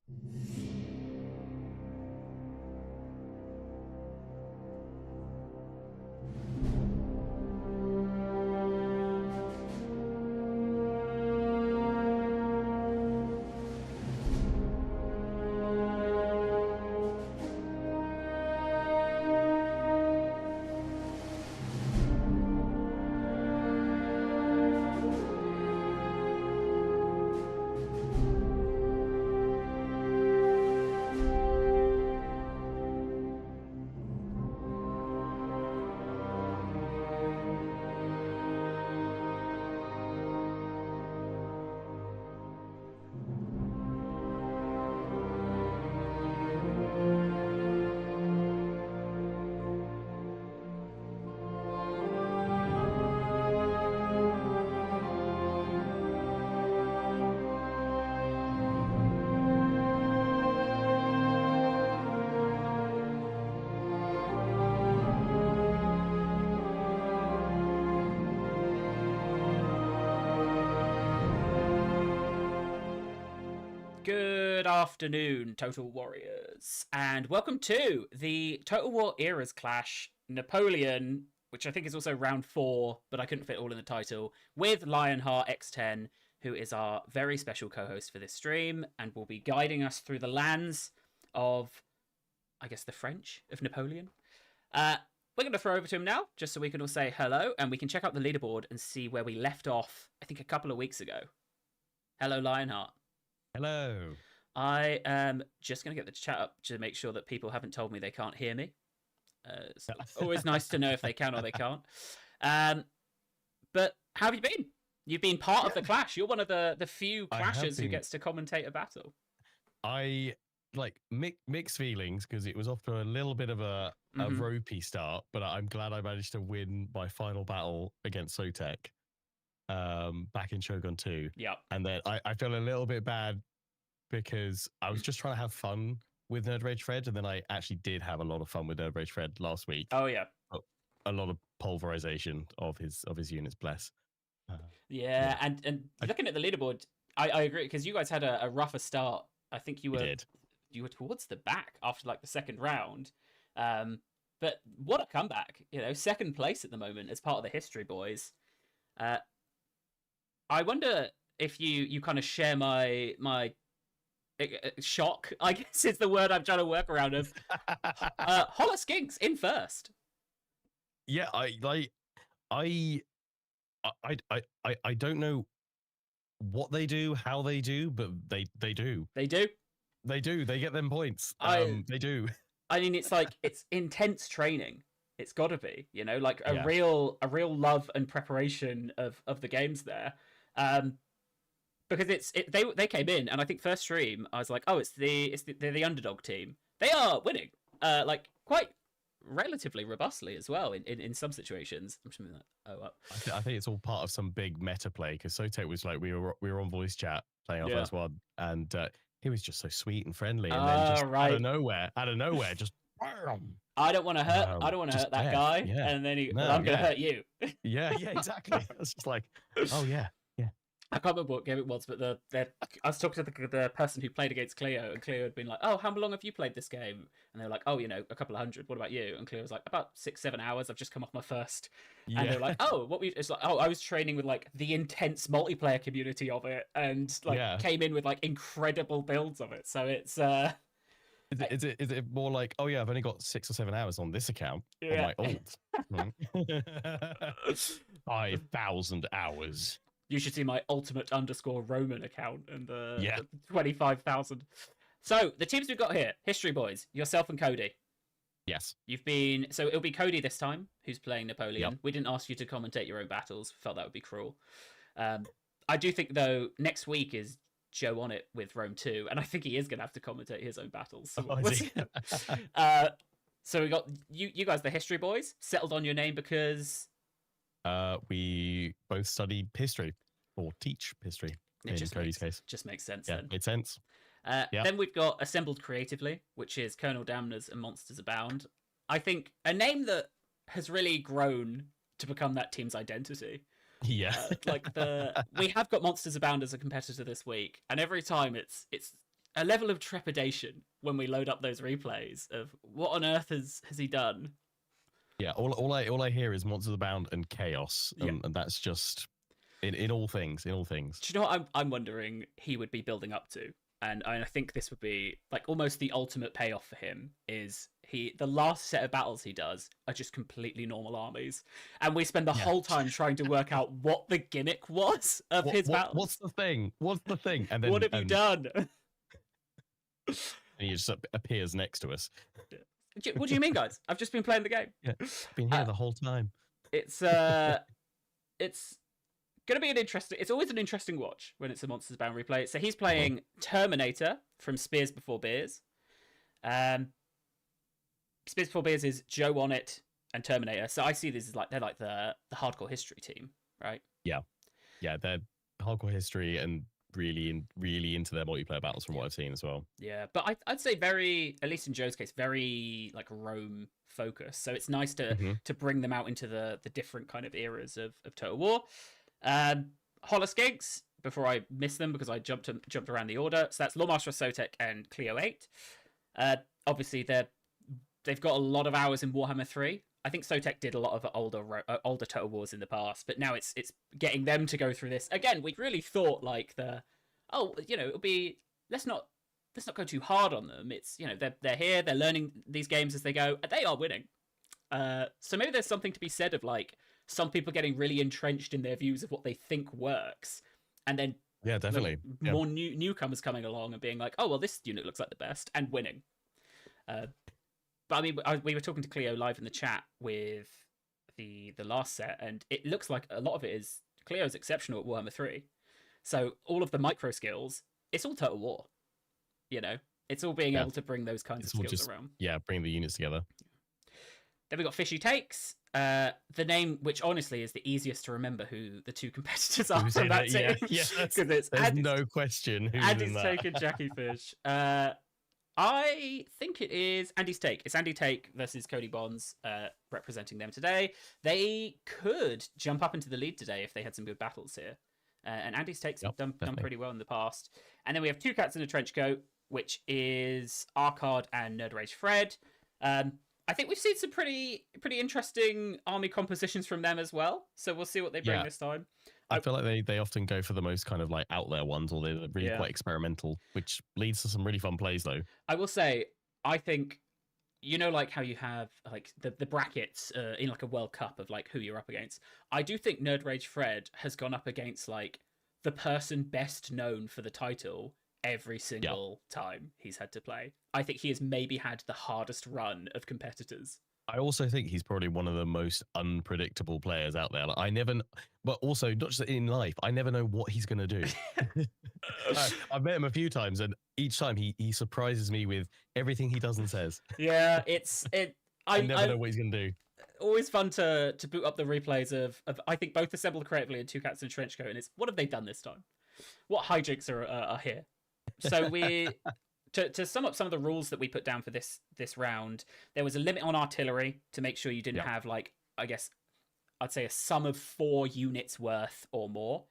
Good afternoon, Total Warriors, and welcome to the Total War Eras Clash Napoleon, which I think is also round 4, but I couldn't fit all in the title, with Lionheartx10, who is our very special co-host for this stream, and will be guiding us through the lands of, I guess, the French of Napoleon. We're going to throw over to him now, just so we can all say hello, and we can check out the leaderboard and see where we left off, I think, a couple of weeks ago. Hello, Lionheart. Hello. I am just going to get the chat up to make sure that people haven't told me they can't hear me. So it's always nice to know if they can or they can't. But how have you been? You've been part of the clash. You're one of the few clashers who gets to commentate a battle. I like mixed feelings because it was off to a little bit of a ropey start, but I'm glad I managed to win my final battle against Sotek back in Shogun 2. Yeah. And then I feel a little bit bad because I was just trying to have fun with Nerd Rage Fred, and then I actually did have a lot of fun with Nerd Rage Fred last week. Oh yeah. A lot of pulverization of his units, bless. Yeah, and looking at the leaderboard, I agree, because you guys had a rougher start. I think you were towards the back after like the second round. But what a comeback, second place at the moment as part of the History Boys. I wonder if you kind of share my shock, I guess is the word I'm trying to work around of. Holler Skinks in first. Yeah, I don't know what they do, how they do, but they do. They do. They do. They get them points. They do. I mean, it's like it's intense training. It's got to be, like a real love and preparation of the games there. Because they came in, and I think first stream I was like, oh, they're the underdog team. They are winning, like quite relatively robustly as well in some situations. I'm just moving that up. I think it's all part of some big meta play, because Sotek was like, we were on voice chat playing our first one, and he was just so sweet and friendly, and then just out of nowhere, just. I don't want to hurt. I don't want to hurt that guy, and then I'm going to hurt you. yeah, exactly. It's just like, oh yeah. I can't remember what game it was, but I was talking to the person who played against Cleo, and Cleo had been like, "Oh, how long have you played this game?" And they were like, "Oh, a couple of hundred. What about you?" And Cleo was like, "About 6-7 hours. I've just come off my first." Yeah. And they were like, "Oh, it's like, oh, I was training with like the intense multiplayer community of it, and like came in with like incredible builds of it." So it's Is it more like, oh yeah, I've only got 6 or 7 hours on this account? Yeah. On my alt. 5,000 hours. You should see my ultimate_Roman account and the 25,000. So the teams we've got here: History Boys, yourself and Cody. Yes. So it'll be Cody this time, who's playing Napoleon. Yep. We didn't ask you to commentate your own battles. Felt that would be cruel. I do think though next week is Joe on it with Rome 2, and I think he is going to have to commentate his own battles. So, so we got you guys, the History Boys, settled on your name because we both studied history or teach history in Cody's case. Just makes sense. Yeah, then. Made sense. Then we've got Assembled Creatively, which is Colonel Damners and Monsters Abound. I think a name that has really grown to become that team's identity. Yeah. We have got Monsters Abound as a competitor this week, and every time it's a level of trepidation when we load up those replays of what on earth has he done. Yeah, all I hear is Monsters Abound and Chaos, and that's just in all things. In all things. Do you know what I'm wondering he would be building up to? And I think this would be like almost the ultimate payoff for him is the last set of battles he does are just completely normal armies. And we spend the whole time trying to work out what the gimmick was of his battles. What's the thing? What's the thing? And then what have you done? And he just appears next to us. What do you mean, guys? I've just been playing the game. Yeah, been here the whole time. It's gonna be it's always an interesting watch when it's a Monsters Bound replay. So he's playing Terminator from Spears Before Beers. Spears Before Beers is Joe Onit and Terminator. So I see this as like they're like the hardcore history team, right? Yeah, they're hardcore history and really into their multiplayer battles from what I've seen as well. Yeah, but I'd say very, at least in Joe's case, very like Rome focused. So it's nice to bring them out into the different kind of eras of Total War. Holoskigs, before I miss them because I jumped around the order. So that's Lawmaster Sotek and Cleo 8. Obviously they've got a lot of hours in Warhammer 3. I think Sotek did a lot of older Total Wars in the past, but now it's getting them to go through this again. We really thought like it'll be let's not go too hard on them. It's they're here, they're learning these games as they go, and they are winning. So maybe there's something to be said of like some people getting really entrenched in their views of what they think works, and then definitely more newcomers coming along and being like, oh well, this unit looks like the best and winning. But I mean, we were talking to Cleo live in the chat with the last set, and it looks like a lot of it is Cleo's exceptional at Warhammer 3. So all of the micro skills, it's all Total War. It's all being able to bring those kinds of skills around. Yeah, bring the units together. Then we got Fishy Takes, the name which honestly is the easiest to remember who the two competitors are from that team. Yeah, there's no question. Andy's Take and Jackie Fish. I think it is Andy's Take. It's Andy Take versus Cody Bonds representing them today. They could jump up into the lead today if they had some good battles here. And Andy's Take's done pretty well in the past. And then we have Two Cats in a Trench Coat, which is Arcard and Nerd Rage Fred. I think we've seen some pretty interesting army compositions from them as well. So we'll see what they bring this time. I feel like they often go for the most kind of like out there ones, or they're really quite experimental, which leads to some really fun plays though. I will say, I think, like how you have like the brackets in like a World Cup of like who you're up against. I do think Nerd Rage Fred has gone up against like the person best known for the title every single time he's had to play. I think he has maybe had the hardest run of competitors. I also think he's probably one of the most unpredictable players out there. Like, but also not just in life, I never know what he's going to do. I've met him a few times, and each time he surprises me with everything he does and says. Yeah, I never know what he's going to do. Always fun to boot up the replays of I think both Assembled Creatively and Two Cats in a Trench Coat, and it's what have they done this time? What hijinks are here? So to sum up some of the rules that we put down for this round, there was a limit on artillery to make sure you didn't have like, I guess I'd say a sum of 4 units worth or more.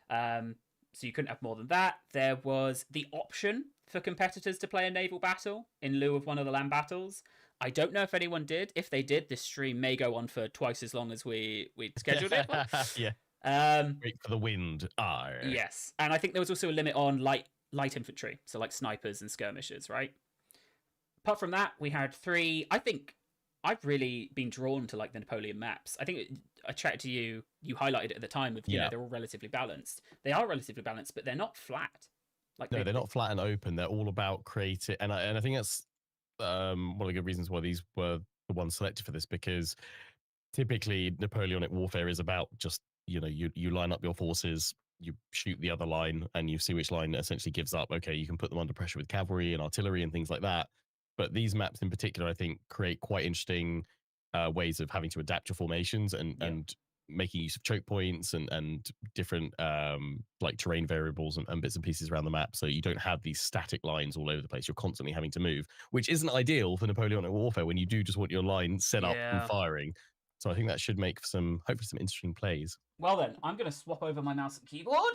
So you couldn't have more than that. There was the option for competitors to play a naval battle in lieu of one of the land battles. I don't know if anyone did. If they did, this stream may go on for twice as long as we'd scheduled it. Wait for the wind. Yes. And I think there was also a limit on light infantry, so like snipers and skirmishers, right? Apart from that, we had 3. I think I've really been drawn to like the Napoleon maps. I think I chatted to you highlighted it at the time of they're all relatively balanced. They are relatively balanced, but they're not flat. Like they're not flat and open. They're all about creative, and I think that's one of the good reasons why these were the ones selected for this, because typically Napoleonic warfare is about just you line up your forces, you shoot the other line, and you see which line essentially gives up. Okay, you can put them under pressure with cavalry and artillery and things like that. But these maps in particular, I think, create quite interesting ways of having to adapt your formations and making use of choke points and different like terrain variables and bits and pieces around the map. So you don't have these static lines all over the place. You're constantly having to move, which isn't ideal for Napoleonic warfare when you do just want your line set up and firing. So I think that should make hopefully some interesting plays. Well then, I'm going to swap over my mouse and keyboard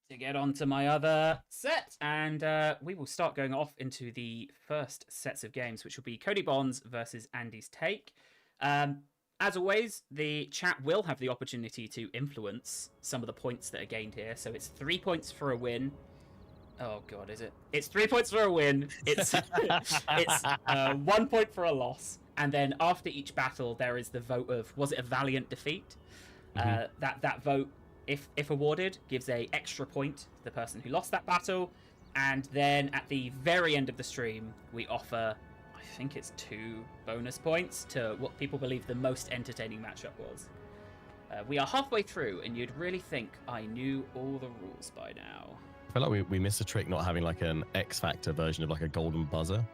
to get on to my other set, and we will start going off into the first sets of games, which will be Cody Bonds versus Andy's Take. As always, the chat will have the opportunity to influence some of the points that are gained here. So it's 3 points for a win. Oh god, is it? It's 3 points for a win. It's 1 point for a loss, and then after each battle, there is the vote of, was it a Valiant defeat? That vote, if awarded, gives a extra point to the person who lost that battle, and then at the very end of the stream, we offer, I think it's 2 bonus points to what people believe the most entertaining matchup was. We are halfway through, and you'd really think I knew all the rules by now. I feel like we missed a trick not having like an X Factor version of like a golden buzzer.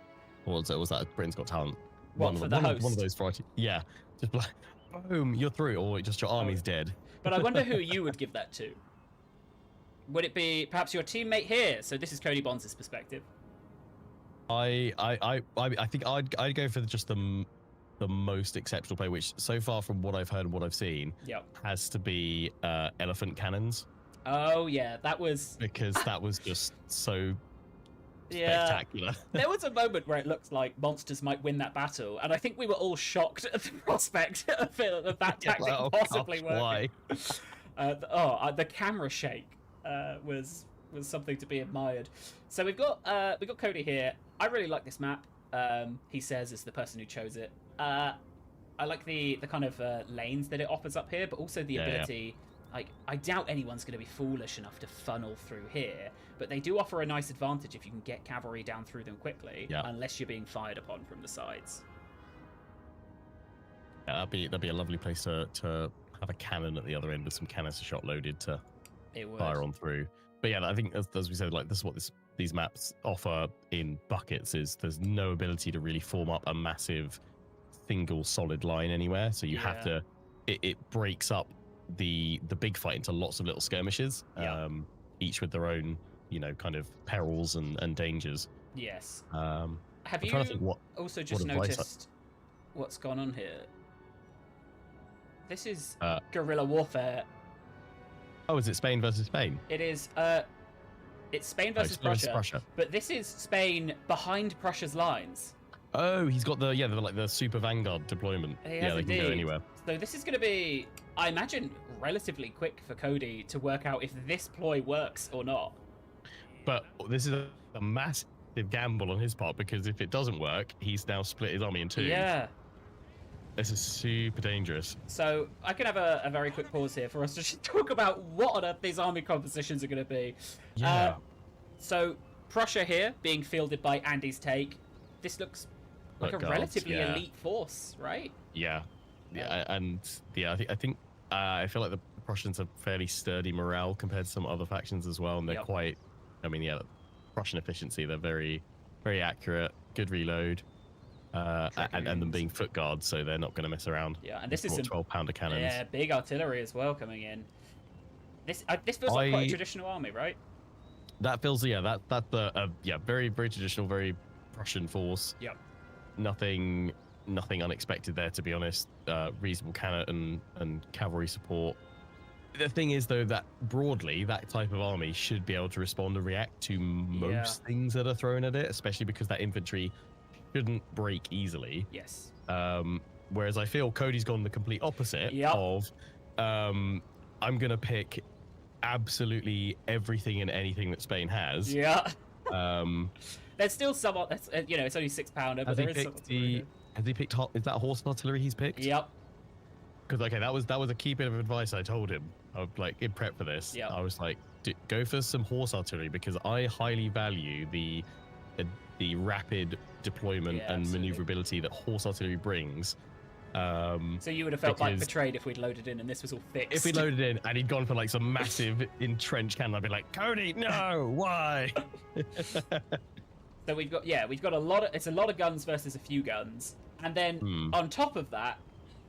Or was that Britain's Got Talent? What, for the host? One of those variety. Yeah. Just like, boom, you're through, or just your army's dead. But I wonder who you would give that to. Would it be perhaps your teammate here? So this is Cody Bonds' perspective. I think I'd go for just the most exceptional play, which so far from what I've heard and what I've seen, has to be elephant cannons. Oh yeah, that was because that was just so spectacular. There was a moment where it looked like monsters might win that battle, and I think we were all shocked at the prospect of that tactic possibly working. Why? The camera shake was something to be admired. So we've got Cody here. I really like this map. He says as the person who chose it. I like the kind of lanes that it offers up here, but also the ability. Like, I doubt anyone's going to be foolish enough to funnel through here, but they do offer a nice advantage if you can get cavalry down through them quickly, unless you're being fired upon from the sides. Yeah, that'd be a lovely place to have a cannon at the other end with some canister shot loaded to fire on through. But yeah, I think as we said, like this is what these maps offer in buckets is there's no ability to really form up a massive single solid line anywhere, so you have to. It breaks up the big fight into lots of little skirmishes, each with their own, kind of perils and dangers. Yes. Have you also just noticed what's gone on here? This is guerrilla warfare. Oh, is it Spain versus Spain? It is. It's Spain versus Prussia, but this is Spain behind Prussia's lines. Oh, he's got the super vanguard deployment. They can go anywhere. So this is going to be, I imagine, relatively quick for Cody to work out if this ploy works or not. But this is a massive gamble on his part, because if it doesn't work, he's now split his army in two. Yeah. This is super dangerous. So I can have a very quick pause here for us to talk about what on earth these army compositions are going to be. Yeah. So Prussia here being fielded by Andy's Take. This looks like a relatively elite force, right? Yeah. I think I feel like the Prussians have fairly sturdy morale compared to some other factions as well, and they're quite. I mean, Prussian efficiency. They're very, very accurate, good reload, and them being foot guards, so they're not going to mess around. Yeah, and this is some 12-pounder cannons. Yeah, big artillery as well coming in. This feels like quite a traditional army, right? That feels that's the very, very traditional, very Prussian force. Yep. Nothing unexpected there, to be honest. Reasonable cannon and cavalry support. The thing is, though, that broadly, that type of army should be able to respond and react to most things that are thrown at it, especially because that infantry shouldn't break easily. Yes. Whereas I feel Cody's gone the complete opposite of, I'm going to pick absolutely everything and anything that Spain has. Yeah. There's still some, it's only 6-pounder, but there is some. Has he picked? Is that horse artillery he's picked? Yep. Because that was a key bit of advice I told him. Of like in prep for this, I was like, go for some horse artillery, because I highly value the rapid deployment and maneuverability that horse artillery brings. So you would have felt like betrayed if we'd loaded in and this was all fixed. If we loaded in and he'd gone for like some massive entrenched cannon, I'd be like, Cody, no, why? So we've got a lot of guns versus a few guns, and then on top of that,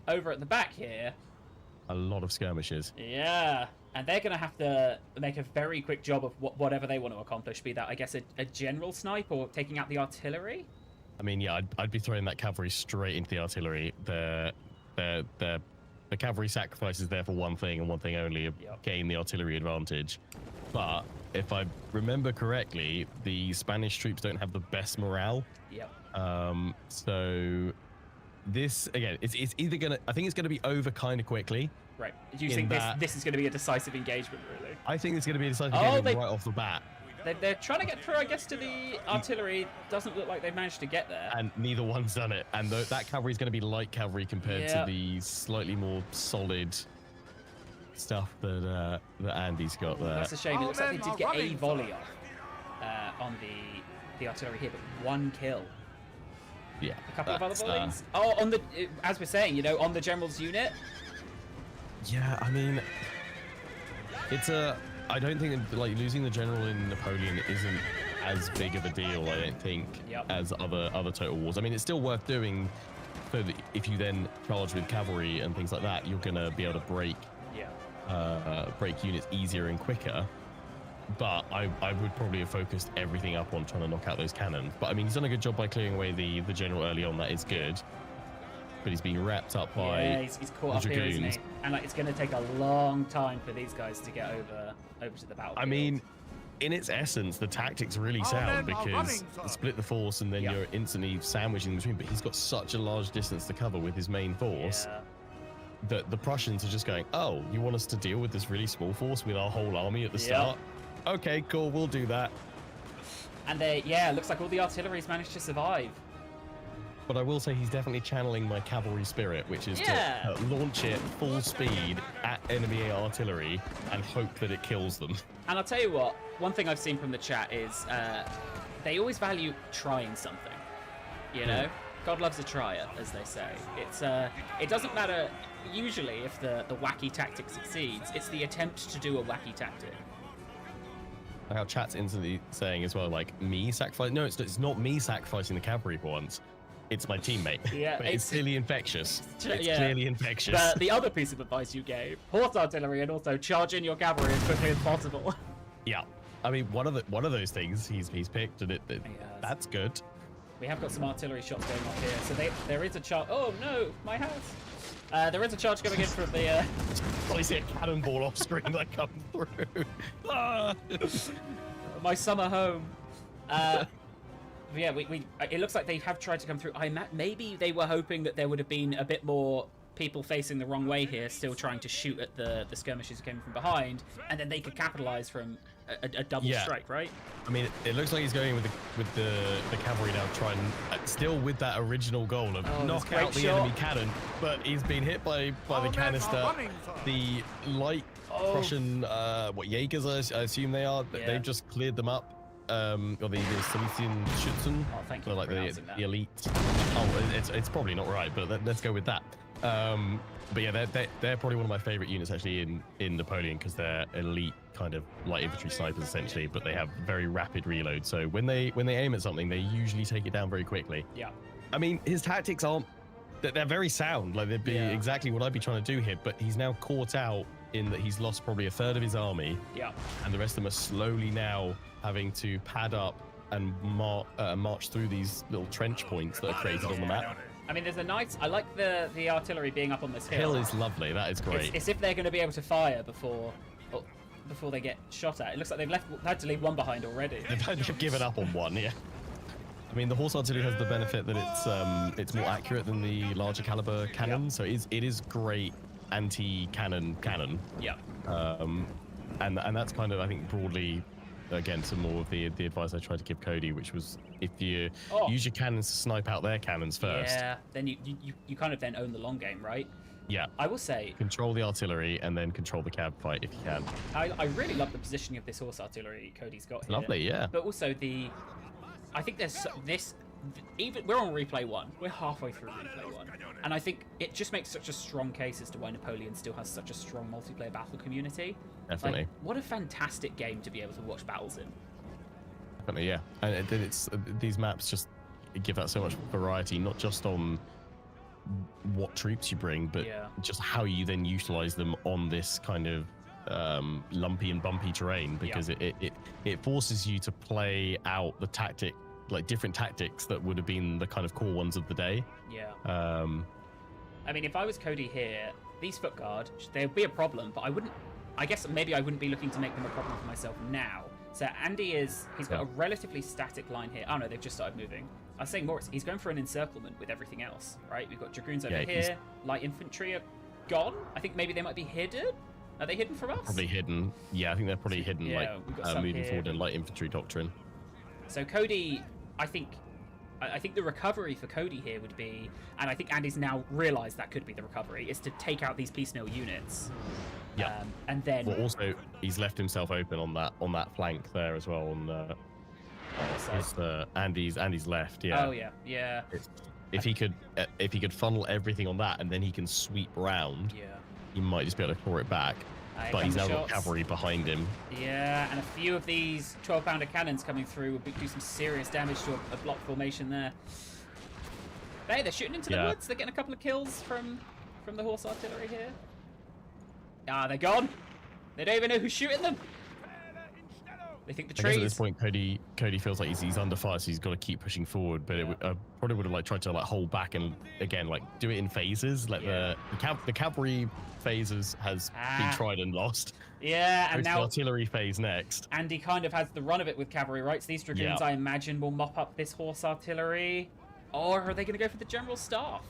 over at the back here, a lot of skirmishes. Yeah, and they're gonna have to make a very quick job of whatever they want to accomplish. Be that, I guess, a general snipe or taking out the artillery. I mean, I'd be throwing that cavalry straight into the artillery. The cavalry sacrifice is there for one thing and one thing only: gain the artillery advantage. But if I remember correctly, the Spanish troops don't have the best morale. Yep. So this again, it's either gonna. I think it's gonna be over kind of quickly. Right. Do you think this is going to be a decisive engagement, really? I think it's going to be a decisive engagement right off the bat. They're trying to get through, I guess, to the artillery. Doesn't look like they've managed to get there. And neither one's done it. And that cavalry is going to be light cavalry compared to the slightly more solid stuff that Andy's got there. That's a shame. It looks like they did get a volley off on the artillery here, but 1 kill. Yeah. A couple of other volleys. On the, as we're saying, you know, on the general's unit. Yeah, I mean, it's I don't think like losing the general in Napoleon isn't as big of a deal. I don't think as other Total Wars. I mean, it's still worth doing, so that if you then charge with cavalry and things like that, you're gonna be able to break units easier and quicker. But I would probably have focused everything up on trying to knock out those cannons. But I mean, he's done a good job by clearing away the general early on. That is good. But he's being wrapped up by he's caught up here, isn't he? And like, it's going to take a long time for these guys to get over to the battlefield. I mean, in its essence, the tactics really sound because split the force and then you're instantly sandwiched in between. But he's got such a large distance to cover with his main force that the Prussians are just going, oh, you want us to deal with this really small force with our whole army at the start? Okay, cool, we'll do that. And it looks like all the artillery's managed to survive. But I will say he's definitely channeling my cavalry spirit, which is to launch it full speed at enemy artillery and hope that it kills them. And I'll tell you what, one thing I've seen from the chat is they always value trying something. You know, God loves a trier, as they say. It's it doesn't matter usually if the wacky tactic succeeds. It's the attempt to do a wacky tactic. Like how chat's instantly saying as well, like me sacrifice. No, it's not me sacrificing the cavalry for once. It's my teammate. Yeah, but it's clearly infectious. It's clearly infectious. The other piece of advice you gave: horse artillery, and also charge in your cavalry as quickly as possible. Yeah, I mean one of those things he's picked, and that's good. We have got some artillery shots going off here, so there is a charge. Oh no, my house! There is a charge coming in from the. I see a cannonball off screen that comes through. My summer home. Yeah, it looks like they have tried to come through. Maybe they were hoping that there would have been a bit more people facing the wrong way here, still trying to shoot at the skirmishers who came from behind, and then they could capitalize from a double strike, right? I mean, it looks like he's going with the cavalry now, trying still with that original goal of knock out the enemy cannon, but he's been hit by the canister. The light Prussian Jaegers, I assume they are. They've just cleared them up. Or the Silesian Schützen, thank you like the elite. It's probably not right, but let's go with that. But yeah, they're probably one of my favorite units actually in Napoleon, because they're elite kind of light infantry snipers essentially, but they have very rapid reload. So when they aim at something, they usually take it down very quickly. Yeah. I mean, his tactics aren't. They're very sound. Like they'd be exactly what I'd be trying to do here, but he's now caught out in that he's lost probably a third of his army. Yeah. And the rest of them are slowly now having to pad up and march through these little trench points that are created on the map. I mean, there's a nice. I like the artillery being up on this hill. Hill is lovely. That is great. It's if they're going to be able to fire before they get shot at. It looks like they've had to leave one behind already. They've given up on one. Yeah. I mean, the horse artillery has the benefit that it's more accurate than the larger caliber cannon, so it is great anti-cannon cannon. Yeah. And that's kind of, I think, broadly, again, some more of the advice I tried to give Cody, which was if you use your cannons to snipe out their cannons first. Yeah. Then you kind of then own the long game, right? Yeah. I will say control the artillery and then control the cab fight if you can. I really love the positioning of this horse artillery Cody's got here. Lovely, yeah. But also I think there's this. Even we're on replay 1. We're halfway through replay 1, and I think it just makes such a strong case as to why Napoleon still has such a strong multiplayer battle community. Definitely. Like, what a fantastic game to be able to watch battles in. Definitely, yeah. And it's these maps just give that so much variety, not just on what troops you bring, but just how you then utilize them on this kind of lumpy and bumpy terrain, because it forces you to play out the tactic, like different tactics that would have been the kind of core ones of the day. Yeah. I mean, if I was Cody here, these foot guard, there would be a problem, but I wouldn't I guess maybe I wouldn't be looking to make them a problem for myself now. So Andy he's got a relatively static line here. Oh no, they've just started moving. I was saying more, he's going for an encirclement with everything else, right? We've got Dragoons over here, light infantry are gone. I think maybe they might be hidden. Are they hidden from us? Probably hidden. Yeah, I think they're probably hidden, yeah, moving forward in light infantry doctrine. So Cody, I think the recovery for Cody here would be, and I think Andy's now realised that could be the recovery, is to take out these piecemeal units. Yeah. And then... Well, also, he's left himself open on that flank there as well. On Andy's left. Yeah. Oh yeah. Yeah. If he could funnel everything on that, and then he can sweep round. Yeah. He might just be able to claw it back. But he's now got cavalry behind him. Yeah, and a few of these 12-pounder cannons coming through will do some serious damage to a block formation there. Hey, they're shooting into the woods. They're getting a couple of kills from the horse artillery here. Ah, they're gone. They don't even know who's shooting them. They think the trees. I guess at this point, Cody feels like he's under fire, so he's got to keep pushing forward. But it probably would have tried to hold back and again do it in phases. The cavalry phases has been tried and lost. Yeah, and now the artillery phase next. Andy kind of has the run of it with cavalry, right? So these dragoons, I imagine, will mop up this horse artillery, or are they going to go for the general staff?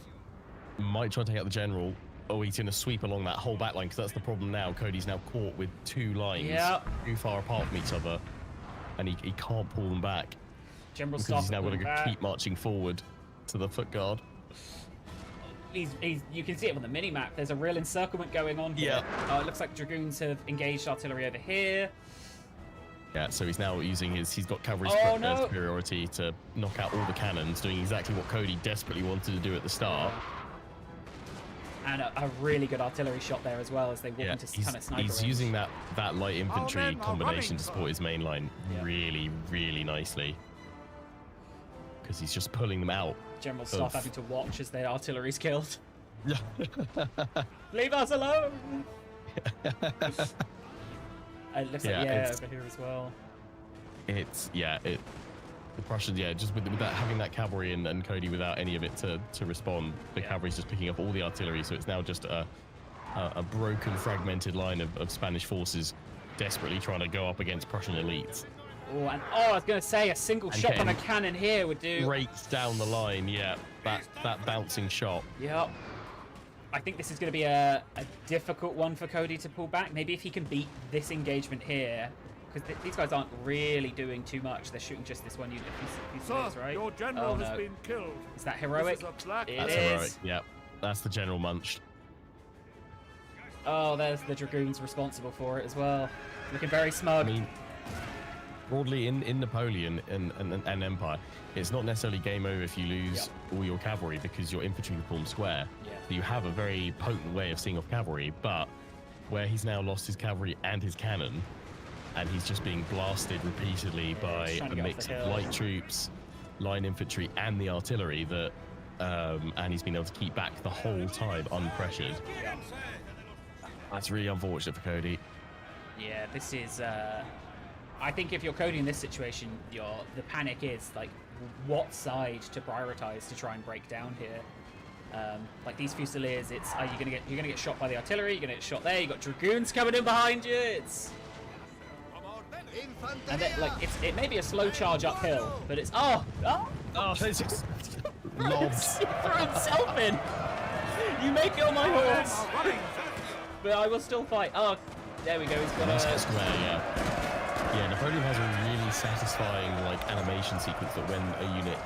Might try to take out the general. Oh, he's going to sweep along that whole back line, because that's the problem now. Cody's now caught with two lines too far apart from each other, and he can't pull them back. General because staff he's now going to keep marching forward to the foot guard. You can see it on the mini-map. There's a real encirclement going on here. It looks like dragoons have engaged artillery over here. Yeah, so he's now using he's got cavalry superiority to knock out all the cannons, doing exactly what Cody desperately wanted to do at the start. And a really good artillery shot there as well as they walk into kind of sniper range. He's using that light infantry combination to support his main line really, really nicely. Because he's just pulling them out. General staff having to watch as their artillery's killed. Leave us alone! It looks like, over here as well. The Prussians, just with that, having that cavalry and Cody without any of it to respond, the cavalry's just picking up all the artillery, so it's now just a broken, fragmented line of Spanish forces desperately trying to go up against Prussian elites. Oh, and I was going to say, a single shot on a cannon here would do... Rakes down the line, that bouncing shot. Yep. I think this is going to be a difficult one for Cody to pull back. Maybe if he can beat this engagement here, because these guys aren't really doing too much. They're shooting just this one unit. Right? Your general has been killed. Is that heroic? That's heroic. Yeah, that's the general munched. Oh, there's the dragoons responsible for it as well. Looking very smug. I mean, broadly in Napoleon and Empire, it's not necessarily game over if you lose all your cavalry because your infantry form square. So you have a very potent way of seeing off cavalry, but where he's now lost his cavalry and his cannon, and he's just being blasted repeatedly by a mix of light troops, line infantry, and the artillery that, and he's been able to keep back the whole time unpressured. That's really unfortunate for Cody. Yeah, this is. I think if you're Cody in this situation, the panic is what side to prioritize to try and break down here. Like these Fusiliers, you're gonna get shot by the artillery. You're gonna get shot there. You got dragoons coming in behind you. And then, it may be a slow charge uphill, but it's it's just lobs. He threw himself in. You may kill my horse, but I will still fight. Oh, there we go. He's got a square. Yeah, Napoleon has a really satisfying animation sequence that when a unit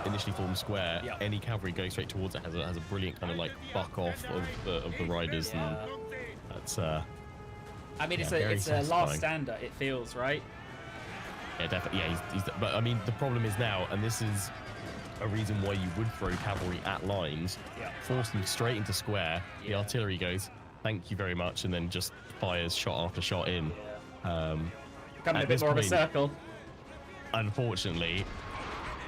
initially forms square, any cavalry going straight towards it has a brilliant kind of buck off of the riders, and that's. I mean, it's a last stander. It feels right. Yeah, definitely. Yeah, but I mean, the problem is now, and this is a reason why you would throw cavalry at lines, force them straight into square. The artillery goes, "Thank you very much," and then just fires shot after shot in. Becoming a bit more of a circle. Unfortunately,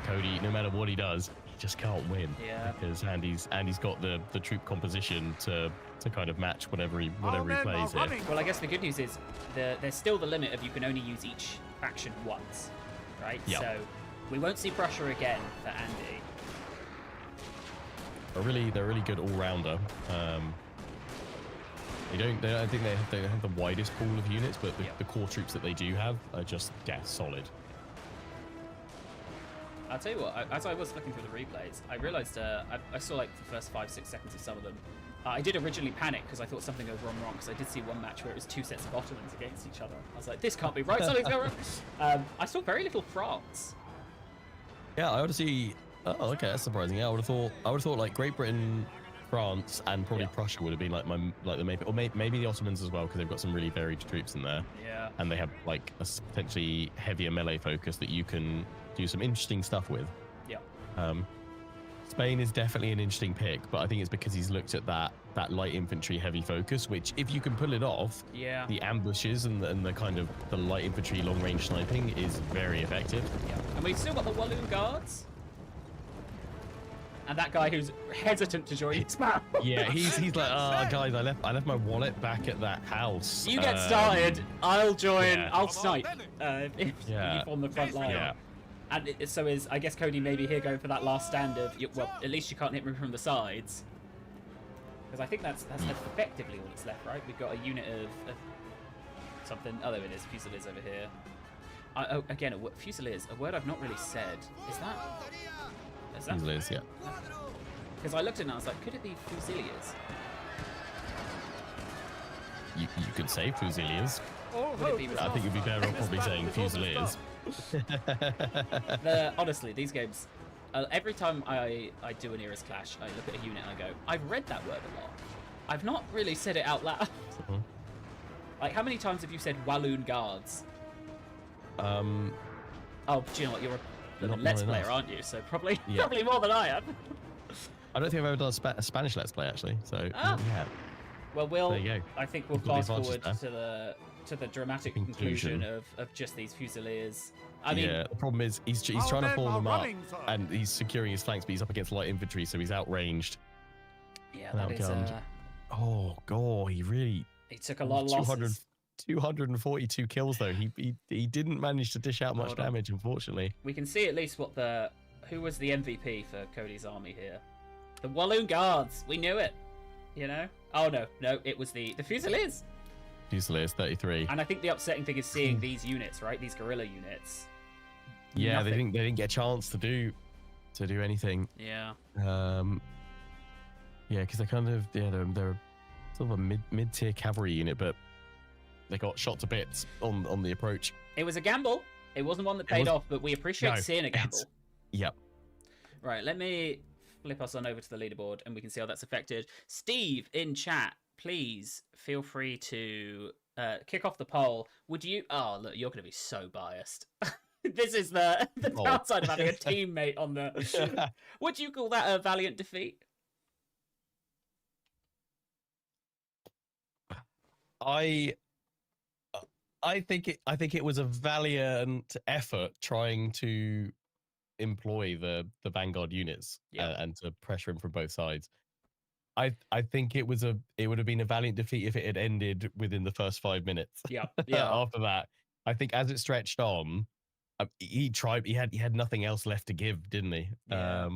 Cody, no matter what he does, he just can't win. Yeah. Because Andy's got the troop composition to kind of match whatever he plays here. Well, I guess the good news is there's still the limit of you can only use each faction once, right? Yep. So we won't see pressure again for Andy. They're really good all-rounder. I don't think they have the widest pool of units, but the core troops that they do have are just solid. I'll tell you what, as I was looking through the replays, I realised I saw like the first 5-6 seconds of some of them. I did originally panic because I thought something had gone wrong, because I did see one match where it was 2 sets of Ottomans against each other. I was like, this can't be right, something's going wrong. I saw very little France. Yeah, I would see. Oh, okay, that's surprising. Yeah, I would have thought like Great Britain, France, and probably Prussia would have been like the main, or maybe the Ottomans as well, because they've got some really varied troops in there. Yeah. And they have like a potentially heavier melee focus that you can do some interesting stuff with. Yeah. Spain is definitely an interesting pick, but I think it's because he's looked at that light infantry heavy focus, which if you can pull it off, the ambushes and the kind of the light infantry long range sniping is very effective. Yeah. And we've still got the Walloon Guards. And that guy who's hesitant to join his map. Yeah, he's like, oh guys, I left my wallet back at that house. You get started, I'll join, I'll snipe if you form the front line. Yeah. And so is, I guess, Cody maybe here going for that last stand of, well, at least you can't hit me from the sides. Because I think that's effectively all that's left, right? We've got a unit of something. Oh, there it is, Fusiliers over here. Again, Fusiliers, a word I've not really said. Is that Fusiliers, yeah. Because I looked at it and I was like, could it be Fusiliers? You could say Fusiliers. Would it be I think you'd be better off probably saying Fusiliers. Honestly, these games, every time I do an ERAS clash, I look at a unit and I go, I've read that word a lot. I've not really said it out loud. Like, how many times have you said Walloon Guards? Oh, do you know what? You're a Let's Player, aren't you? So probably more than I am. I don't think I've ever done a Spanish Let's Play, actually. So, yeah. Well, there you go. I think we'll fast forward to the dramatic conclusion of just these Fusiliers. I mean, the problem is he's trying to form them up, and he's securing his flanks, but he's up against light infantry, so he's outranged. Yeah, that is. Oh god, he took a lot of losses. 242 kills though. He didn't manage to dish out much damage, unfortunately. We can see at least who was the MVP for Cody's army here. The Walloon Guards. We knew it. You know? Oh no, it was the Fusiliers. Fusiliers 33. And I think the upsetting thing is seeing these units, right? These guerrilla units. Yeah, they didn't get a chance to do anything. Yeah. Yeah, because they're kind of they're sort of a mid-tier cavalry unit, but they got shot to bits on the approach. It was a gamble. It wasn't one that paid off, but we appreciate seeing a gamble. Yep. Right, let me flip us on over to the leaderboard and we can see how that's affected. Steve in chat, please feel free to kick off the poll. Would you... Oh, look, you're going to be so biased. This is the downside of having a teammate on the... Would you call that a Valiant defeat? I think it was a valiant effort trying to employ the Vanguard units and to pressure him from both sides. I think it would have been a valiant defeat if it had ended within the first 5 minutes. Yeah. After that, I think as it stretched on, he tried. He had nothing else left to give, didn't he? Yeah.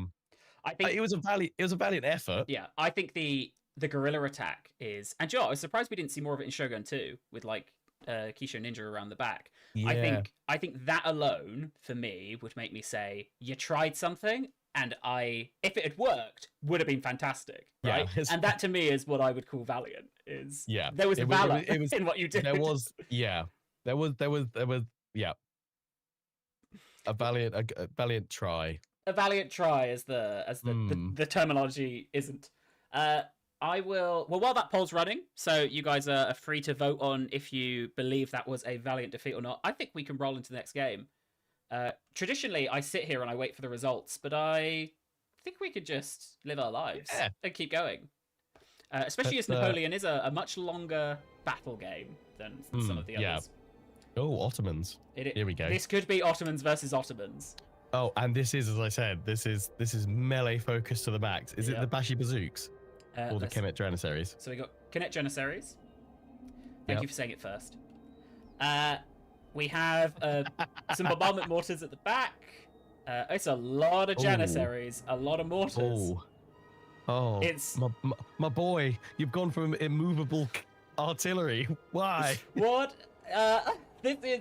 I think it was a valiant effort. Yeah, I think the guerrilla attack is, and Joe, I was surprised we didn't see more of it in Shogun 2 with like Kisho Ninja around the back. Yeah. I think that alone for me would make me say you tried something, and if it had worked, would have been fantastic, right? Yeah, and that to me is what I would call valiant. Is there was valor in what you did. There was a valiant try. A valiant try, as the terminology isn't. While that poll's running, so you guys are free to vote on if you believe that was a valiant defeat or not. I think we can roll into the next game. Traditionally, I sit here and I wait for the results, but I think we could just live our lives and keep going. Especially as Napoleon is a much longer battle game than some of the others. Oh, Ottomans. Here we go. This could be Ottomans versus Ottomans. Oh, and this is, as I said, this is melee focus to the max. Is it the Bashi Bazooks? Or the Kemet Janissaries? So we got Kemet Janissaries. Thank you for saying it first. We have some bombardment mortars at the back. It's a lot of Janissaries, a lot of mortars. Oh, it's my boy. You've gone from immovable artillery. Why? What? This is...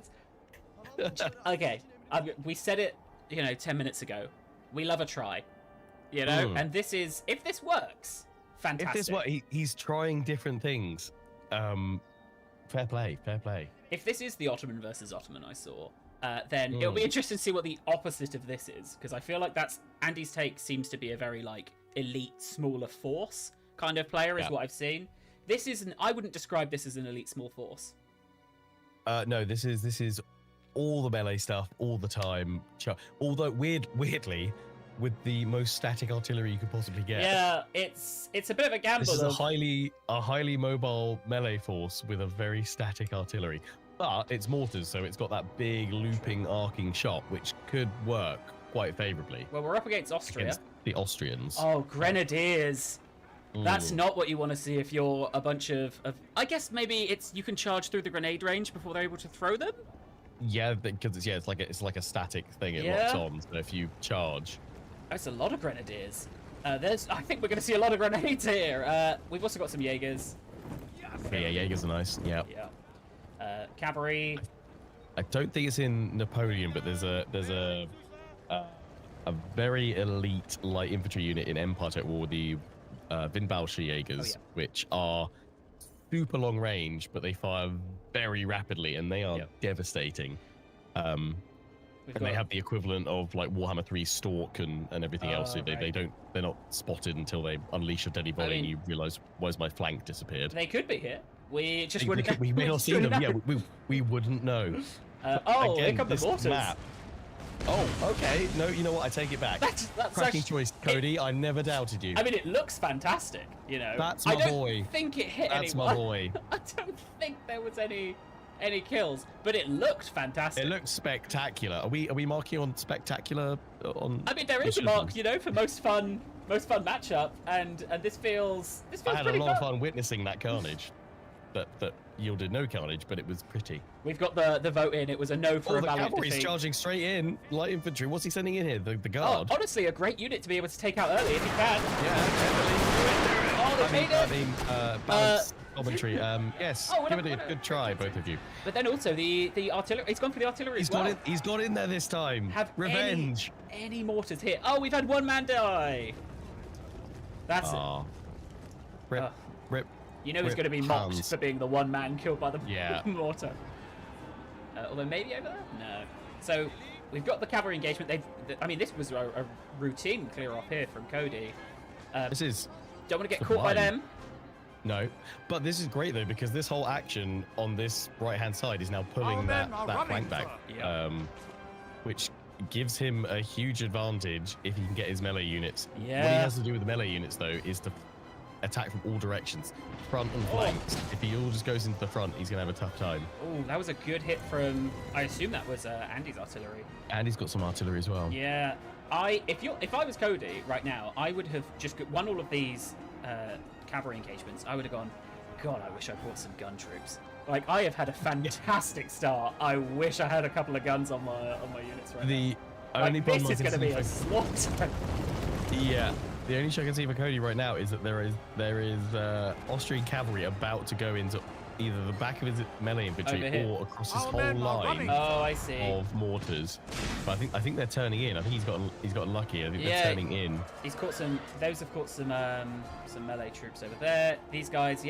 Okay, we said it, 10 minutes ago. We love a try, And this is... If this works, fantastic. If this works, he's trying different things. Fair play, fair play. If this is the Ottoman versus Ottoman I saw, then it'll be interesting to see what the opposite of this is, because I feel like that's... Andy's take seems to be a very, elite, smaller force kind of player is what I've seen. This isn't... I wouldn't describe this as an elite small force. No, this is all the melee stuff all the time. Although weirdly, with the most static artillery you could possibly get. Yeah, it's a bit of a gamble. This is a highly mobile melee force with a very static artillery, but it's mortars, so it's got that big looping, arcing shot, which could work quite favorably. Well, we're up against Austria. Against the Austrians. Oh, grenadiers. That's not what you want to see if you're a bunch of... I guess maybe you can charge through the grenade range before they're able to throw them? Yeah, because it's like a static thing. It locks on, so if you charge... That's a lot of grenadiers. I think we're going to see a lot of grenades here. We've also got some Jaegers. Yeah, Jaegers are nice. Yeah. Cavalry. I don't think it's in Napoleon, but there's a very elite light infantry unit in Empire Tech War, the Vindbalsche Jaegers, which are super long range, but they fire very rapidly and they are devastating. And they have the equivalent of Warhammer 3 Stalk and everything else. So they're not spotted until they unleash a deadly volley and you realise, why's my flank disappeared? They could be here. We just wouldn't. We may not see them. Yeah, we wouldn't know. Again, here come the mortars. Map. Oh, okay. No, you know what? I take it back. That's cracking choice, Cody. I never doubted you. I mean, it looks fantastic. That's my boy. I don't think it hit anyone. That's my boy. I don't think there was any kills, but it looked fantastic. It looked spectacular. Are we marking on spectacular? I mean, there is a mark, for most fun matchup, and this feels I had pretty a lot of fun. fun witnessing that carnage. That yielded no carnage, but it was pretty. We've got the vote in. It was a no for a Valiant defeat. Cavalry's charging straight in. Light infantry. What's he sending in here? The guard. Oh, honestly, a great unit to be able to take out early if you can. Yeah, definitely. Oh, they made it. I mean, balanced commentary. Yes, give it a good try, both of you. But then also the artillery. He's gone for the artillery as well. He's got in there this time. Have revenge. Any mortars here? Oh, we've had one man die. That's it. Rip. You know he's going to be mocked for being the one man killed by the mortar. Although maybe over there? No. So we've got the cavalry engagement. I mean, this was a routine clear off here from Cody. This is... Don't want to get caught by them. No. But this is great, though, because this whole action on this right-hand side is now pulling that flank back. Which gives him a huge advantage if he can get his melee units. Yeah. What he has to do with the melee units, though, is to attack from all directions, front and flanks. If he all just goes into the front, he's gonna have a tough time. Oh, that was a good hit from... I assume that was Andy's artillery. Andy's got some artillery as well. Yeah. If I was Cody right now, I would have just won all of these cavalry engagements. I would have gone, God, I wish I brought some gun troops. I have had a fantastic start. I wish I had a couple of guns on my units right now. This is going to be a slaughter. Yeah. The only issue I can see for Cody right now is that there is Austrian cavalry about to go into either the back of his melee infantry or across his whole line of mortars. But I think they're turning in. I think he's got lucky. I think they're turning in. He's caught some. Those have caught some melee troops over there. These guys,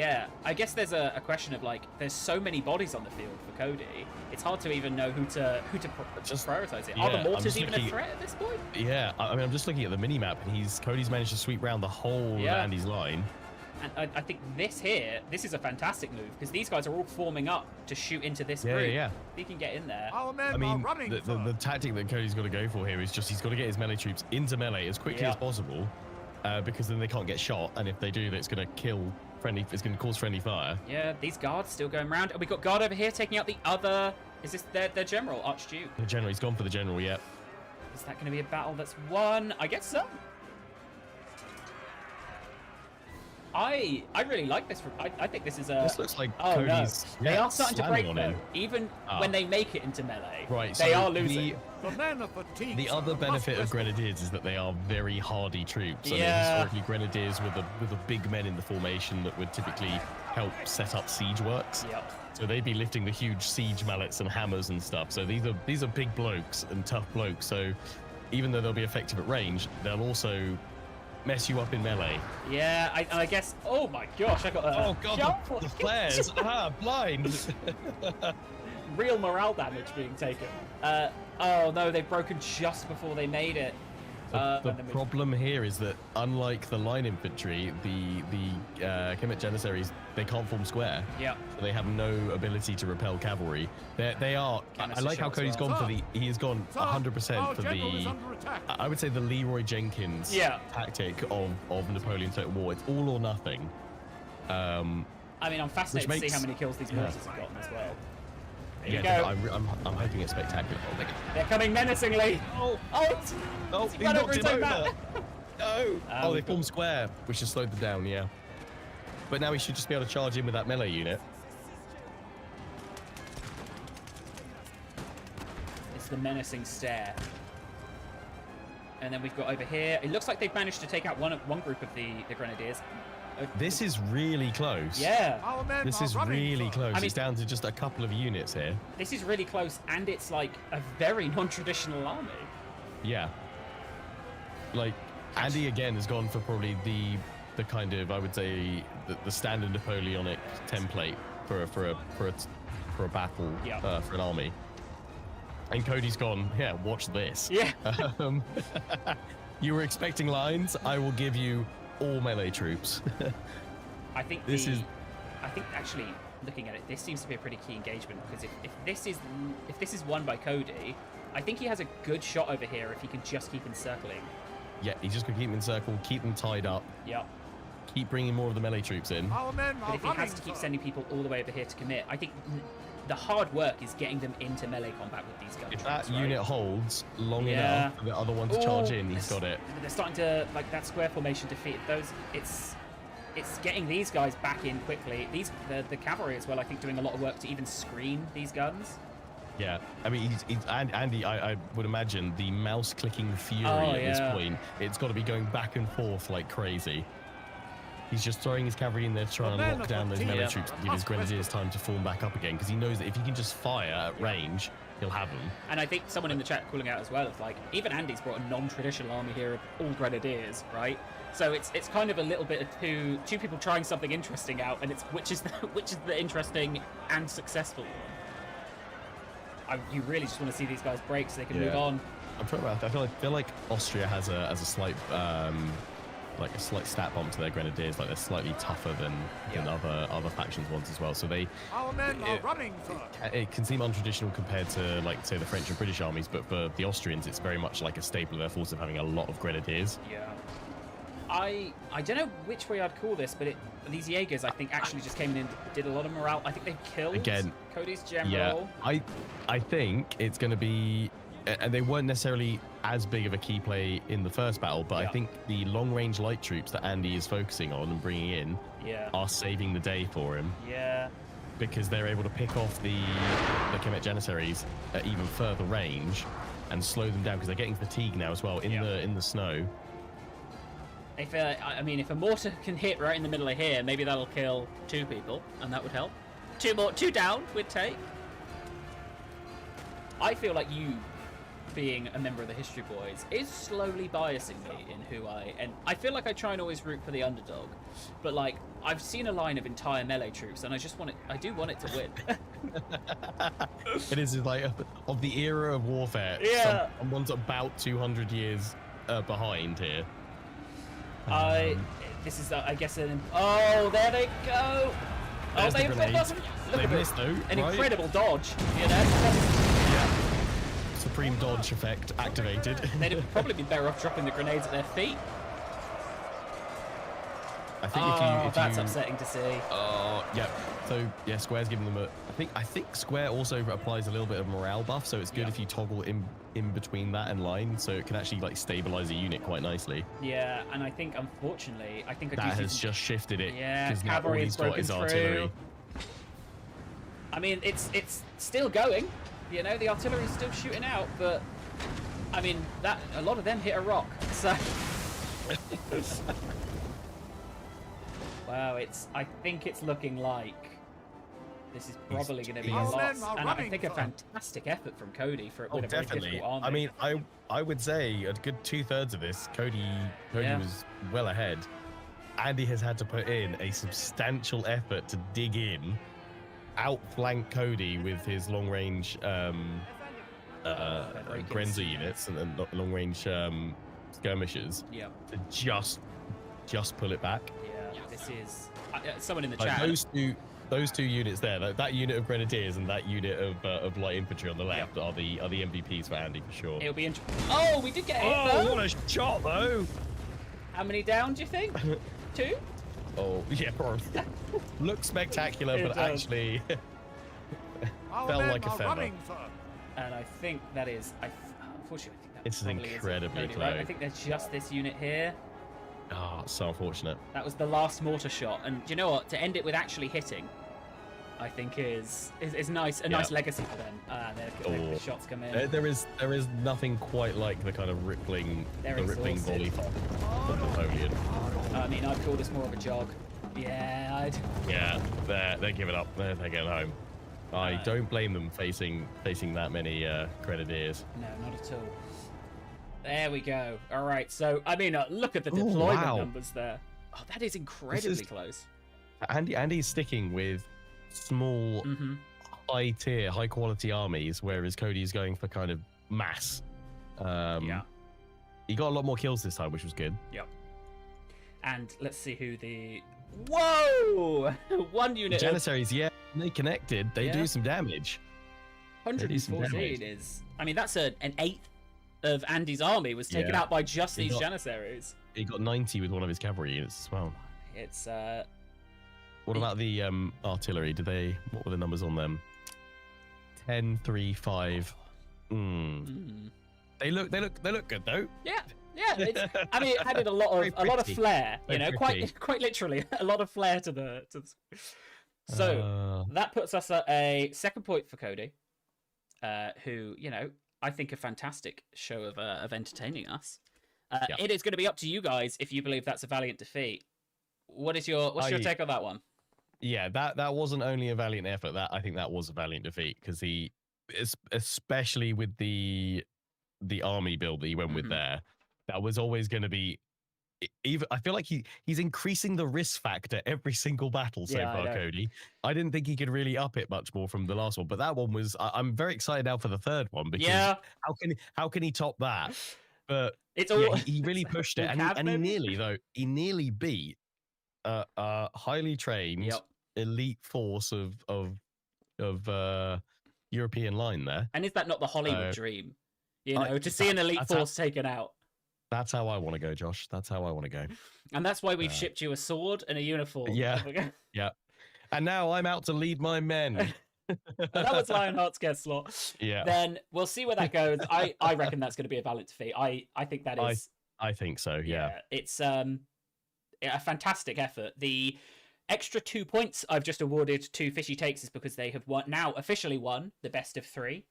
I guess there's a question of there's so many bodies on the field for Cody. It's hard to even know who to prioritize it. Are the mortars even a threat at this point? Yeah, I mean, I'm just looking at the mini map, and Cody's managed to sweep round the whole of Andy's line. And I think this is a fantastic move, because these guys are all forming up to shoot into this group. Yeah. He can get in there. I mean, the tactic that Cody's got to go for here is just he's got to get his melee troops into melee as quickly as possible, because then they can't get shot, and if they do, it's going to cause friendly fire. Yeah, these guards still going around. And we got guard over here taking out the other... Is this their general, Archduke? The general, he's gone for the general, yeah. Is that going to be a battle that's won? I guess so. I really like this. I think this is a. This looks like Oh Cody's. no, they are starting to break on though. him. Even when they make it into melee, Right, they so are losing. The men are fatigued. The other benefit of Grenadiers is that they are very hardy troops. I mean, Yeah. historically, Grenadiers were the big men in the formation that would typically help set up siege works. Yep. So they'd be lifting the huge siege mallets and hammers and stuff. So these are big blokes and tough blokes. So even though they'll be effective at range, they'll also mess you up in melee. Yeah, I guess. Oh my gosh, I got a. Oh god, the flares! blind! Real morale damage being taken. Oh no, they've broken just before they made it. The problem here is that unlike the line infantry, the Kemet Janissaries, they can't form square. Yeah. So they have no ability to repel cavalry. They are. I like how Cody's gone for the. He has gone 100% for the. I would say the Leroy Jenkins tactic of Napoleon Total War. It's all or nothing. I mean, I'm fascinated to see how many kills these mortars have gotten as well. Here we go. I'm hoping it's spectacular. They're coming menacingly. Oh, he knocked him over. No. They formed square, which has slowed them down. Yeah. But now he should just be able to charge in with that melee unit. It's the menacing stare. And then we've got over here. It looks like they've managed to take out one group of the Grenadiers. This is really close. Yeah. This is really close. I mean, it's down to just a couple of units here. This is really close, and it's like a very non-traditional army. Yeah. Like, Andy again has gone for probably the kind of, I would say, the standard Napoleonic template for a battle, for an army. And Cody's gone, yeah, watch this. Yeah. You were expecting lines? I will give you all melee troops. I think actually looking at it, this seems to be a pretty key engagement, because if this is won by Cody, I think he has a good shot over here if he can just keep encircling. Yeah, he's just gonna keep them in circle, keep them tied up. Yep. Keep bringing more of the melee troops in. But if he has to keep sending people all the way over here to commit, I think the hard work is getting them into melee combat with these guns. If that unit holds long enough for the other one to charge in, he's got it. They're starting to, like, that square formation defeat those. It's getting these guys back in quickly. The cavalry as well, I think, doing a lot of work to even screen these guns. Yeah, I mean, Andy, I would imagine the mouse clicking fury at this point, it's got to be going back and forth like crazy. He's just throwing his cavalry in there to try and lock down those melee troops to give his Grenadiers time to form back up again, because he knows that if he can just fire at range, he'll have them. And I think someone in the chat calling out as well, it's like, even Andy's brought a non-traditional army here of all Grenadiers, right? So it's kind of a little bit of two people trying something interesting out, and it's which is the interesting and successful one. You really just want to see these guys break so they can move on. I'm talking about. I feel like Austria has a slight like a slight stat bump to their Grenadiers. Like they're slightly tougher than other factions ones as well. So our men are running for it can seem untraditional compared to, like, say, the French and British armies, but for the Austrians, it's very much like a staple of their force of having a lot of Grenadiers. Yeah. I don't know which way I'd call this, but these Jaegers, I think, actually just came in and did a lot of morale. I think they've killed Cody's general. Yeah, I think it's going to be, and they weren't necessarily as big of a key play in the first battle, but I think the long-range light troops that Andy is focusing on and bringing in are saving the day for him. Yeah. Because they're able to pick off the Kemet Janissaries at even further range and slow them down, because they're getting fatigued now as well in the snow. If if a mortar can hit right in the middle of here, maybe that'll kill 2 people, and that would help. 2 down, we'd take. I feel like you, being a member of the History Boys, is slowly biasing me in who and I feel like I try and always root for the underdog, but like I've seen a line of entire melee troops, and I do want it to win. It is like of the era of warfare. Yeah. Someone's about 200 years behind here. This is, I guess, oh, there they go. There's They've missed though. An incredible dodge, you know. Supreme dodge effect activated. They'd have probably been better off dropping the grenades at their feet. I think if that's you, upsetting to see. yeah. So yeah, Square's giving them a. I think Square also applies a little bit of morale buff, so it's good if you toggle in between that and line, so it can actually like stabilize a unit quite nicely. Yeah, and I think unfortunately, that has just shifted it. Yeah, because now all cavalry he's is got broken is through. artillery. I mean, it's still going. You know, the artillery's still shooting out, but I mean that a lot of them hit a rock. So wow, I think it's looking like this is probably going to be a Our loss, men are and I running think a for- fantastic effort from Cody for Oh, with a very definitely. difficult army. I mean, I would say a good 2/3 of this, Cody was well ahead. Andy has had to put in a substantial effort to dig in, outflank Cody with his long-range Grenzer units and long-range skirmishers. Yeah. To just pull it back. Yeah, this is someone in the Like chat. those two units there, that unit of grenadiers and that unit of light infantry on the left are the MVPs for Andy for sure. It'll be interesting. Oh, we did get a hit though. What a shot though! How many down do you think? 2? Oh yeah, looks spectacular, It but does. actually Our fell men like a are feather. running, sir. And I think that is. Unfortunately, I think that This is probably incredibly Cody, right? I close. think there's just this unit here. Oh, so unfortunate. That was the last mortar shot, and do you know what? To end it with actually hitting, I think is nice. A nice legacy for them. The shots come in. There is nothing quite like the kind of rippling They're volley of Napoleon. I mean, I'd call this more of a jog. Yeah, I'd. Yeah, they're giving up. They're going home. I don't blame them facing that many grenadiers. No, not at all. There we go. All right. So, I mean, look at the deployment numbers there. Oh, that is incredibly close. Andy's sticking with small, high tier, high quality armies, whereas Cody's going for kind of mass. Yeah. He got a lot more kills this time, which was good. Yep. And let's see who the. Whoa! One unit. Janissaries, yeah, they connected. They Yeah. do some damage. 114 is. I mean, that's an eighth of Andy's army was taken out by just these Janissaries. He got 90 with one of his cavalry units as well. It's What about the artillery? What were the numbers on them? 10, 3, 5. They look good though. Yeah. I mean, it added a lot of flair. You know, quite literally a lot of flair to the. So that puts us at a second point for Cody, who I think a fantastic show of entertaining us. It is going to be up to you guys if you believe that's a Valiant defeat. What's your take on that one? Yeah, that wasn't only a valiant effort. I think that was a valiant defeat because especially with the army build that he went with there, that was always going to be. Even I feel like he's increasing the risk factor every single battle so far, Cody. I didn't think he could really up it much more from the last one, but that one was. I'm very excited now for the third one because how can he top that? But it's all he really pushed it, and he nearly beat a highly trained elite force of European line there. And is that not the Hollywood dream? To see an elite force taken out. That's how I want to go, Josh. That's how I want to go. And that's why we've shipped you a sword and a uniform. Yeah. And now I'm out to lead my men. That was Lionheartx10. Yeah. Then we'll see where that goes. I reckon that's going to be a Valiant defeat. I think that is. I think so. Yeah. It's a fantastic effort. The extra 2 points I've just awarded to Fishy Takes is because they have officially won the best of 3.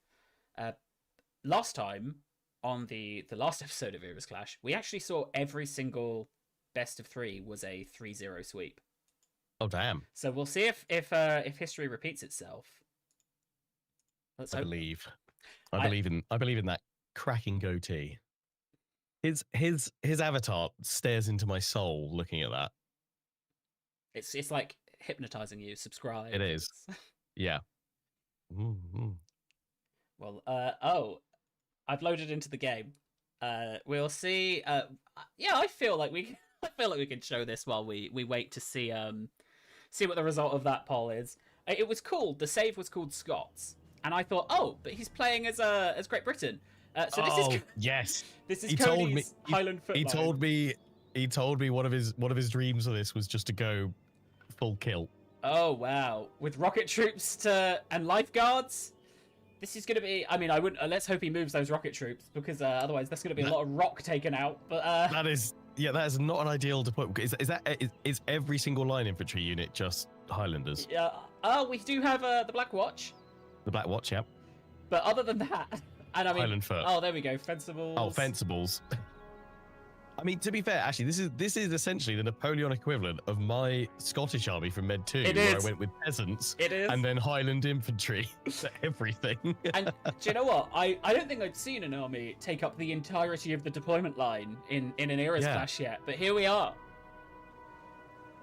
Last time on the last episode of ERAS Clash, we actually saw every single best of 3 was a 3-0 sweep. Oh damn! So we'll see if history repeats itself. Let's hope. I believe in that cracking goatee. His avatar stares into my soul looking at that. It's like hypnotizing you. Subscribe. It is. Yeah. Mm-hmm. Well, I've loaded into the game. We'll see. I feel like we can show this while we wait to see what the result of that poll is. It was called. The save was called Scots, and I thought, but he's playing as Great Britain. So this is yes. This is Cody's Highland Footline. he told me one of his dreams of this was just to go full kill. Oh wow, with rocket troops and lifeguards. This is going to be. I mean, I wouldn't. Let's hope he moves those rocket troops because otherwise, that's going to be a lot of rock taken out. But that is not an ideal deployment. Is every single line infantry unit just Highlanders? Yeah. Oh, we do have the Black Watch. The Black Watch, yeah. But other than that, and I mean, Highland Foot. Oh, there we go, Fencibles. Oh, Fencibles. I mean, to be fair, actually, this is essentially the Napoleon equivalent of my Scottish army from Med 2, where I went with peasants and then Highland infantry for everything. And do you know what? I don't think I've seen an army take up the entirety of the deployment line in an ERAS clash yet, but here we are.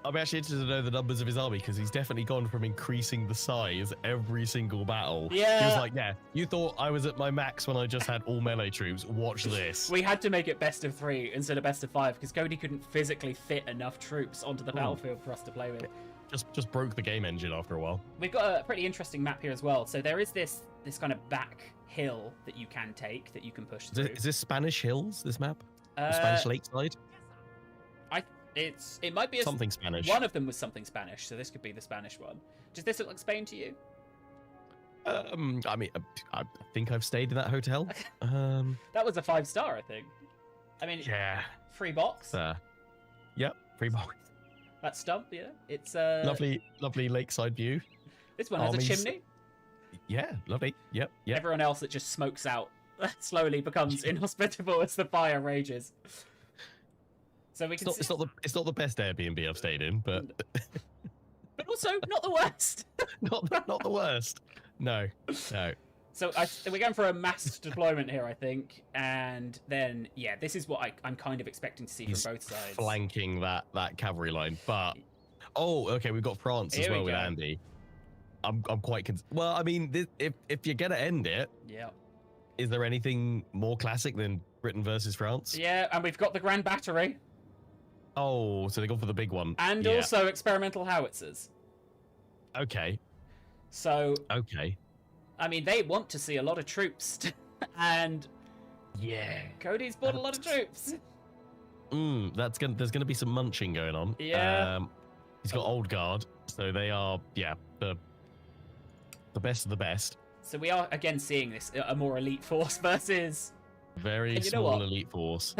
I'm actually interested to know the numbers of his army because he's definitely gone from increasing the size every single battle. Yeah. He was like, yeah, you thought I was at my max when I just had all melee troops. Watch this. We had to make it best of 3 instead of best of 5 because Cody couldn't physically fit enough troops onto the battlefield for us to play with. Just broke the game engine after a while. We've got a pretty interesting map here as well. So there is this kind of back hill that you can take, that you can push through. Is this Spanish Hills, this map? Spanish Lakeside? It might be something Spanish. One of them was something Spanish, so this could be the Spanish one. Does this look like Spain to you? I mean, I think I've stayed in that hotel. That was a 5-star, I think. I mean, yeah, free box. Yep, free box. That stump, yeah. It's lovely lakeside view. This one has a chimney. Yeah, lovely. Yep. Everyone else that just smokes out slowly becomes inhospitable as the fire rages. So we can. It's not the best Airbnb I've stayed in, but also not the worst. not the worst. No. So we're going for a mass deployment here, I think, and then this is what I'm kind of expecting to see from both sides. Flanking that cavalry line, but okay, we've got France as well with Andy. I'm quite well. I mean, if you're gonna end it, is there anything more classic than Britain versus France? Yeah, and we've got the Grand Battery. Oh, so they go for the big one. And also experimental howitzers. Okay. So. Okay. I mean, they want to see a lot of troops. And. Yeah. Cody's bought a lot of troops. There's gonna be some munching going on. Yeah. He's got Old Guard, so they are, the best of the best. So we are, again, seeing this, a more elite force versus. Very small elite force.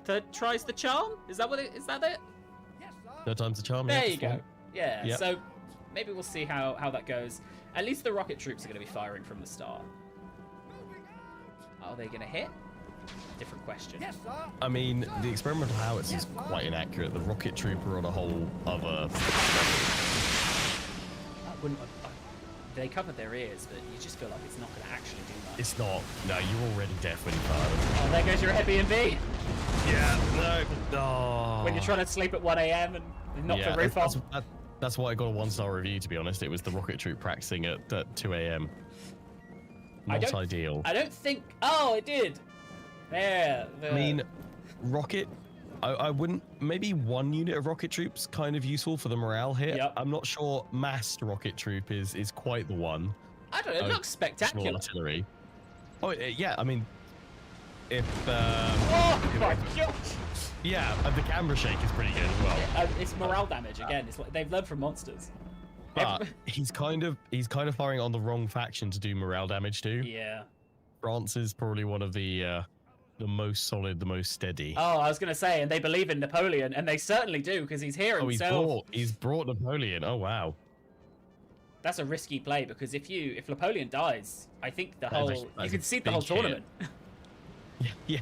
Third tries the charm? Is that it? Is that it? Yes, sir. Third time's the charm. There you go. Yeah. Yep. So maybe we'll see how that goes. At least the rocket troops are going to be firing from the start. Are they going to hit? Different question. Yes, sir. I mean, the experimental howitzer is quite inaccurate. The rocket trooper on a whole other. They covered their ears, but you just feel like it's not going to actually do much. It's not. No, you're already deaf when you fire. Oh, there goes your Airbnb. Yeah, no. When you're trying to sleep at 1 a.m. and knock the roof off. That's why I got a 1-star review, to be honest. It was the rocket troop practicing at 2 a.m. Not ideal. I don't think... Oh, it did. There. I mean, rocket... I wouldn't... Maybe one unit of rocket troops kind of useful for the morale here. Yep. I'm not sure massed rocket troop is quite the one. I don't know. It looks spectacular. Artillery. Oh, yeah. I mean, if... oh, my gosh. Yeah, the camera shake is pretty good as well. It's morale damage, again. It's like they've learned from monsters. But he's kind of firing on the wrong faction to do morale damage to. Yeah. France is probably one of the most solid, the most steady. Oh, I was going to say, and they believe in Napoleon, and they certainly do, because he's here himself. He's brought Napoleon. Oh, wow. That's a risky play, because if Napoleon dies, I think you can see the whole tournament. Yeah.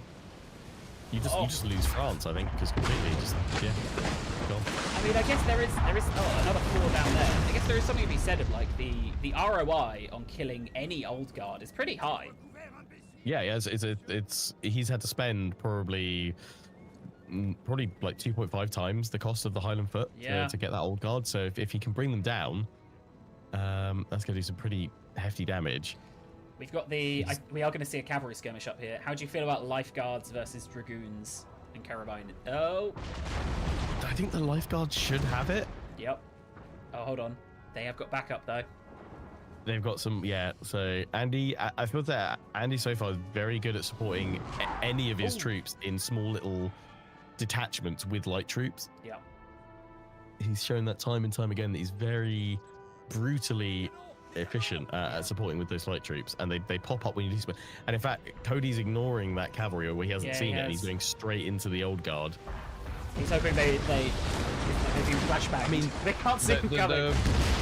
You just lose France, I think, because completely gone. I mean, I guess there is another 4 down there. I guess there is something to be said of like the ROI on killing any old guard is pretty high. Yeah, he's had to spend probably like 2.5 times the cost of the Highland Foot to get that old guard. So if he can bring them down, that's going to do some pretty hefty damage. We've got we are going to see a cavalry skirmish up here. How do you feel about lifeguards versus dragoons and carabine? Oh, I think the lifeguards should have it. Yep. Oh, hold on. They have got backup though. They've got some, so Andy, I feel that Andy so far is very good at supporting any of his troops in small little detachments with light troops. Yeah. He's shown that time and time again that he's very brutally efficient at supporting with those light troops, and they pop up when you least. And in fact, Cody's ignoring that cavalry, or he hasn't seen it, and he's going straight into the old guard. He's hoping they do flashback. I mean, they can't see him coming.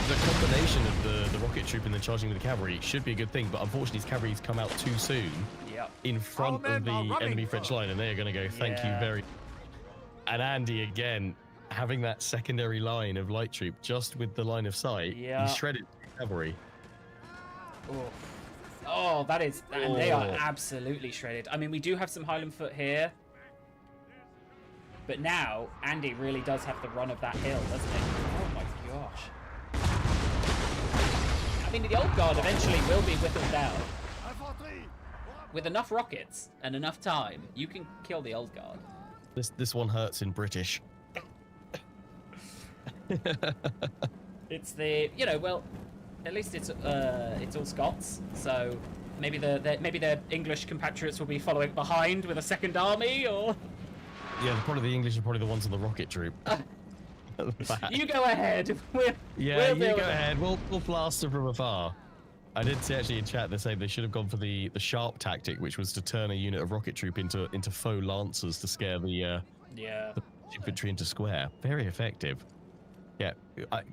The combination of the rocket troop and then charging with the cavalry should be a good thing, but unfortunately his cavalry's come out too soon in front of the enemy French line, and they are going to go, thank you very. And Andy, again, having that secondary line of light troop just with the line of sight, he shredded the cavalry. Oh, that is, and they are absolutely shredded. I mean, we do have some Highland foot here, but now Andy really does have the run of that hill, doesn't he? Oh my gosh. I mean, the old guard eventually will be whittled down. With enough rockets and enough time, you can kill the old guard. This one hurts in British. It's the, well, at least it's all Scots, so maybe their English compatriots will be following behind with a second army, or. Yeah, probably the English are probably the ones on the rocket troop. You go ahead. We'll go ahead. We'll plaster from afar. I did see actually in chat they say they should have gone for the sharp tactic, which was to turn a unit of rocket troop into faux lancers to scare the infantry into square. Very effective. Yeah,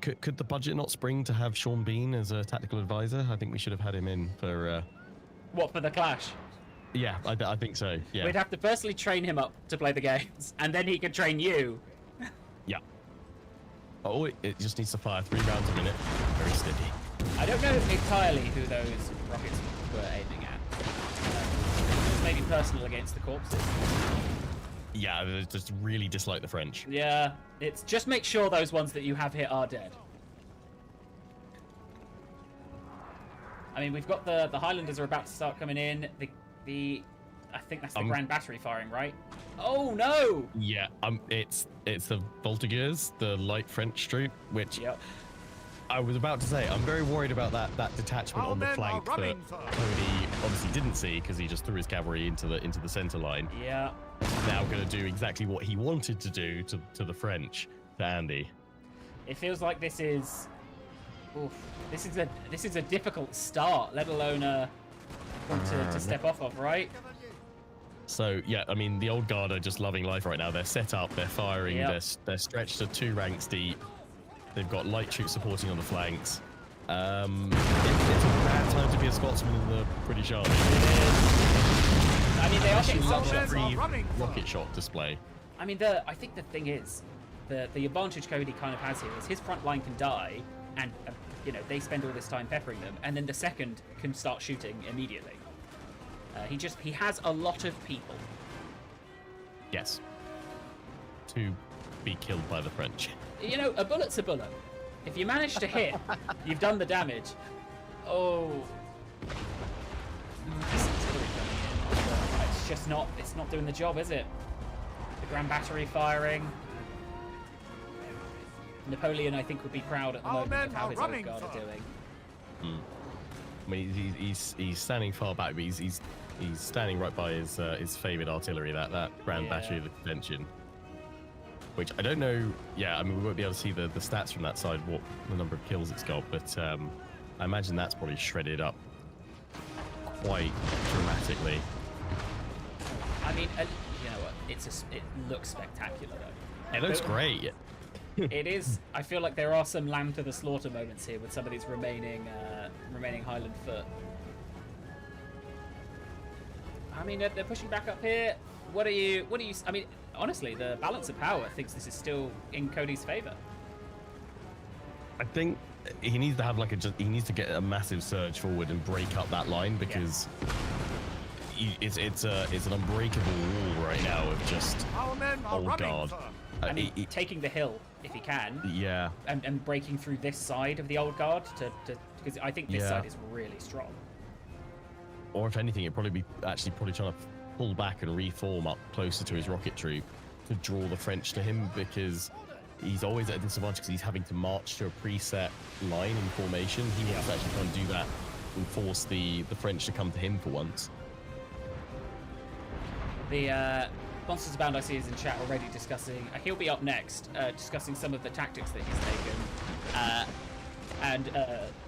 could the budget not spring to have Sean Bean as a tactical advisor? I think we should have had him in for. What, for the clash? Yeah, I think so. Yeah. We'd have to firstly train him up to play the games, and then he could train you. Yeah. Oh, it just needs to fire 3 rounds a minute. Very steady. I don't know entirely who those rockets were aiming at. It was maybe personal against the corpses. Yeah, they just really dislike the French. Yeah, it's just make sure those ones that you have here are dead. I mean, we've got the Highlanders are about to start coming in. I think that's the Grand Battery firing, right? Oh no! Yeah, it's the Voltigeurs, the light French troop, which I was about to say. I'm very worried about that detachment on the flank that Cody obviously didn't see because he just threw his cavalry into the center line. Yeah. Now going to do exactly what he wanted to do to the French, to Andy. It feels like this is a difficult start, let alone one to step off of, right? So yeah, I mean the old guard are just loving life right now. They're set up, they're firing, they're stretched to 2 ranks deep. They've got light troops supporting on the flanks. It's a bad time to be a Scotsman in the British Army. I mean, they are getting some free rocket shot display. I mean, I think the thing is, the advantage Cody kind of has here is his front line can die, and they spend all this time peppering them, and then the second can start shooting immediately. He has a lot of people. Yes. To be killed by the French. A bullet's a bullet. If you manage to hit, you've done the damage. Oh. It's not doing the job, is it? The Grand Battery firing. Napoleon, I think, would be proud at the moment of how his old guard are doing. I mean, he's standing far back, but he's standing right by his favoured artillery, that Grand Battery of the Convention. Which I don't know. Yeah, I mean, we won't be able to see the stats from that side, what the number of kills it's got, but I imagine that's probably shredded up quite dramatically. I mean, you know what? It looks spectacular though. It looks great. It is. I feel like there are some lamb to the slaughter moments here with some of these remaining Highland foot. I mean, they're pushing back up here. What do you? I mean, honestly, the balance of power thinks this is still in Cody's favor. I think he needs to have he needs to get a massive surge forward and break up that line because it's an unbreakable wall right now of just old guard. I mean, taking the hill if he can. Yeah. And breaking through this side of the old guard because I think this side is really strong. Or if anything, it'd probably be probably trying to pull back and reform up closer to his rocket troop to draw the French to him, because he's always at a disadvantage because he's having to march to a preset line in formation. He wants to actually try and do that and force the French to come to him for once. The Monsters Abound, I see, is in chat already discussing. He'll be up next, discussing some of the tactics that he's taken, and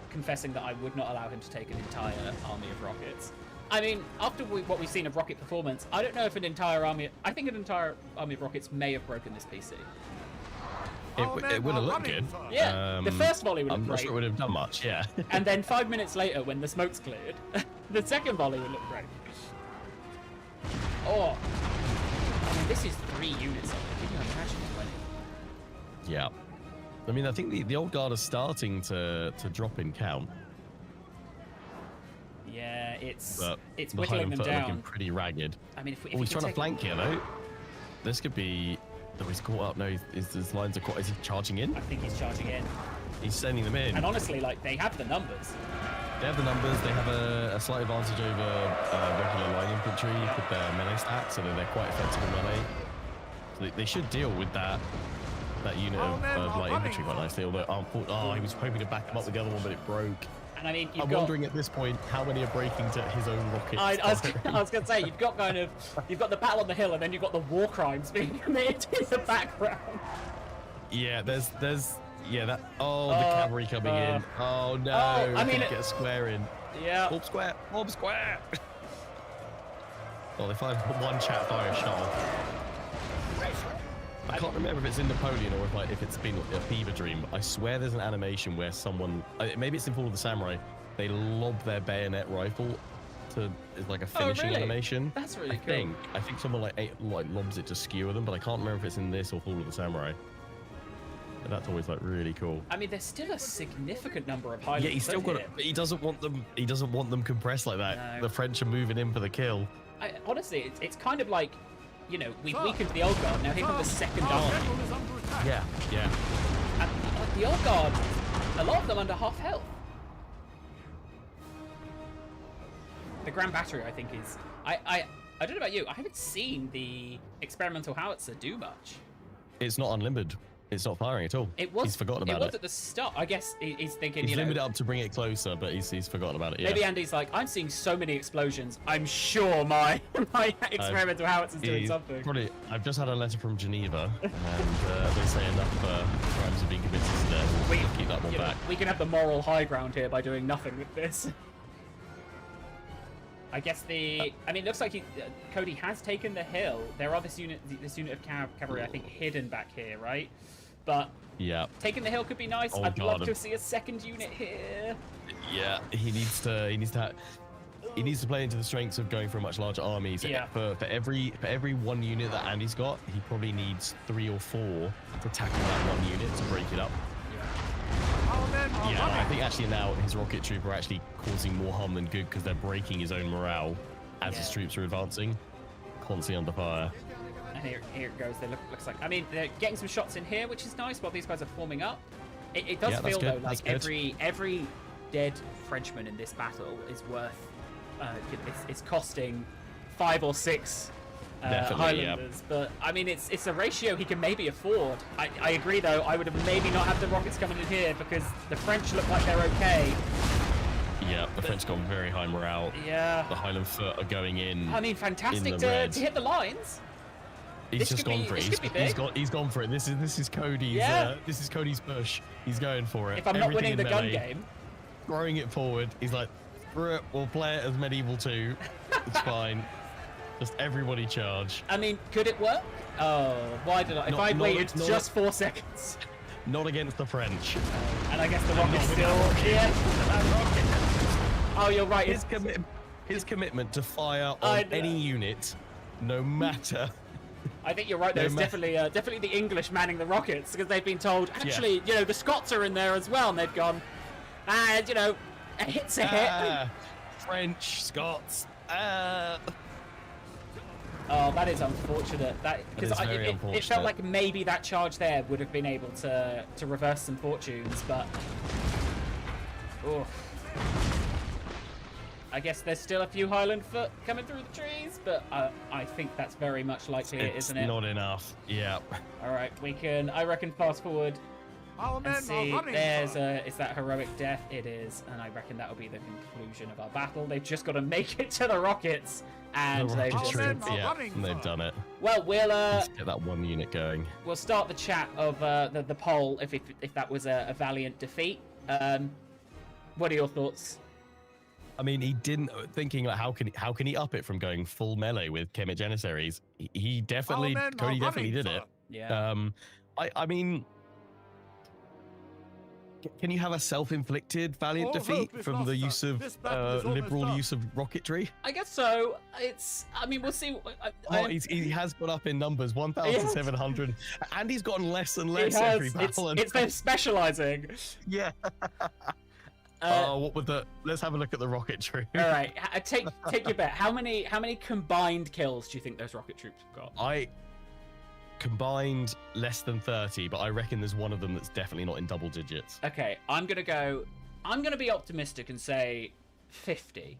confessing that I would not allow him to take an entire army of rockets. I mean, after what we've seen of rocket performance, I don't know if an entire army. I think an entire army of rockets may have broken this PC. It would have looked good. Yeah, the first volley would have I'm not great. sure it would have done much, yeah. And then 5 minutes later, when the smoke's cleared, the second volley would look great. Oh, I mean, this is 3 units of it. Can you imagine 20? Yeah. I mean, I think the old guard is starting to drop in count. Yeah, it's But whittling the them Highland foot are down. looking pretty ragged. I mean, if Oh, he's trying to flank here, though. This could be... Oh, he's caught up. No, his lines are caught. Is he charging in? I think he's charging in. He's sending them in. And honestly, like, they have the numbers. They have the numbers. They have a slight advantage over regular line infantry with their melee stats, so they're quite effective in melee. So they should deal with that unit of light infantry quite nicely. Although, he was hoping to back them up with the other one, but it broke. And I mean, I'm wondering at this point how many are breaking to his own rockets. I was going to say, you've got the battle on the hill, and then you've got the war crimes being committed in the background. Yeah, there's the cavalry coming in. Oh no! I mean, get a square in. Yeah. Mob square. Oh, they fired one chat fire shot. I can't remember if it's in Napoleon or if it's been a fever dream. I swear there's an animation where someone, maybe it's in Fall of the Samurai, they lob their bayonet rifle to it's like a finishing animation. That's really cool. I think someone like lobs it to skewer them, but I can't remember if it's in this or Fall of the Samurai. But that's always like really cool. I mean, there's still a significant number of Highlanders. Yeah, he's still got it. But he doesn't want them. He doesn't want them compressed like that. No. The French are moving in for the kill. Honestly, it's kind of like, you know, we've weakened the old guard. Now here comes the second army. Yeah. And like the old guard, a lot of them under half health. The Grand Battery, I think, is. I don't know about you. I haven't seen the experimental howitzer do much. It's not unlimited. It's not firing at all. He's forgotten about it. It was at the start. I guess he's thinking, he's limited up to bring it closer, but he's forgotten about it. Yeah. Maybe Andy's like, I'm seeing so many explosions. I'm sure my experimental howitzer's doing something. Probably. I've just had a letter from Geneva, and they say enough crimes have been committed today. We'll keep that one back. We can have the moral high ground here by doing nothing with this. I guess I mean, it looks like Cody has taken the hill. There are this unit of cavalry, I think, hidden back here, right? But yeah, taking the hill could be nice. I'd love to see a second unit here. Yeah, he needs to play into the strengths of going for a much larger army. So yeah. For every one unit that Andy's got, he probably needs 3 or 4 to tackle that one unit to break it up. Yeah, I think actually now his rocket troop are actually causing more harm than good because they're breaking his own morale as his troops are advancing, constantly under fire. And here it goes. Looks like, I mean, they're getting some shots in here, which is nice while these guys are forming up. It does feel though like every dead Frenchman in this battle is worth. It's costing 5 or 6 Highlanders, but I mean, it's a ratio he can maybe afford. I agree though. I would have maybe not had the rockets coming in here because the French look like they're okay. Yeah, the French got very high morale. Yeah. The Highland foot are going in. I mean, fantastic to hit the lines. He's just gone for it. He's gone for it. This is Cody's. Yeah. This is Cody's push. He's going for it. If I'm not winning the gun game, throwing it forward. He's like, screw it. We'll play it as Medieval 2. It's fine. Just everybody charge. I mean, could it work? Oh, why did I? If I waited just 4 seconds. Not against the French. And I guess the rocket's still. Yeah. Oh, you're right. His commitment to fire on any unit, no matter. I think you're right. There's definitely the English manning the rockets because they've been told. Actually, you know, the Scots are in there as well, and they've gone. And you know, a hit's a hit. French, Scots. Oh, that is unfortunate. Because it felt like maybe that charge there would have been able to reverse some fortunes, but I guess there's still a few Highland foot coming through the trees, but I think that's very much likely, isn't it? It's not enough. Yeah. All right, we can. I reckon fast forward Our And men see, are running, there's sir. is that heroic death? It is, and I reckon that will be the conclusion of our battle. They've just got to make it to the rockets, and The they've rocket just. Our men troops, are yeah, running, and they've sir. done it. Well, Let's get that one unit going. we'll start the chat of the poll if that was a Valiant defeat. What are your thoughts? I mean, he didn't thinking like how can he up it from going full melee with Kemet Janissaries? He definitely Our men Cody are definitely running, did sir. it. Yeah. I mean, can you have a self-inflicted Valiant All defeat hope is from lost, the sir. use of This battle is almost liberal done. use of rocketry? I guess so. I mean, we'll see. He has gone up in numbers, 1,700, and he's gotten less and He less has. every battle. It's them specializing. Yeah. What would the? Let's have a look at the rocketry. All right, take your bet. How many combined kills do you think those rocket troops have got? I combined less than 30, but I reckon there's one of them that's definitely not in double digits. Okay, I'm gonna be optimistic and say 50,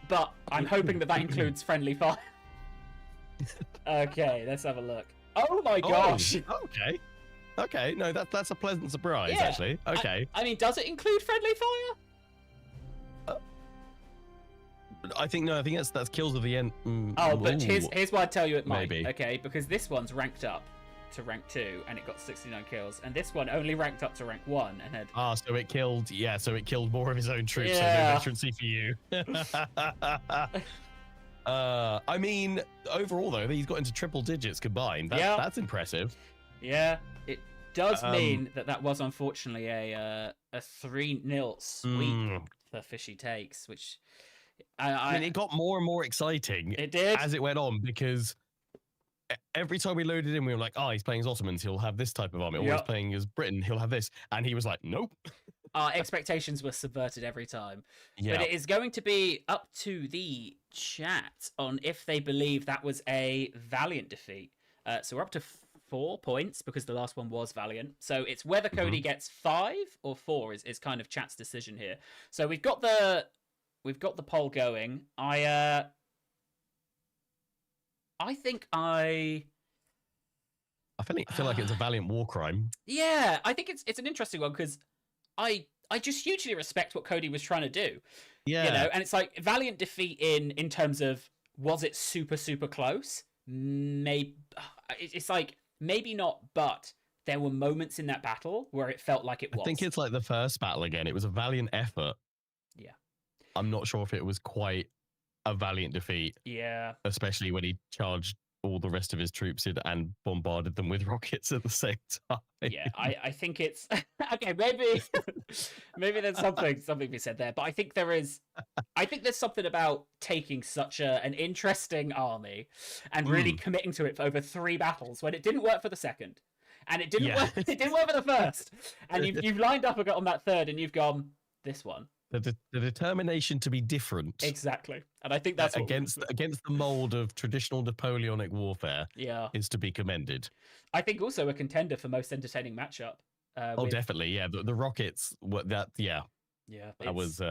but I'm hoping that includes friendly fire. Okay, let's have a look. Oh my gosh! Oh, okay. No, that's a pleasant surprise, Yeah, actually. Okay. I mean, does it include friendly fire? I think that's kills of the end. Oh, but ooh. here's why I tell you it might. Maybe. Okay, because this one's ranked up to rank 2 and it got 69 kills, and this one only ranked up to rank 1 and had. So it killed. Yeah, so it killed more of his own troops. Yeah. So no veterancy for you. I mean, overall though, he's got into triple digits combined. That's impressive. Yeah, it does mean that was unfortunately a 3-0 sweep for Fishy Takes, which I mean, it got more and more exciting. It did as it went on, because every time we loaded in, we were like, "Oh, he's playing as Ottomans. He'll have this type of army. Or he's playing as Britain. He'll have this." And he was like, "Nope." Our expectations were subverted every time. Yeah. But it is going to be up to the chat on if they believe that was a Valiant defeat. So we're up to 4 points because the last one was Valiant. So it's whether Cody gets 5 or 4 is kind of chat's decision here. So we've got the poll going. I feel like it's a Valiant war crime. Yeah, I think it's an interesting one because I just hugely respect what Cody was trying to do. Yeah. You know, and it's like Valiant defeat in terms of, was it super, super close? Maybe it's like maybe not, but there were moments in that battle where it felt like it was. I think it's like the first battle again. It was a valiant effort. Yeah. I'm not sure if it was quite a Valiant defeat. Yeah. Especially when he charged all the rest of his troops in and bombarded them with rockets at the same time. Yeah, I think it's okay. Maybe there's something to be said there, but I think there's something about taking such an interesting army and really committing to it for over 3 battles when it didn't work for the second, and it didn't work. It didn't work for the first, and you've lined up and got on that third, and you've gone this one. The determination to be different. Exactly, and I think that's against the mold of traditional Napoleonic warfare. Yeah, is to be commended. I think also a contender for most entertaining matchup. Definitely, yeah. The rockets, that was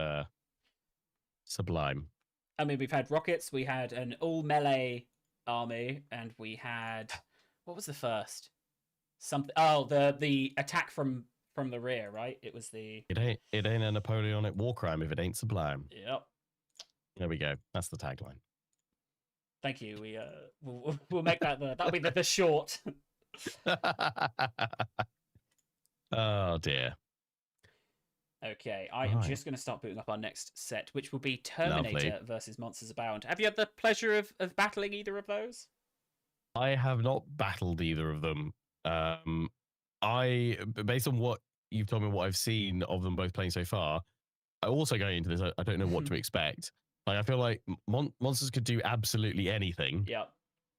sublime. I mean, we've had rockets, we had an all melee army, and we had what was the first? Something. Oh, the attack from the rear, right? It was the. It ain't a Napoleonic war crime if it ain't sublime. Yep. There we go. That's the tagline. Thank you. We'll make that that'll be the short. Oh dear. Okay, I am just going to start booting up our next set, which will be Terminator versus Monsters Abound. Have you had the pleasure of battling either of those? I have not battled either of them. Based on what you've told me, what I've seen of them both playing so far, I also going into this, I don't know what to expect. Like, I feel like monsters could do absolutely anything. Yeah.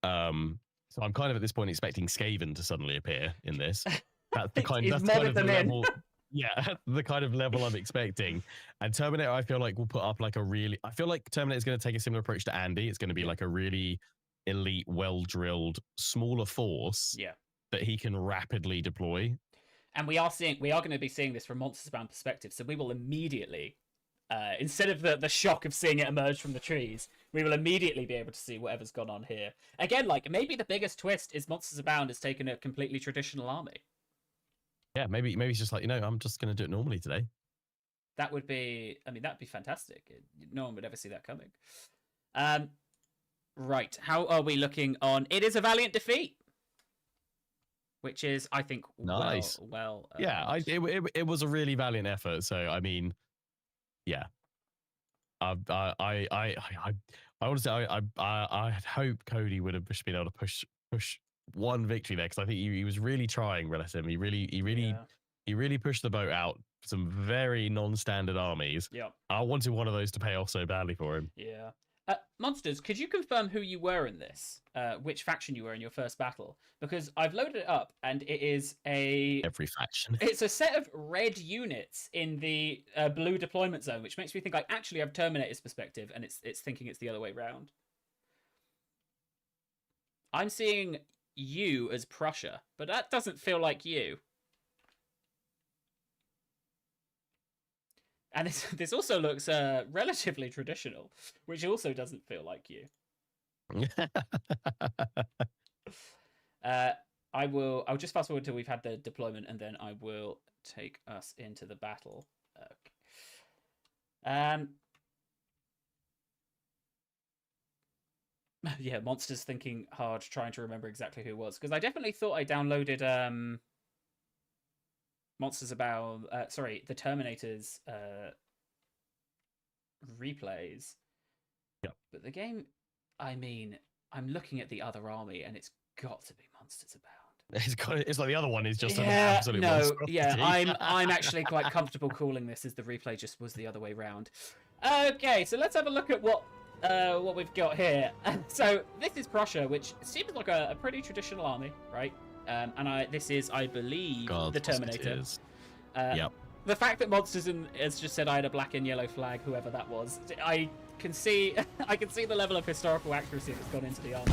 So I'm kind of at this point expecting Skaven to suddenly appear in this. That's the kind of the level. Yeah, the kind of level I'm expecting. And Terminator, I feel like will put up like I feel like Terminator is going to take a similar approach to Andy. It's going to be like a really elite, well-drilled, smaller force. Yeah. That he can rapidly deploy. And we are going to be seeing this from Monsters Bound perspective, so we will immediately, instead of the shock of seeing it emerge from the trees, we will immediately be able to see whatever's gone on here. Again, like, maybe the biggest twist is Monsters Abound has taken a completely traditional army. Yeah, maybe he's just like, I'm just going to do it normally today. That would be, I mean, that'd be fantastic. No one would ever see that coming. Right, how are we looking on? It is a Valiant defeat, which is, I think, nice. Well. Yeah, it was a really valiant effort. So I mean, yeah. I honestly, I hope Cody would have just been able to push one victory there, because I think he was really trying. Relative, he really pushed the boat out. Some very non-standard armies. Yeah, I wanted one of those to pay off so badly for him. Yeah. Monsters, could you confirm who you were in this? Which faction you were in your first battle? Because I've loaded it up, and it is every faction. It's a set of red units in the blue deployment zone, which makes me think I actually have Terminator's perspective, and it's thinking it's the other way round. I'm seeing you as Prussia, but that doesn't feel like you. And this also looks relatively traditional, which also doesn't feel like you. I'll just fast forward till we've had the deployment, and then I will take us into the battle. Okay. Yeah, Monsters thinking hard, trying to remember exactly who it was, because I definitely thought I downloaded Monsters about the Terminator's replays. Yep. But the game, I mean, I'm looking at the other army, and it's got to be Monsters Abound. It's like the other one is just an absolute monstrosity. Yeah, I'm actually quite comfortable calling this as the replay just was the other way round. Okay, so let's have a look at what we've got here. So this is Prussia, which seems like a pretty traditional army, right? And this is, I believe, the Terminator. Yep. The fact that Monsters has just said I had a black and yellow flag, whoever that was, I can see the level of historical accuracy that's gone into the army.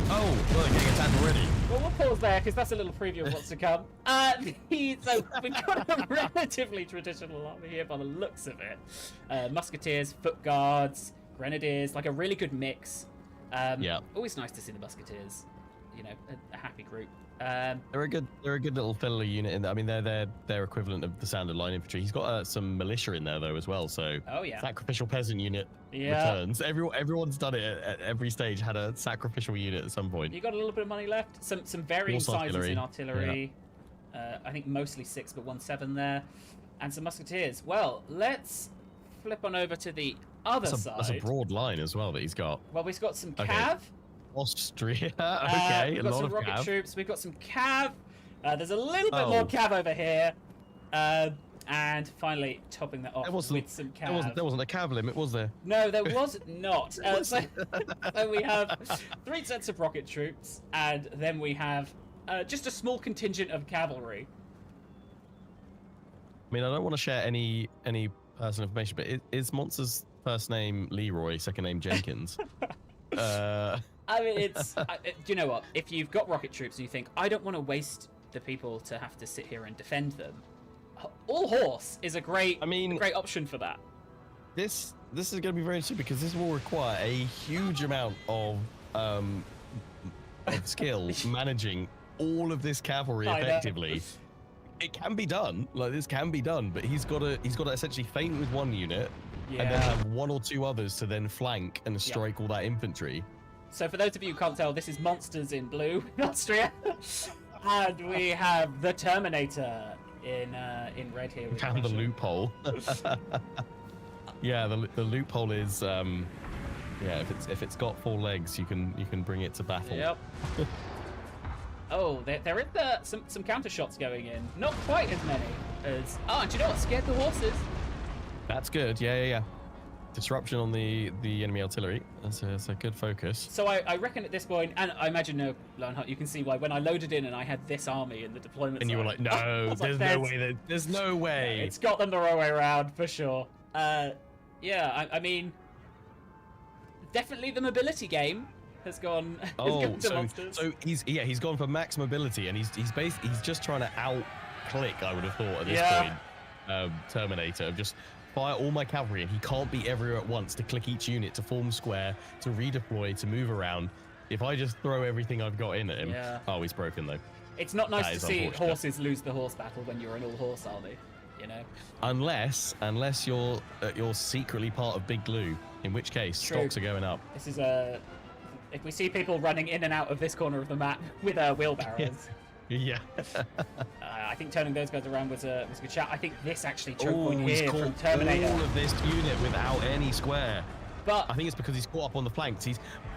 Oh, well, they're getting attacked already. Well, we'll pause there, because that's a little preview of what's to come. So we've got a relatively traditional army here by the looks of it. Musketeers, foot guards, grenadiers, like a really good mix. Yeah. Always nice to see the Musketeers. You know, a happy group. They're a good little fiddler unit. I mean, they're their equivalent of the standard line infantry. He's got some militia in there though as well. So sacrificial peasant unit returns. Everyone's done it at every stage. Had a sacrificial unit at some point. You got a little bit of money left. Some varying sizes in artillery. Yeah. I think mostly 6, but 1 7 there, and some musketeers. Well, let's flip on over to the other side. That's a broad line as well that he's got. Well, we've got some cav. Austria. Okay, we've got some rocket troops. We've got some cav. There's a little bit more cav over here. And finally, topping that off with some cav. There wasn't a cav limit, was there? No, there was not. So we have 3 sets of rocket troops, and then we have just a small contingent of cavalry. I mean, I don't want to share any personal information, but is Monster's first name Leroy, second name Jenkins? I mean, it's... do you know what? If you've got rocket troops and you think, I don't want to waste the people to have to sit here and defend them, all horse is a great option for that. This is going to be very interesting, because this will require a huge amount of skill managing all of this cavalry effectively. It can be done. Like, this can be done, but he's got to essentially feint with one unit and then have 1 or 2 others to then flank and strike all that infantry. So for those of you who can't tell, this is Monsters in blue in Austria. And we have the Terminator in red here. Found the loophole. Yeah, the loophole is if it's got 4 legs, you can bring it to battle. Yep. Oh, there is some counter shots going in. Not quite as many as... Oh, and do you know what scared the horses? That's good. Yeah. Disruption on the enemy artillery. That's a good focus. So I reckon at this point, and I imagine, Lionheart, you can see why when I loaded in and I had this army in the deployment and you were like, no, there's no way. It's got them the wrong way around for sure. I mean, definitely the mobility game has gone. Monsters. So he's gone for max mobility, and he's just trying to out-click, I would have thought at this point. Terminator, of just fire all my cavalry, and he can't be everywhere at once to click each unit, to form square, to redeploy, to move around. If I just throw everything I've got in at him, he's broken though. It's not nice That to is see unfortunate. horses lose the horse battle when you're an all-horse army, you know? Unless you're secretly part of Big Glue, in which case True. stocks are going up. This is if we see people running in and out of this corner of the map with wheelbarrows, Yeah. I think turning those guys around was a good shot. I think this actually choke Oh, point he's here caught from Terminator. all of this unit without any square. But I think it's because he's caught up on the flanks.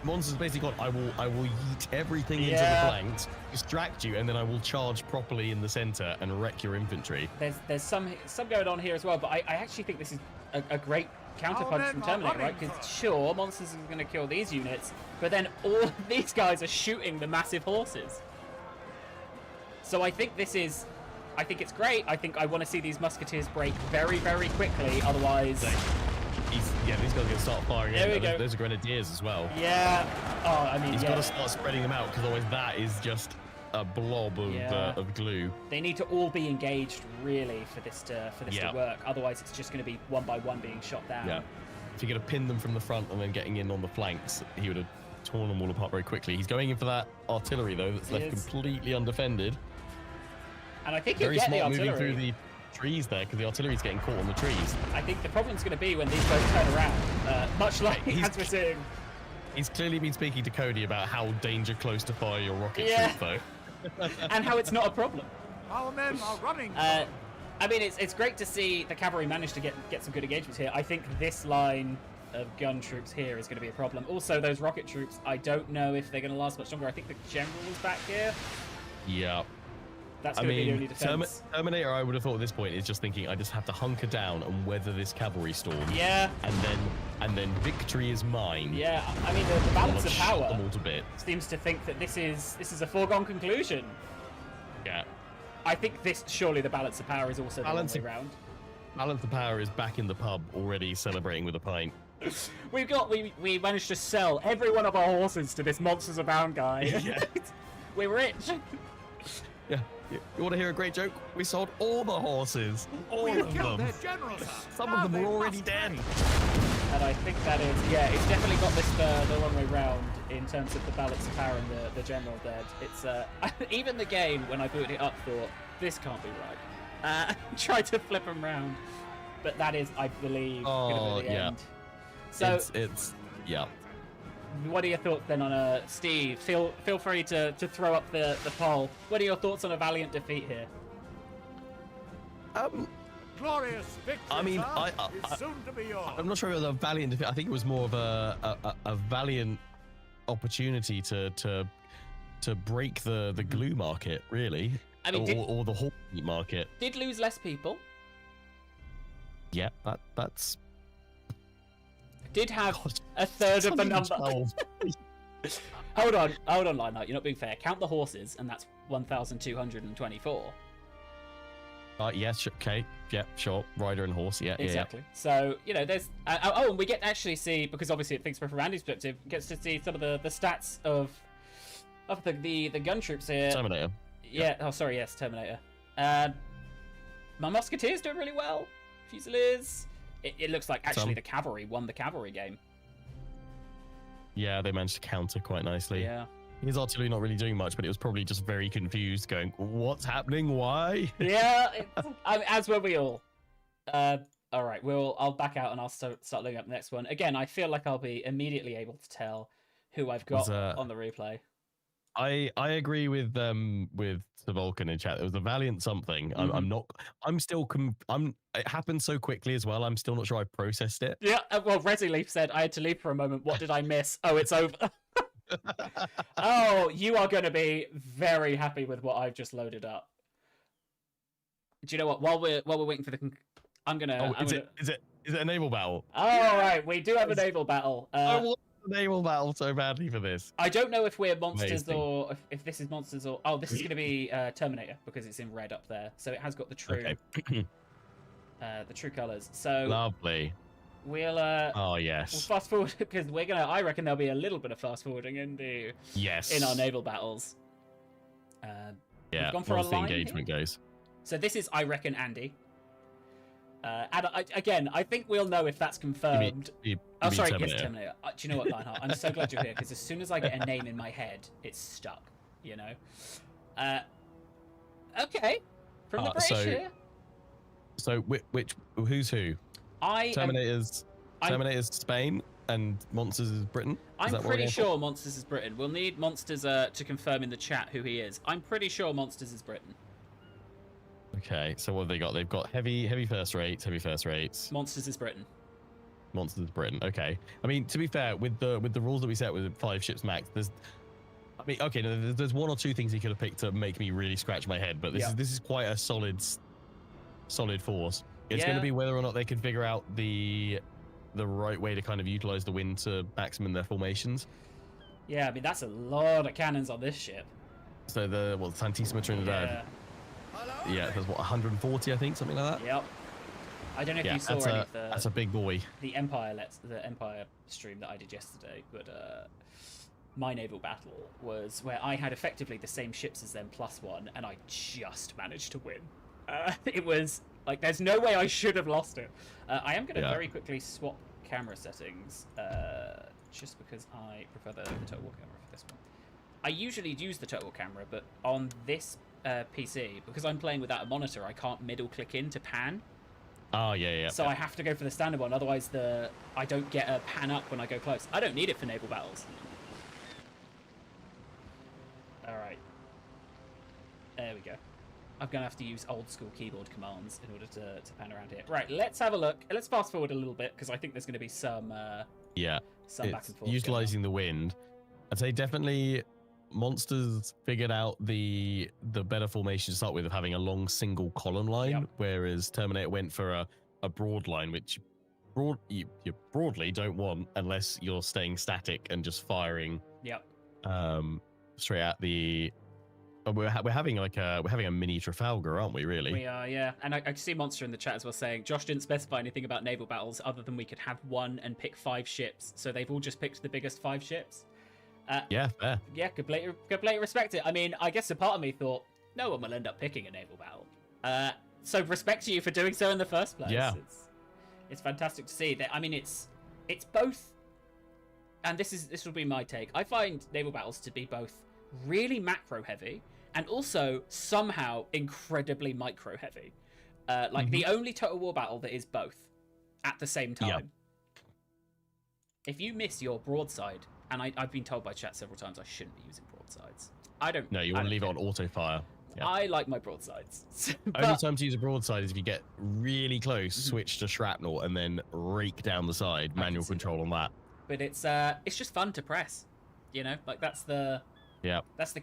Monster's basically gone, I will yeet everything into the Yeah. flanks, distract you, and then I will charge properly in the center and wreck your infantry. there's some going on here as well. But I actually think this is a great counterpunch from Terminator, right? Because sure, Monsters is going to kill these units, but then all of these guys are shooting the massive horses. So I think I think it's great. I think I want to see these musketeers break very, very quickly. Otherwise, These guys are going to start firing. There we go. Those are grenadiers as well. yeah. Oh, I mean, He's yeah. got to start spreading them out because otherwise that is just a blob of glue. They need to all be engaged really for this to Yeah. work. Otherwise, it's just going to be one by one being shot down. Yeah. If you're going to pin them from the front and then getting in on the flanks, he would have torn them all apart very quickly. He's going in for that artillery though that's He left is. completely undefended. And I think he'll Very get the smart moving artillery. through the trees there because the artillery's getting caught on the trees. I think the problem's going to be when these boats turn around, much like He's- as we're seeing. He's clearly been speaking to Cody about how danger close to fire your rocket Yeah. troop though. And how it's not a problem. Our men are running. I mean, it's great to see the cavalry manage to get some good engagements here. I think this line of gun troops here is going to be a problem. Also, those rocket troops, I don't know if they're going to last much longer. I think the general is back here. Yeah. That's I going to be the only mean, defense. Terminator, I would have thought at this point is just thinking, I just have to hunker down and weather this cavalry storm. Yeah, And then victory is mine. yeah. I mean, the balance I'll of shut them power all to bits. seems to think that this is a foregone conclusion. Yeah. I think surely the balance of power is also the Balance wrong way of- round. Balance of Power is back in the pub already celebrating with a pint. We managed to sell every one of our horses to this Monsters Abound guy. Yeah. We're rich. Yeah. You want to hear a great joke? We sold all the horses. All We of killed them. their generals. Some Now of them they were already must dead. pay. And I think that is, it's definitely got this the wrong way round in terms of the balance of power and the general dead. It's even the game when I booted it up thought this can't be right. Tried to flip them round, but that is, I believe, going to be the end. So, It's yeah. what are your thoughts then on Steve? Feel free to throw up the poll. What are your thoughts on a Valiant defeat here? Glorious victory. I mean, sir, I- is soon to be yours. I'm not sure it was a Valiant defeat. I think it was more of a Valiant opportunity to break the glue market, really. I mean, or the whole meat market. Did lose less people. Yeah, that's Did have a third of the number. 12. Hold on, Lionheart. You're not being fair. Count the horses, and that's 1,224. Yes, okay, yeah, sure. Rider and horse, yeah, Exactly. So, there's... and we get to actually see, because obviously it thinks from Randy's perspective, gets to see some of the stats of the gun troops here. yeah. Terminator. Yeah, oh, sorry, yes, Terminator. My Musketeers doing really well. Fusiliers. It looks like actually the cavalry won the cavalry game. Yeah, they managed to counter quite nicely. Yeah. His artillery not really doing much, but it was probably just very confused, going, "What's happening? Why?" Yeah, as were we all. All right, I'll back out and I'll start looking up the next one. Again, I feel like I'll be immediately able to tell who I've got on the replay. I agree with Sir Vulcan in chat. It was a Valiant something. It happened so quickly as well. I'm still not sure I processed it. Yeah, well, Resi Leaf said I had to leave for a moment. What did I miss? Oh, it's over. Oh, you are going to be very happy with what I've just loaded up. Do you know what? While we're waiting for I'm gonna. Is it a naval battle? All right, we do have a naval battle. I want a naval battle so badly for this. I don't know if we're monsters Amazing. or if this is monsters or this is going to be Terminator because it's in red up there, so it has got the true the true colors. So Lovely. we'll Oh yes. we'll fast forward because I reckon there'll be a little bit of fast forwarding in our naval battles. Yeah. gone for once a the line engagement goes. So this is, I reckon, Andy. And again, I think we'll know if that's confirmed. You Oh, mean sorry, Terminator. yes, Terminator. Do you know what, Lionheart? I'm so glad you're here because as soon as I get a name in my head, it's stuck. Okay. From the British here. So who's who? Terminator's Spain and Monsters is Britain? I'm pretty sure Monsters is Britain. We'll need Monsters to confirm in the chat who he is. I'm pretty sure Monsters is Britain. Okay, so what have they got? They've got heavy first rates. Monsters is Britain. Monsters is Britain. Okay. I mean, to be fair, with the rules that we set with 5 ships max, there's one or two things he could have picked to make me really scratch my head, but this is quite a solid force. It's going to be whether or not they can figure out the right way to kind of utilize the wind to maximum their formations. Yeah, I mean that's a lot of cannons on this ship. So the Santissima Trinidad. Yeah, there's 140, I think, something like that. Yep. I don't know if you saw any of the. That's a big boy. The Empire stream that I did yesterday, but my naval battle was where I had effectively the same ships as them +1, and I just managed to win. It was like there's no way I should have lost it. I am going to very quickly swap camera settings, just because I prefer the Total War camera for this one. I usually use the Total War camera, but on this PC, because I'm playing without a monitor, I can't middle click in to pan. Oh yeah. So I have to go for the standard one, otherwise I don't get a pan up when I go close. I don't need it for naval battles. All right. There we go. I'm going to have to use old school keyboard commands in order to pan around here. Right, let's have a look. Let's fast forward a little bit, because I think there's going to be some back and forth. Utilizing the wind. I'd say definitely Monsters figured out the better formation to start with of having a long single column line, whereas Terminator went for a broad line, which you broadly don't want unless you're staying static and just firing straight at the... We're having a mini Trafalgar, aren't we? Really? We are, yeah. And I see Monster in the chat as well saying Josh didn't specify anything about naval battles other than we could have one and pick 5 ships. So they've all just picked the biggest 5 ships. Yeah, fair. Yeah, completely respect it. I mean, I guess a part of me thought no one will end up picking a naval battle. So respect to you for doing so in the first place. Yeah, it's fantastic to see that. I mean, it's both, and this will be my take. I find naval battles to be both really macro heavy and also somehow incredibly micro heavy. The only Total War battle that is both at the same time. Yep. If you miss your broadside, and I've been told by chat several times I shouldn't be using broadsides. I don't. No, you want to leave it on auto fire. Yeah. I like my broadsides. Only time to use a broadside is if you get really close, switch to shrapnel, and then rake down the side. Manual control on that. But it's just fun to press. You know, like that's the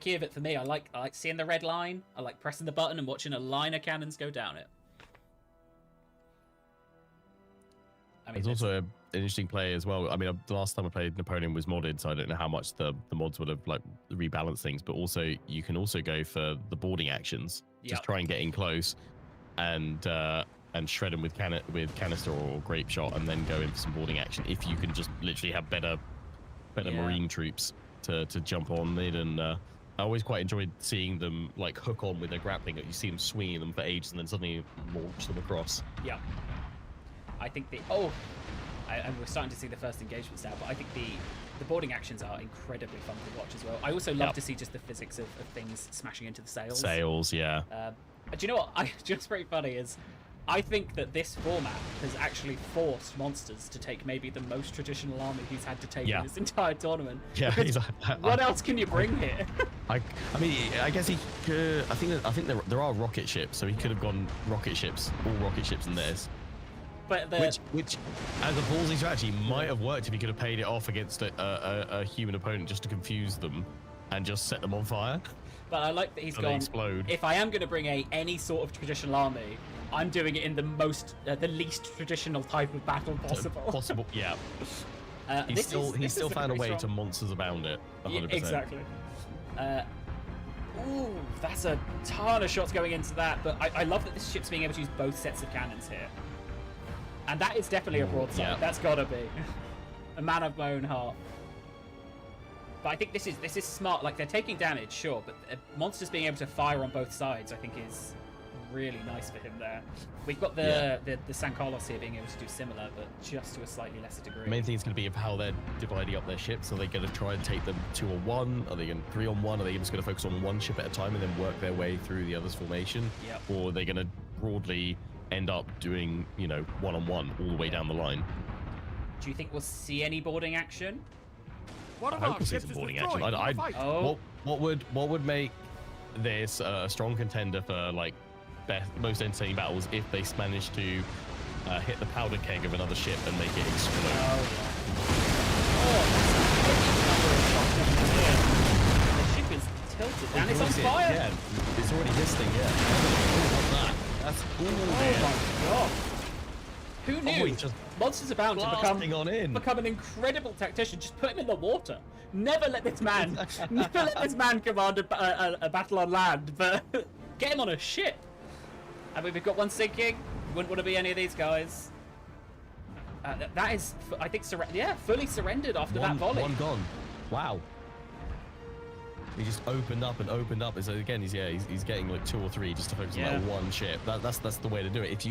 key of it for me. I like seeing the red line. I like pressing the button and watching a line of cannons go down it. I mean, there's also an interesting play as well. I mean, the last time I played Napoleon was modded, so I don't know how much the mods would have like rebalanced things. But also, you can also go for the boarding actions. Just try and get in close, and shred them with canister or grape shot, and then go in for some boarding action. If you can just literally have better marine troops to jump on it, and I always quite enjoyed seeing them like hook on with their grappling. You see them swinging them for ages, and then suddenly launch them across. Yeah. I think we're starting to see the first engagements now, but I think the boarding actions are incredibly fun to watch as well. I also love to see just the physics of things smashing into the sails. Sails, yeah. Do you know what? Just pretty funny is, I think that this format has actually forced Monsters to take maybe the most traditional army he's had to take in this entire tournament. Yeah. What else can you bring here? I mean, I guess he could. I think there are rocket ships, so he could have gone all rocket ships in this. But which, as a ballsy strategy, might have worked if he could have paid it off against a human opponent just to confuse them and just set them on fire. But I like that he's gone. Explode. If I am going to bring any sort of traditional army, I'm doing it in the least traditional type of battle possible. Yeah. He still found a way to Monsters Abound it. 100%. Yeah, exactly. Ooh, that's a ton of shots going into that. But I love that this ship's being able to use both sets of cannons here. And that is definitely a broadside. Yeah. That's gotta be a man of my own heart. But I think this is smart. Like, they're taking damage, sure, but Monsters being able to fire on both sides, I think, is really nice for him there. We've got the San Carlos here being able to do similar, but just to a slightly lesser degree. The main thing is going to be of how they're dividing up their ships. Are they going to try and take them 2-on-1? Are they going 3-on-1? Are they just going to focus on one ship at a time and then work their way through the other's formation? Yep. Or are they going to broadly end up doing, you know, 1-on-1 all the way down the line? Do you think we'll see any boarding action? One I of hope our we'll see ships some is boarding destroyed. action. Fight. Oh. What would make this a strong contender for like most entertaining battles if they manage to hit the powder keg of another ship and make it explode? The ship is tilted and it's on fire. Yeah, it's already listing. Yeah. Oh, that's Oh my god. Who knew? he's just Monsters are bound to blasting on in. become an incredible tactician. Just put him in the water. Never let this man, command a battle on land, but get him on a ship. I mean, we've got one sinking. Wouldn't want to be any of these guys. That is, I think, fully surrendered after that volley. One gone. Wow. He just opened up and opened up. So again, he's getting like 2 or 3 just to focus on that one ship. That's the way to do it.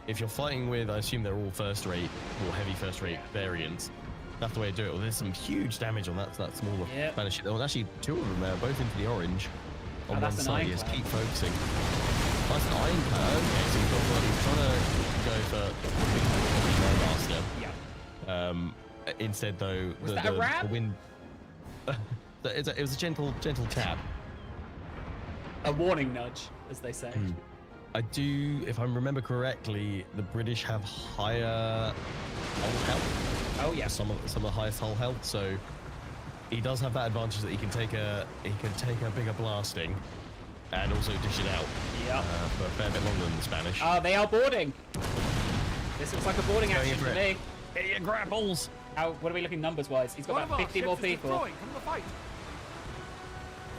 If you're fighting with, I assume they're all first rate or heavy first rate variants. That's the way to do it. Well, there's some huge damage on that smaller Spanish ship. Well, actually 2 of them there, both into the orange on one side. Yes, keep focusing. That's an ironclad. Okay, so he's trying to go for the master. Instead, though, the wind. It was a gentle tap. A warning nudge, as they say. I do, if I remember correctly, the British have higher hull health. Oh yeah. Some of the highest hull health, so he does have that advantage that he can take a bigger blasting, and also dish it out. Yeah. For a fair bit longer than the Spanish. They are boarding. This looks like a boarding action for me. Idiot grapples. What are we looking numbers wise? He's got about 50 more people. From the fight.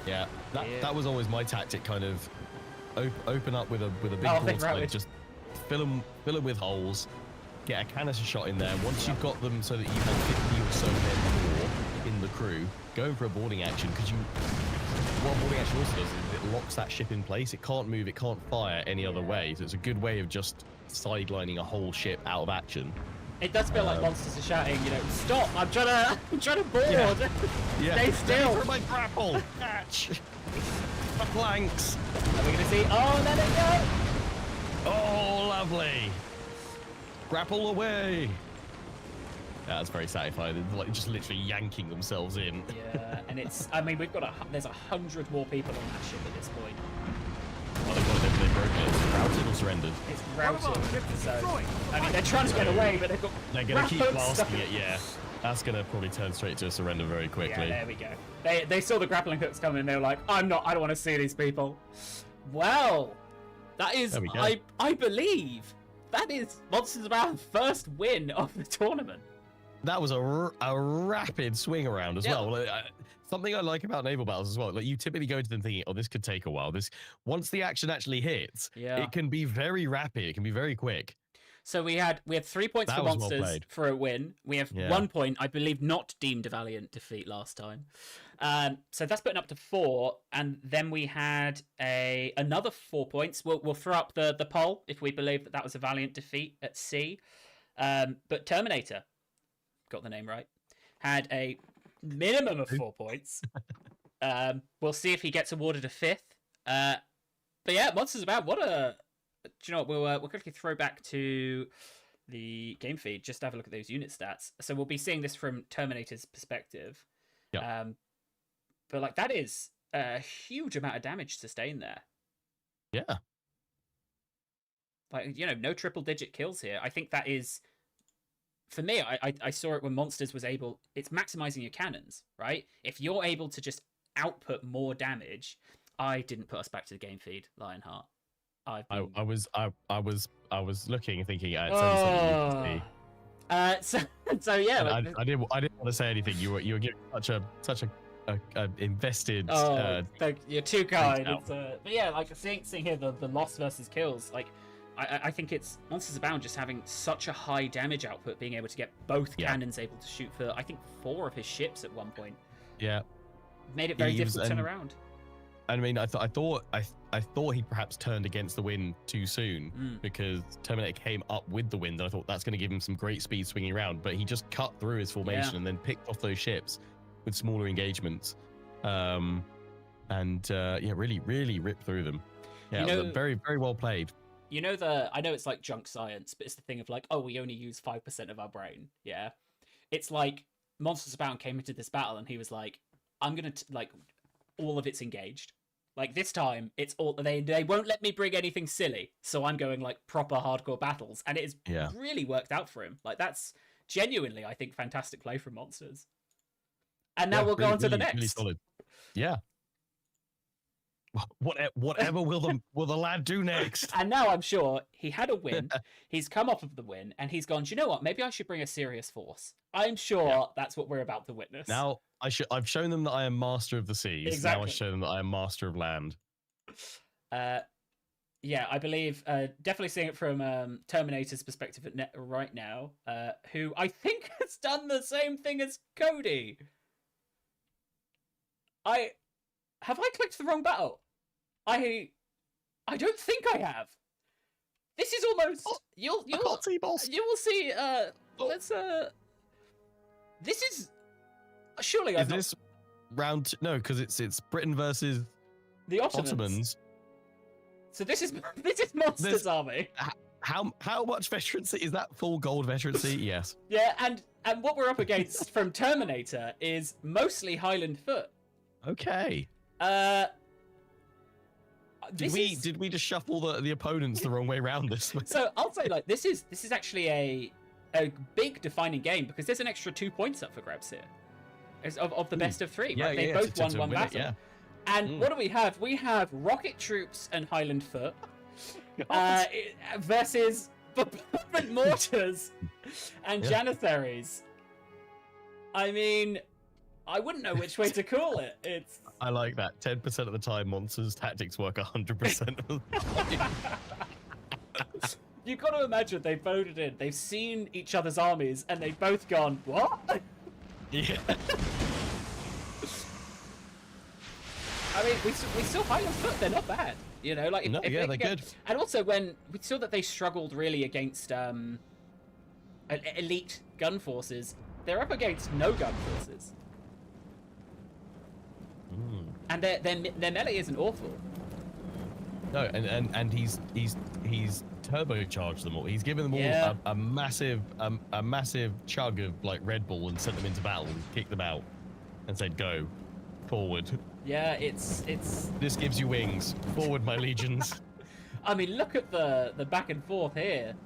Yeah, that was always my tactic, kind of open up with a big broadside, just fill them with holes, get a canister shot in there. Once you've got them so that you have 50 or so men more in the crew, going for a boarding action, because what boarding action also does is it locks that ship in place. It can't move, it can't fire any other way, so it's a good way of just sidelining a whole ship out of action. It does feel like monsters are shouting, you know, stop! I'm trying to board. Yeah. Stay still. For my grapple. Catch. The planks. Are we gonna see? Oh, let it go. Oh, lovely. Grapple away. Yeah, that's very satisfying. They're like just literally yanking themselves in. Yeah, and it's. I mean, there's 100 more people on that ship at this point. Oh, they've broken it. It's routed or surrendered? It's routed. So, I mean, they're trying to get away, but they're going to keep blasting it, yeah. That's going to probably turn straight to a surrender very quickly. Yeah, there we go. They saw the grappling hooks coming, and they were like, I don't want to see these people. Well, that is, I believe, that is Monsters Abound's first win of the tournament. That was a rapid swing around as well. Something I like about naval battles as well, like you typically go into them thinking, oh, this could take a while. Once the action actually hits, it can be very rapid. It can be very quick. So we had 3 points for Monsters for a win. We have 1 point, I believe, not deemed a Valiant defeat last time. So that's putting up to 4, and then we had another 4 points. We'll throw up the poll if we believe that was a Valiant defeat at sea. But Terminator, got the name right, had a minimum of 4 points. We'll see if he gets awarded a 5th. But yeah, Monsters Abound, do you know what? We'll quickly throw back to the game feed just to have a look at those unit stats. So we'll be seeing this from Terminator's perspective. Yeah. But like that is a huge amount of damage sustained there. Yeah. Like, you know, no triple digit kills here. I think that is, for me, I saw it when Monsters was able, it's maximizing your cannons, right? If you're able to just output more damage, I didn't put us back to the game feed, Lionheart. I was looking and thinking, so yeah. I didn't want to say anything. You were giving such a invested. You're too kind. But yeah, like seeing here the loss versus kills. Like I think it's Monsters Abound just having such a high damage output, being able to get both cannons able to shoot for I think 4 of his ships at one point. Yeah, made it very difficult to turn around. I mean, I thought he perhaps turned against the wind too soon because Terminator came up with the wind, and I thought that's going to give him some great speed swinging around. But he just cut through his formation and then picked off those ships with smaller engagements, and really ripped through them. Yeah, you know, very well played. You know I know it's like junk science, but it's the thing of like, oh, we only use 5% of our brain. Yeah, it's like Monsters Abound came into this battle and he was like, I'm gonna like all of it's engaged. Like this time, it's all they won't let me bring anything silly, so I'm going like proper hardcore battles, and it has really worked out for him. Like that's genuinely, I think, fantastic play from Monsters. And now we'll go on to the next. Really solid. Yeah. Whatever will the lad do next? And now I'm sure he had a win. He's come off of the win, and he's gone, do you know what? Maybe I should bring a serious force. I'm sure that's what we're about to witness. Now I've shown them that I am master of the seas. Exactly. Now I show them that I am master of land. Yeah, I believe definitely seeing it from Terminator's perspective right now, who I think has done the same thing as Cody. Have I clicked the wrong battle? I don't think I have. This is almost you'll can't see, boss. You will see. Let's This is surely. Is this round? No, because it's Britain versus the Ottomans. So this is Monsters' army. How much veterancy is that? Full gold veterancy? Yes. Yeah, and what we're up against from Terminator is mostly Highland foot. Okay. Did we just shuffle the opponents the wrong way around this? So I'll say like this is actually a big defining game because there's an extra 2 points up for grabs here. Of the best of three, right? They both won one battle. Yeah. And what do we have? We have rocket troops and Highland foot versus mortars and janissaries. I mean, I wouldn't know which way to call it. I like that. 10% of the time, Monsters' tactics work 100% of the time. You've got to imagine they voted in. They've seen each other's armies, and they've both gone, what? Yeah. I mean, we saw Highland foot. They're not bad. You know, like if they're good. And also when we saw that they struggled really against elite gun forces, they're up against no gun forces. And their melee isn't awful. No, and he's turbocharged them all. He's given them all a massive chug of like Red Bull and sent them into battle and kicked them out and said go forward. Yeah, it's this gives you wings. Forward, my legions. I mean, look at the back and forth here.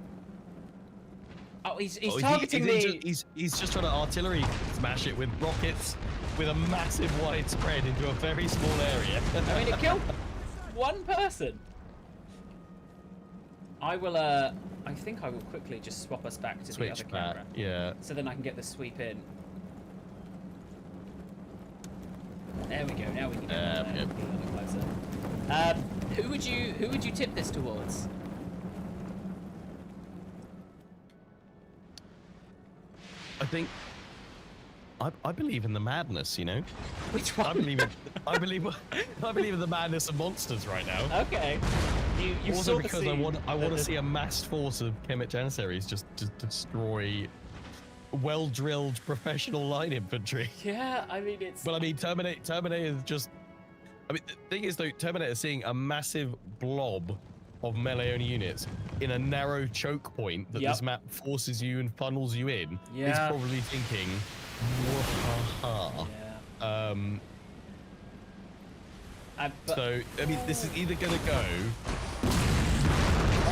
Oh, he's targeting he's just trying to artillery smash it with rockets with a massive wide spread into a very small area. I mean, it killed one person. I will I think I will quickly just swap us back to the other camera. Yeah. So then I can get the sweep in. There we go. Now we can get a little closer. Who would you tip this towards? I think I believe in the madness, you know. Which one? I believe in the madness of Monsters right now. Okay. You also because I want to see a massed force of Kemet Janissaries just destroy well-drilled professional line infantry. Yeah, I mean it's. But I mean Terminator is just. I mean the thing is though, Terminator seeing a massive blob of melee-only units in a narrow choke point that this map forces you and funnels you in. Yeah. Is probably thinking, wahaha. Yeah. So I mean, this is either going to go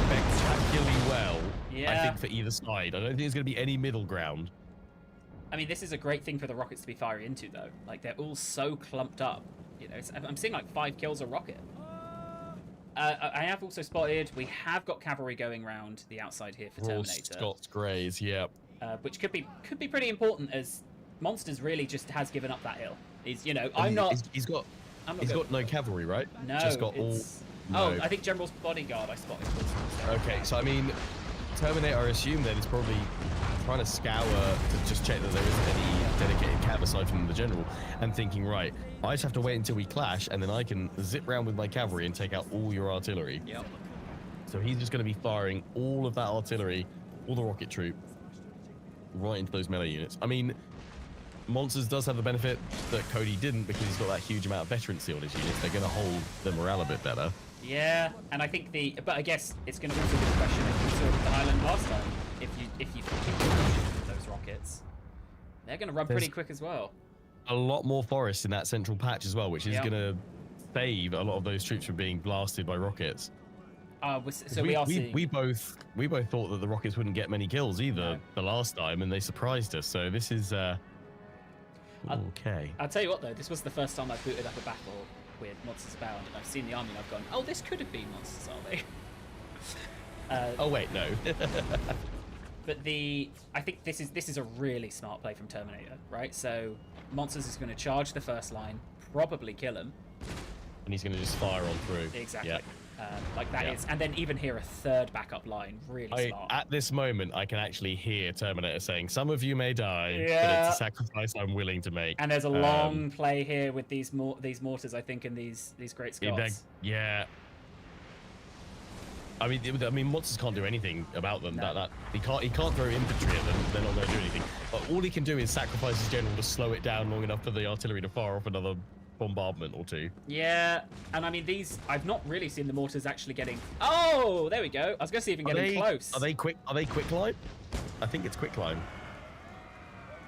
spectacularly well. Yeah. I think for either side. I don't think there's going to be any middle ground. I mean, this is a great thing for the rockets to be firing into, though. Like they're all so clumped up. You know, I'm seeing like 5 kills a rocket. I have also spotted we have got cavalry going around the outside here for Terminator. Scots Greys, yeah. Which could be pretty important as Monsters really just has given up that hill. He's you know He's got no cavalry, right? No. Just got all. No. Oh, I think General's bodyguard I spotted. Okay, so I mean, Terminator, I assume then is probably trying to scour to just check that there isn't any dedicated cav aside from the general, and thinking, right, I just have to wait until we clash, and then I can zip round with my cavalry and take out all your artillery. Yep. So he's just going to be firing all of that artillery, all the rocket troop, right into those melee units. I mean, Monsters does have the benefit that Cody didn't because he's got that huge amount of veterancy on his units. They're going to hold the morale a bit better. Yeah, and I think but I guess it's going to also be the question if we saw with the Highland last time. If you with those rockets, they're going to run pretty quick as well. A lot more forest in that central patch as well, which is going to save a lot of those troops from being blasted by rockets. So we both thought that the rockets wouldn't get many kills either the last time, and they surprised us. So this is okay. I'll tell you what though, this was the first time I booted up a battle with Monsters Abound, and I've seen the army and I've gone, oh, this could have been Monsters Army. Oh wait, no. But I think this is a really smart play from Terminator, right? So Monsters is going to charge the first line, probably kill him, and he's going to just fire on through. Exactly. Yep. Like that is, and then even here a third backup line, really smart. At this moment, I can actually hear Terminator saying, "Some of you may die, but it's a sacrifice I'm willing to make." And there's a long play here with these mortars, I think, and these great Scots. Yeah. I mean, Monsters can't do anything about them. No. He can't throw infantry at them. They're not going to do anything. But all he can do is sacrifice his general to slow it down long enough for the artillery to fire off another bombardment or two. Yeah, and I mean I've not really seen the mortars actually getting. Oh, there we go. I was going to see if we can get them close. Are they quick climb? I think it's quick climb.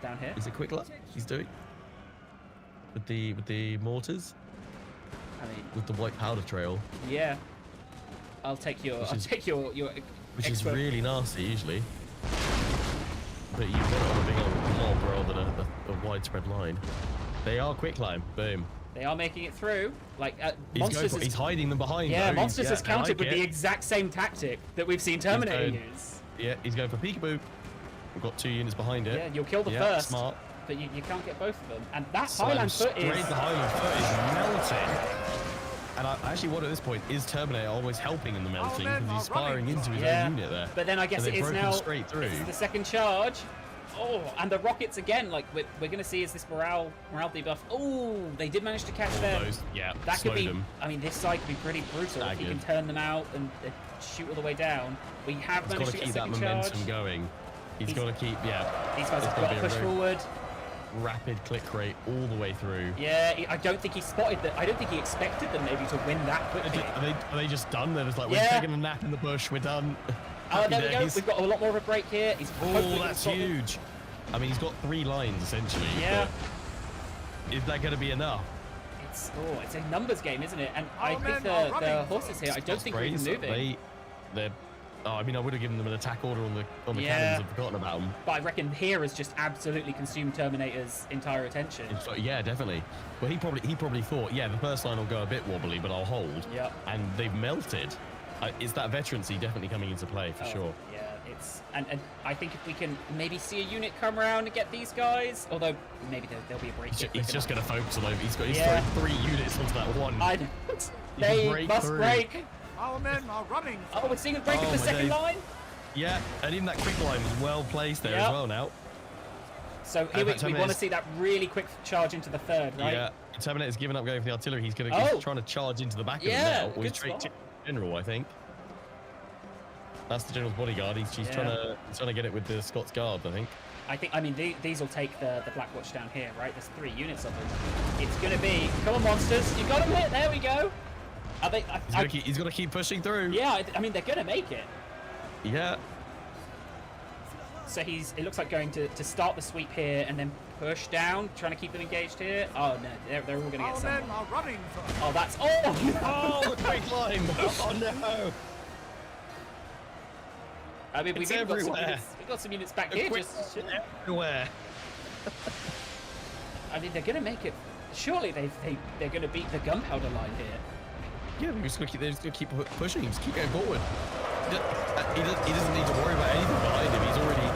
Down here. Is it quick climb? He's doing with the mortars. I mean, with the white powder trail. Yeah. I'll take your which is really nasty usually. But you've got it on a big old mob rather than a widespread line. They are quick climb. Boom. They are making it through. Like he's hiding them behind. Yeah, though. Monsters has countered with the exact same tactic that we've seen Terminator use. Yeah, he's going for peekaboo. We've got 2 units behind it. Yeah, you'll kill the first. Smart. But you can't get both of them. And that Highland foot is. The Highland foot is melting. And I actually wonder at this point, is Terminator always helping in the melting because he's firing into his own unit there? But then I guess it is now straight through. This is the second charge. Oh, and the rockets again. Like we're going to see is this morale debuff. Oh, they did manage to catch them. That could be. I mean, this side could be pretty brutal if you can turn them out and shoot all the way down. We have managed to get a second charge. He's got to keep that momentum going. He's got to keep. These guys have got to push forward. Rapid click rate all the way through. Yeah, I don't think he spotted that. I don't think he expected them maybe to win that quickly. Are they just done? They're just like, we're taking a nap in the bush. We're done. Oh, there we go. We've got a lot more of a break here. That's huge. I mean, he's got 3 lines essentially. Yeah. Is that going to be enough? It's a numbers game, isn't it? And I think the horses here, I don't think we're moving. I mean, I would have given them an attack order on the cannons and forgotten about them. But I reckon here has just absolutely consumed Terminator's entire attention. Yeah, definitely. Well, he probably thought, the first line will go a bit wobbly, but I'll hold. Yeah. And they've melted. Is that veterancy definitely coming into play for sure? Yeah, it's and I think if we can maybe see a unit come around and get these guys, although maybe there'll be a break. He's just going to focus on over. He's thrown 3 units onto that one. They must break. Our men are running. Oh, we're seeing a break of the second line. Yeah, and even that quick line was well placed there as well now. So here we want to see that really quick charge into the third, right? Yeah, Terminator's given up going for the artillery. He's trying to charge into the back of them now. Or he's straight general, I think. That's the general's bodyguard. He's trying to get it with the Scots Guard, I think. I mean, these will take the Black Watch down here, right? There's 3 units of them. It's going to be, come on, Monsters. You got him hit. There we go. He's got to keep pushing through. Yeah, I mean, they're going to make it. Yeah. So it looks like going to start the sweep here and then push down, trying to keep them engaged here. Oh, no, they're all going to get some. Our men are running. Oh, that's... Oh, no. Oh, the quick line. Oh, no. I mean, we've got some units back here. Just everywhere. I mean, they're going to make it. Surely they're going to beat the gunpowder line here. Yeah, they're just going to keep pushing. Just keep going forward. He doesn't need to worry about anything behind him. He's already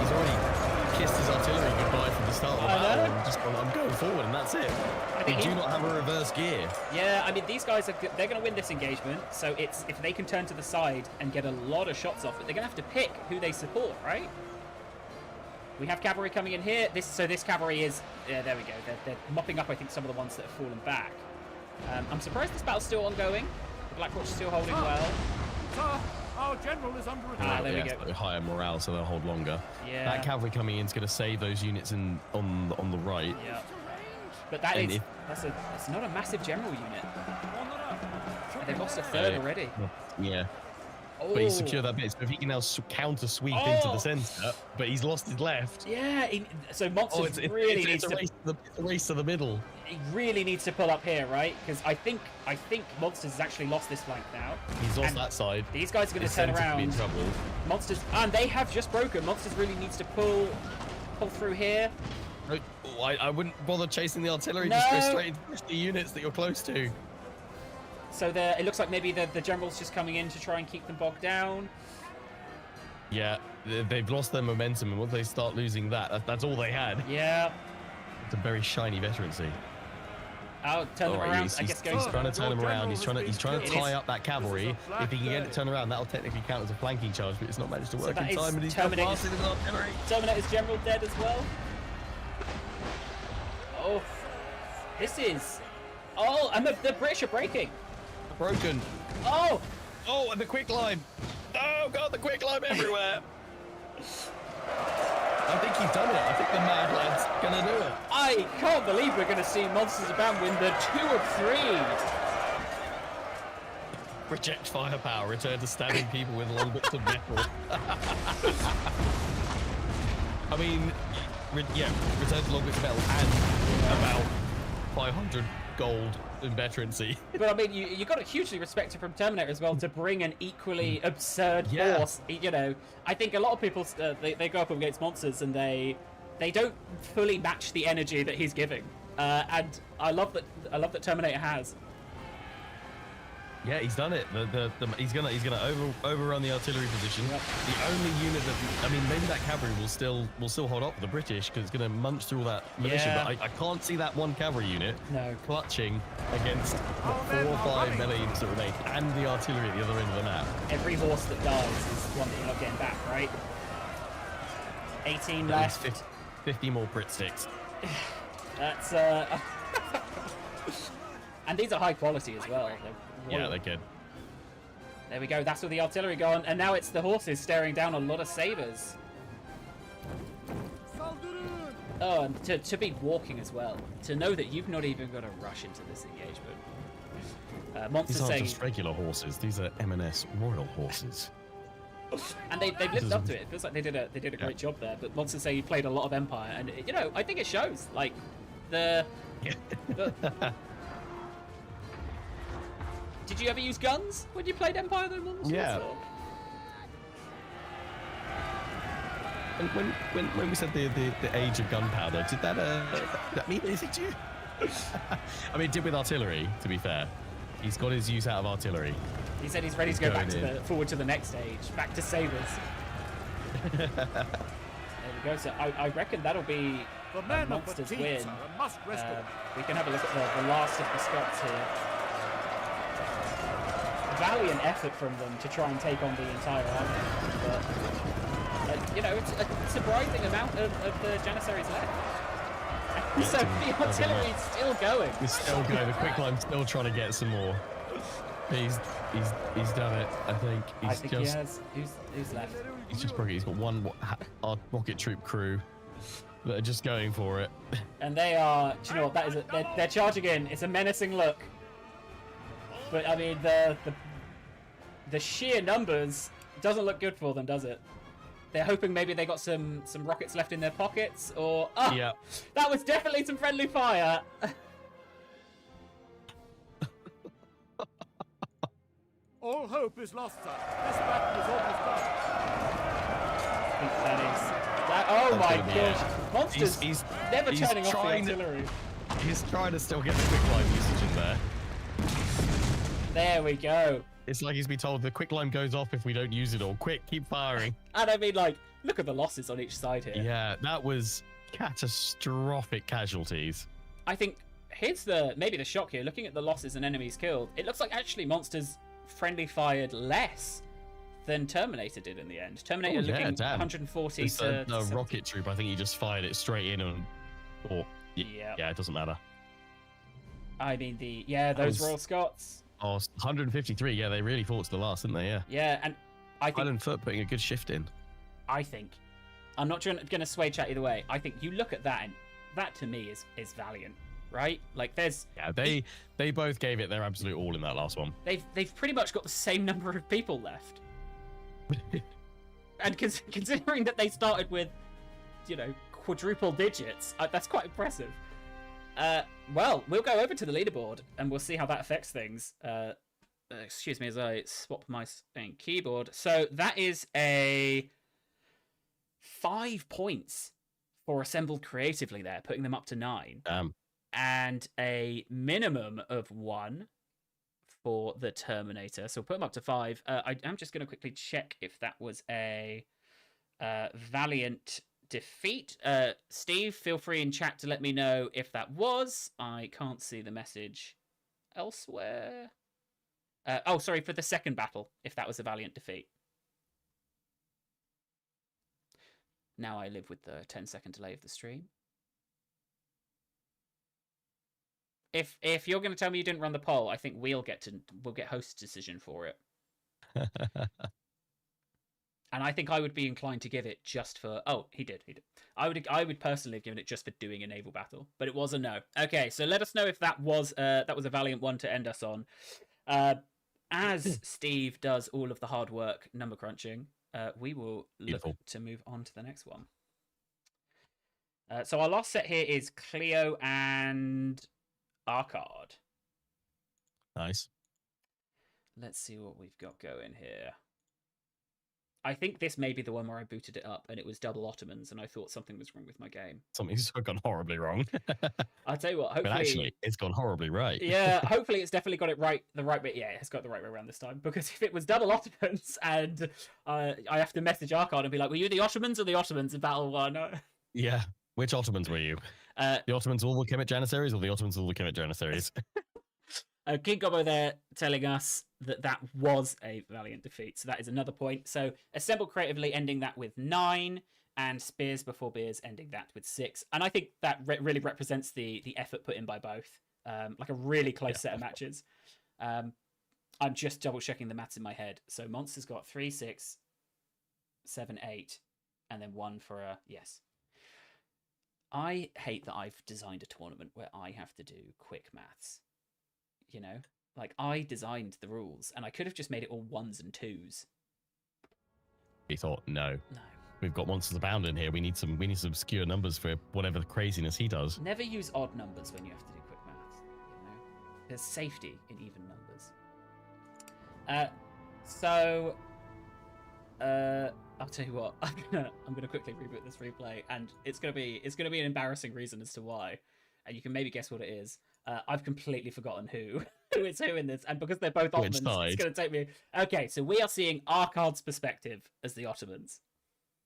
kissed his artillery goodbye from the start of the battle. And just gone, I'm going forward, and that's it. They do not have a reverse gear. Yeah, I mean, these guys they're going to win this engagement. So if they can turn to the side and get a lot of shots off it, they're going to have to pick who they support, right? We have cavalry coming in here. This cavalry is... Yeah, there we go. They're mopping up, I think, some of the ones that have fallen back. I'm surprised this battle's still ongoing. The Black Watch is still holding well. Sir, our general is under attack. There we go. Slightly higher morale, so they'll hold longer. Yeah. That cavalry coming in is going to save those units on the right. Yeah. But that's not a massive general unit. They've lost a third already. Yeah. Oh. But he's secured that bit, so if he can now counter sweep into the centre, but he's lost his left. Yeah, so Monsters it's a race to the middle. He really needs to pull up here, right? Because I think Monsters has actually lost this flank now. He's lost that side. These guys are going to His turn centre could be around. in trouble. Monsters, and they have just broken. Monsters really needs to pull through here. I wouldn't bother chasing the artillery. No. Just go straight into the units that you're close to. So it looks like maybe the general's just coming in to try and keep them bogged down. Yeah, they've lost their momentum, and once they start losing that's all they had. Yeah. It's a very shiny veterancy. I'll turn them around. I guess He's trying to turn them around. He's trying to It tie is. up that cavalry. If he can get it turned around, that'll technically count as a flanking charge, but it's not managed to work that in is time. And he's Terminator's- blasted his artillery. Terminator's general dead as well. Oh, this is. Oh, and the British are breaking. Broken. Oh, And the quick line. Oh god, the quick line everywhere. I think he's done it. I think the mad lad's gonna do it. I can't believe we're going to see Monsters Abound win the 2 of 3. Reject firepower. Return to stabbing people with long bits of metal. I mean, return to long bits of metal and about 500 gold in veterancy. But I mean, you got to hugely respect it from Terminator as well to bring an equally absurd Yeah. force. You know, I think a lot of people they go up against Monsters and they don't fully match the energy that he's giving. And I love that Terminator has. Yeah, he's done it. He's gonna overrun the artillery position. Yep. The only unit that maybe that cavalry will still hold up for the British because it's gonna munch through all that militia. Yeah. But I can't see that one cavalry unit No. clutching against the 4 or 5 melee units that remain and the artillery at the other end of the map. Every horse that dies is one that you're not getting back, right? 18 That left. is 50 more Brit sticks. That's and these are high quality as well. Yeah, they're good. There we go. That's all the artillery gone, and now it's the horses staring down a lot of sabers. Oh, and to be walking as well. To know that you've not even got to rush into this engagement. Monsters These aren't saying, just regular horses. These are M&S royal horses. and they've lived up to it. It feels like they did a great job there. But Monsters say he played a lot of Empire, and you know, I think it shows. Like the Did you ever use guns when you played Empire though, Monsters? Yeah. Or? And when we said the age of gunpowder, did that mean anything to you? I mean, it did with artillery, to be fair. He's got his use out of artillery. He said he's ready to go back going to forward to the next stage, back to sabers. There we go. So I reckon that'll be The a men of Monsters the win. are a must-rest of. We can have a look at the last of the Scots here. Valiant effort from them to try and take on the entire army, but you know, it's a surprising amount of the Janissaries left. So the artillery is still going. It's still going. The quicklime still trying to get some more. He's done it. I think I think he has. Who's left? He's just broken. He's got one rocket troop crew that are just going for it. And they are. Do you know what? That is. They're charging in. It's a menacing look. But I mean, the sheer numbers doesn't look good for them, does it? They're hoping maybe they got some rockets left in their pockets, or Yeah. that was definitely some friendly fire. All hope is lost, sir. This battle is almost done. I think oh That's my gonna be it. gosh! Monsters He's never he's turning off the trying to- artillery. He's trying to still get the quicklime usage in there. There we go. It's like he's been told the quicklime goes off if we don't use it all. Quick, keep firing. And I mean, like, look at the losses on each side here. Yeah, that was catastrophic casualties. I think here's maybe the shock here. Looking at the losses and enemies killed, it looks like actually Monsters friendly fired less than Terminator did in the end. Terminator yeah, looking damn. 140 It's to the 70. rocket troop. I think he just fired it straight in, and yeah, it doesn't matter. I mean those Royal Scots. Oh, 153. Yeah, they really fought to the last, didn't they? Yeah. Yeah, and I think Island Foot putting a good shift in. I think I'm not going to sway chat either way. I think you look at that, and that to me is Valiant, right? Like They both gave it their absolute all in that last one. They've pretty much got the same number of people left. And considering that they started with, quadruple digits, that's quite impressive. Well, we'll go over to the leaderboard and we'll see how that affects things. Excuse me as I swap my keyboard. So that is a 5 points for Assembled Creatively there, putting them up to 9. And a minimum of 1 for the Terminator. So we'll put them up to 5. I'm just going to quickly check if that was a Valiant defeat. Steve, feel free in chat to let me know if that was. I can't see the message elsewhere. Sorry, for the second battle, if that was a Valiant defeat. Now I live with the 10-second delay of the stream. If you're going to tell me you didn't run the poll, I think we'll get host decision for it. And I think I would be inclined to give it just for... Oh, he did. I would personally have given it just for doing a naval battle, but it was a no. Okay, so let us know if that was a Valiant one to end us on. As Steve does all of the hard work number crunching, we will look to move on to the next one. So our last set here is Cleo and Arcard. Nice. Let's see what we've got going here. I think this may be the one where I booted it up and it was double Ottomans and I thought something was wrong with my game. Something's gone horribly wrong. I'll tell you what, hopefully... But actually, it's gone horribly right. Yeah, hopefully it's definitely got it right, the right way. Yeah, it's got the right way around this time. Because if it was double Ottomans and I have to message Arcard and be like, were you the Ottomans or the Ottomans in Battle 1? Yeah, which Ottomans were you? The Ottomans all the Kemet Janissaries or the Ottomans all the Kemet Janissaries? King Gobbo there telling us that was a Valiant defeat. So that is another point. So Assemble Creatively ending that with 9 and Spears Before Beers ending that with 6. And I think that really represents the effort put in by both. Like a really close set of matches. I'm just double checking the maths in my head. So Monster's got 3, 6, 7, 8, and then 1 for a yes. I hate that I've designed a tournament where I have to do quick maths. Like I designed the rules and I could have just made it all 1s and 2s. He thought, no. We've got Monsters Abound in here. We need some obscure numbers for whatever the craziness he does. Never use odd numbers when you have to do quick maths. There's safety in even numbers. I'll tell you what. I'm gonna quickly reboot this replay, and it's gonna be an embarrassing reason as to why, and you can maybe guess what it is. I've completely forgotten who is who in this, and because they're both Ottomans, it's going to take me... Okay, so we are seeing Arcard's perspective as the Ottomans.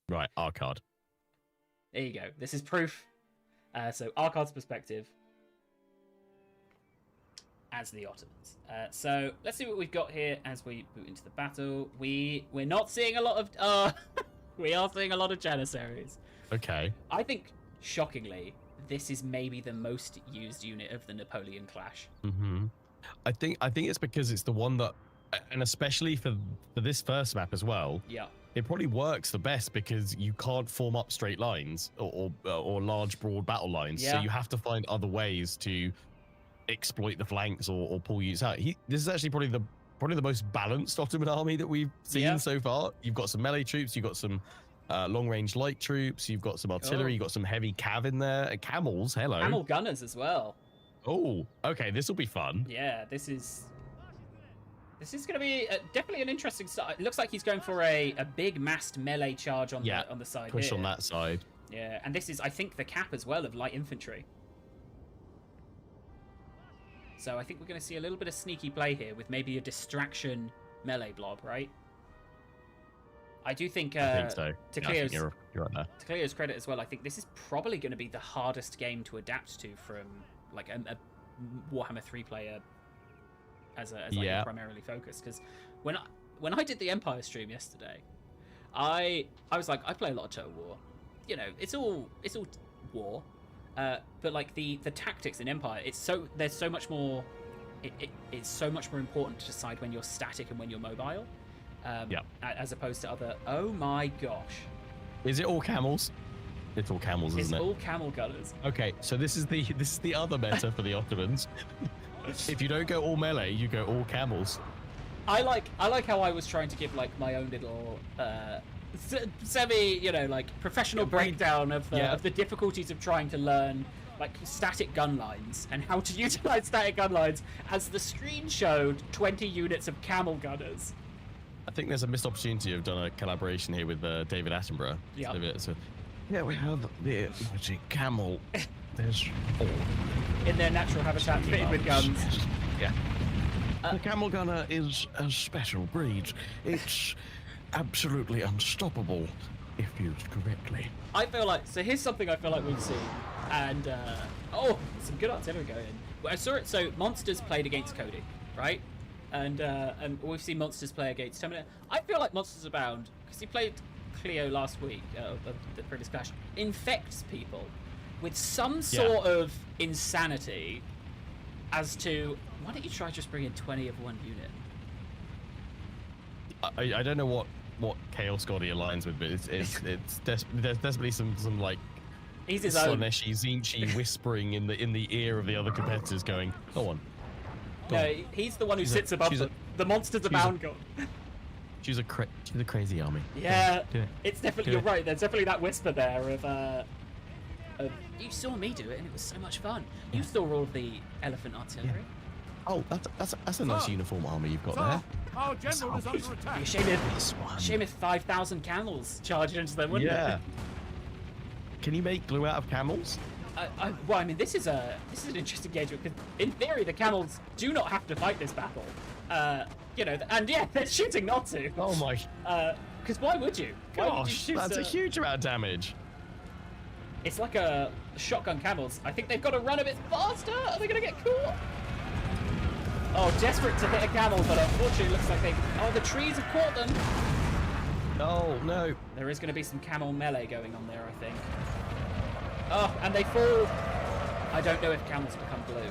Right, Arcard. There you go. This is proof. So Arcard's perspective as the Ottomans. So let's see what we've got here as we boot into the battle. We're not seeing a lot of... we are seeing a lot of Janissaries. Okay. I think, shockingly, this is maybe the most used unit of the Napoleon clash. Mm-hmm. I think it's because it's the one that, and especially for this first map as well. Yeah. It probably works the best because you can't form up straight lines or large broad battle lines. Yeah. So you have to find other ways to exploit the flanks or pull units out. This is actually probably the most balanced Ottoman army that we've seen so far. You've got some melee troops. You've got some long-range light troops, you've got some artillery, you've got some heavy cav in there, and camels, hello. Camel gunners as well. Oh, okay, this will be fun. Yeah, this is going to be definitely an interesting start. It looks like he's going for a big massed melee charge on the side push here. On that side. Yeah, and this is, I think, the cap as well of light infantry. So I think we're going to see a little bit of sneaky play here with maybe a distraction melee blob, right? I do think, I think so. To Cleo's, you're right there. To Cleo's credit as well, I think this is probably going to be the hardest game to adapt to from like a Warhammer 3 player as primarily focused. Because when when I did the Empire stream yesterday, I was like, I play a lot of Total War. You know, it's all war, but like the tactics in Empire, there's so much more. It's so much more important to decide when you're static and when you're mobile, as opposed to other. Oh my gosh! Is it all camels? It's all camels, isn't it? It's all camel gunners. Okay, so this is the other meta for the Ottomans. If you don't go all melee, you go all camels. I like how I was trying to give like my own little semi, like professional breakdown of the difficulties of trying to learn like static gun lines and how to utilize static gun lines, as the screen showed 20 units of camel gunners. I think there's a missed opportunity. I've done a collaboration here with David Attenborough. Yeah. So, we have the camel. There's all in their natural habitat, fitted with guns. Yeah. The camel gunner is a special breed. It's absolutely unstoppable if used correctly. I feel like, so here's something I feel like we've seen, and some good artillery going in. Well, I saw it. So Monsters played against Cody, right? And we've seen Monsters play against Terminator. I feel like Monsters Abound, because he played Cleo last week, the previous clash, infects people with some sort of insanity as to, why don't you try just bringing 20 of one unit? I don't know what Chaos Scotty aligns with, but there's definitely some like he's his own Slaneshi, Zinchi whispering in the ear of the other competitors, going, "Go on." He's the one who sits above the Monsters Abound god. She's a crazy army. Yeah, it's definitely, you're right. There's definitely that whisper there of you saw me do it and it was so much fun. You saw all of the elephant artillery. Yeah. Oh, that's a nice uniform army you've got there. Our general is under attack. Shame if 5,000 camels charged into them, wouldn't it? Can you make glue out of camels? Well, I mean, this is an interesting engagement, because in theory the camels do not have to fight this battle. And yeah, they're shooting not to. Oh my! Because why would you? Gosh, that's a huge amount of damage. It's like a shotgun camels. I think they've got to run a bit faster. Are they going to get caught? Oh, desperate to hit a camel, but unfortunately it looks like the trees have caught them. Oh, no. There is going to be some camel melee going on there, I think. Oh, and they fall. I don't know if camels become blue.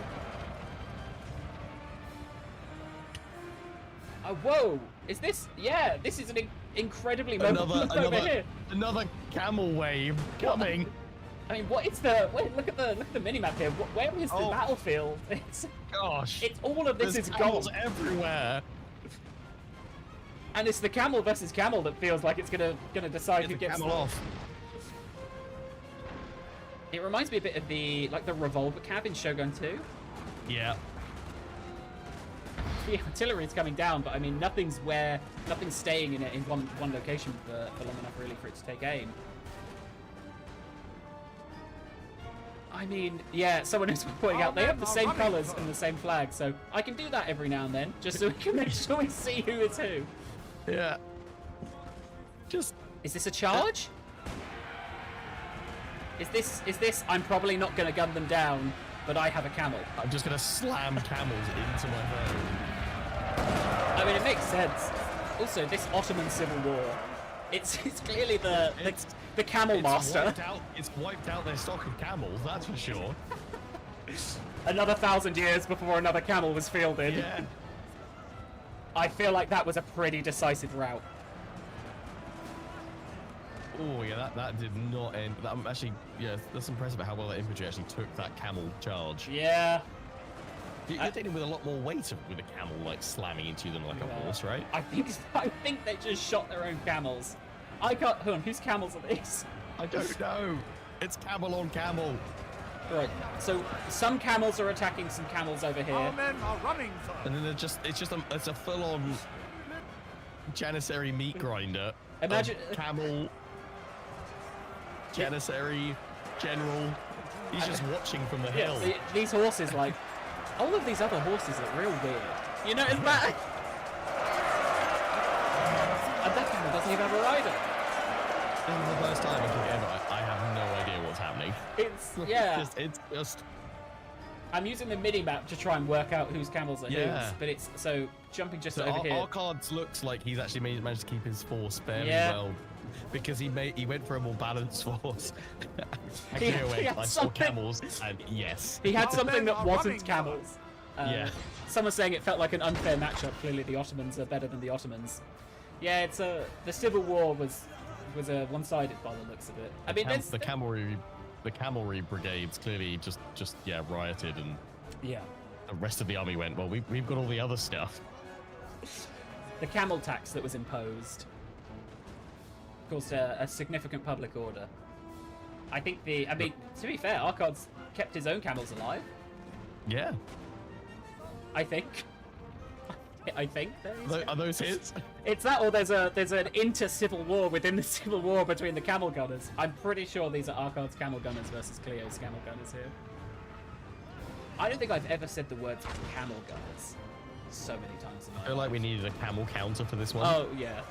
Oh, whoa. Is this? Yeah, this is an incredibly mobile over here. Another camel wave coming. I mean, what is the? Wait, look at the minimap here. Where is the battlefield? It's all of this is gold everywhere. And it's the camel versus camel that feels like it's gonna decide who gets camel off. It reminds me a bit of the revolver cab in Shogun 2. Yeah. The artillery is coming down, but I mean nothing's staying in one location for long enough really for it to take aim. I mean, yeah, someone is pointing out they have the same colours and the same flag, so I can do that every now and then, just so we can make sure we see who is who. Yeah. Is this a charge? Is this? I'm probably not going to gun them down, but I have a camel. I'm just going to slam camels into my phone. I mean, it makes sense. Also, this Ottoman civil war, it's clearly the camel master. It's wiped out their stock of camels, that's for sure. Another 1,000 years before another camel was fielded. Yeah. I feel like that was a pretty decisive rout. Oh yeah, that did not end. That's impressive how well that infantry actually took that camel charge. Yeah. You're dealing with a lot more weight with a camel like slamming into them like a horse, right? I think they just shot their own camels. I can't. Hold on, whose camels are these? I don't know. It's camel on camel. Right. So some camels are attacking some camels over here. Our men are running, sir. And then it's a full-on Janissary meat grinder. Imagine camel. Janissary general. He's just watching from the hill. These horses, like, all of these other horses look real weird. You notice that? And that camel doesn't even have a rider. This is the first time I have no idea what's happening. It's, yeah. It's just... I'm using the mini map to try and work out whose camels are whose, but it's so jumping just over here. Arcard looks like he's actually managed to keep his force fairly well because he went for a more balanced force. He had camels, and yes, he had something that wasn't camels. Someone's saying it felt like an unfair matchup. Clearly, the Ottomans are better than the Ottomans. Yeah, it's the Civil War was one-sided by the looks of it. I mean, the cavalry brigades clearly just rioted, and the rest of the army went, well, we've got all the other stuff. The camel tax that was imposed caused a significant public order. I think to be fair, Arcard's kept his own camels alive. Yeah. I think. Are those his? It's that, or there's an inter-civil war within the civil war between the camel gunners. I'm pretty sure these are Arcard's camel gunners versus Cleo's camel gunners here. I don't think I've ever said the words camel gunners so many times in my life. I feel like we needed a camel counter for this one. Oh, yeah.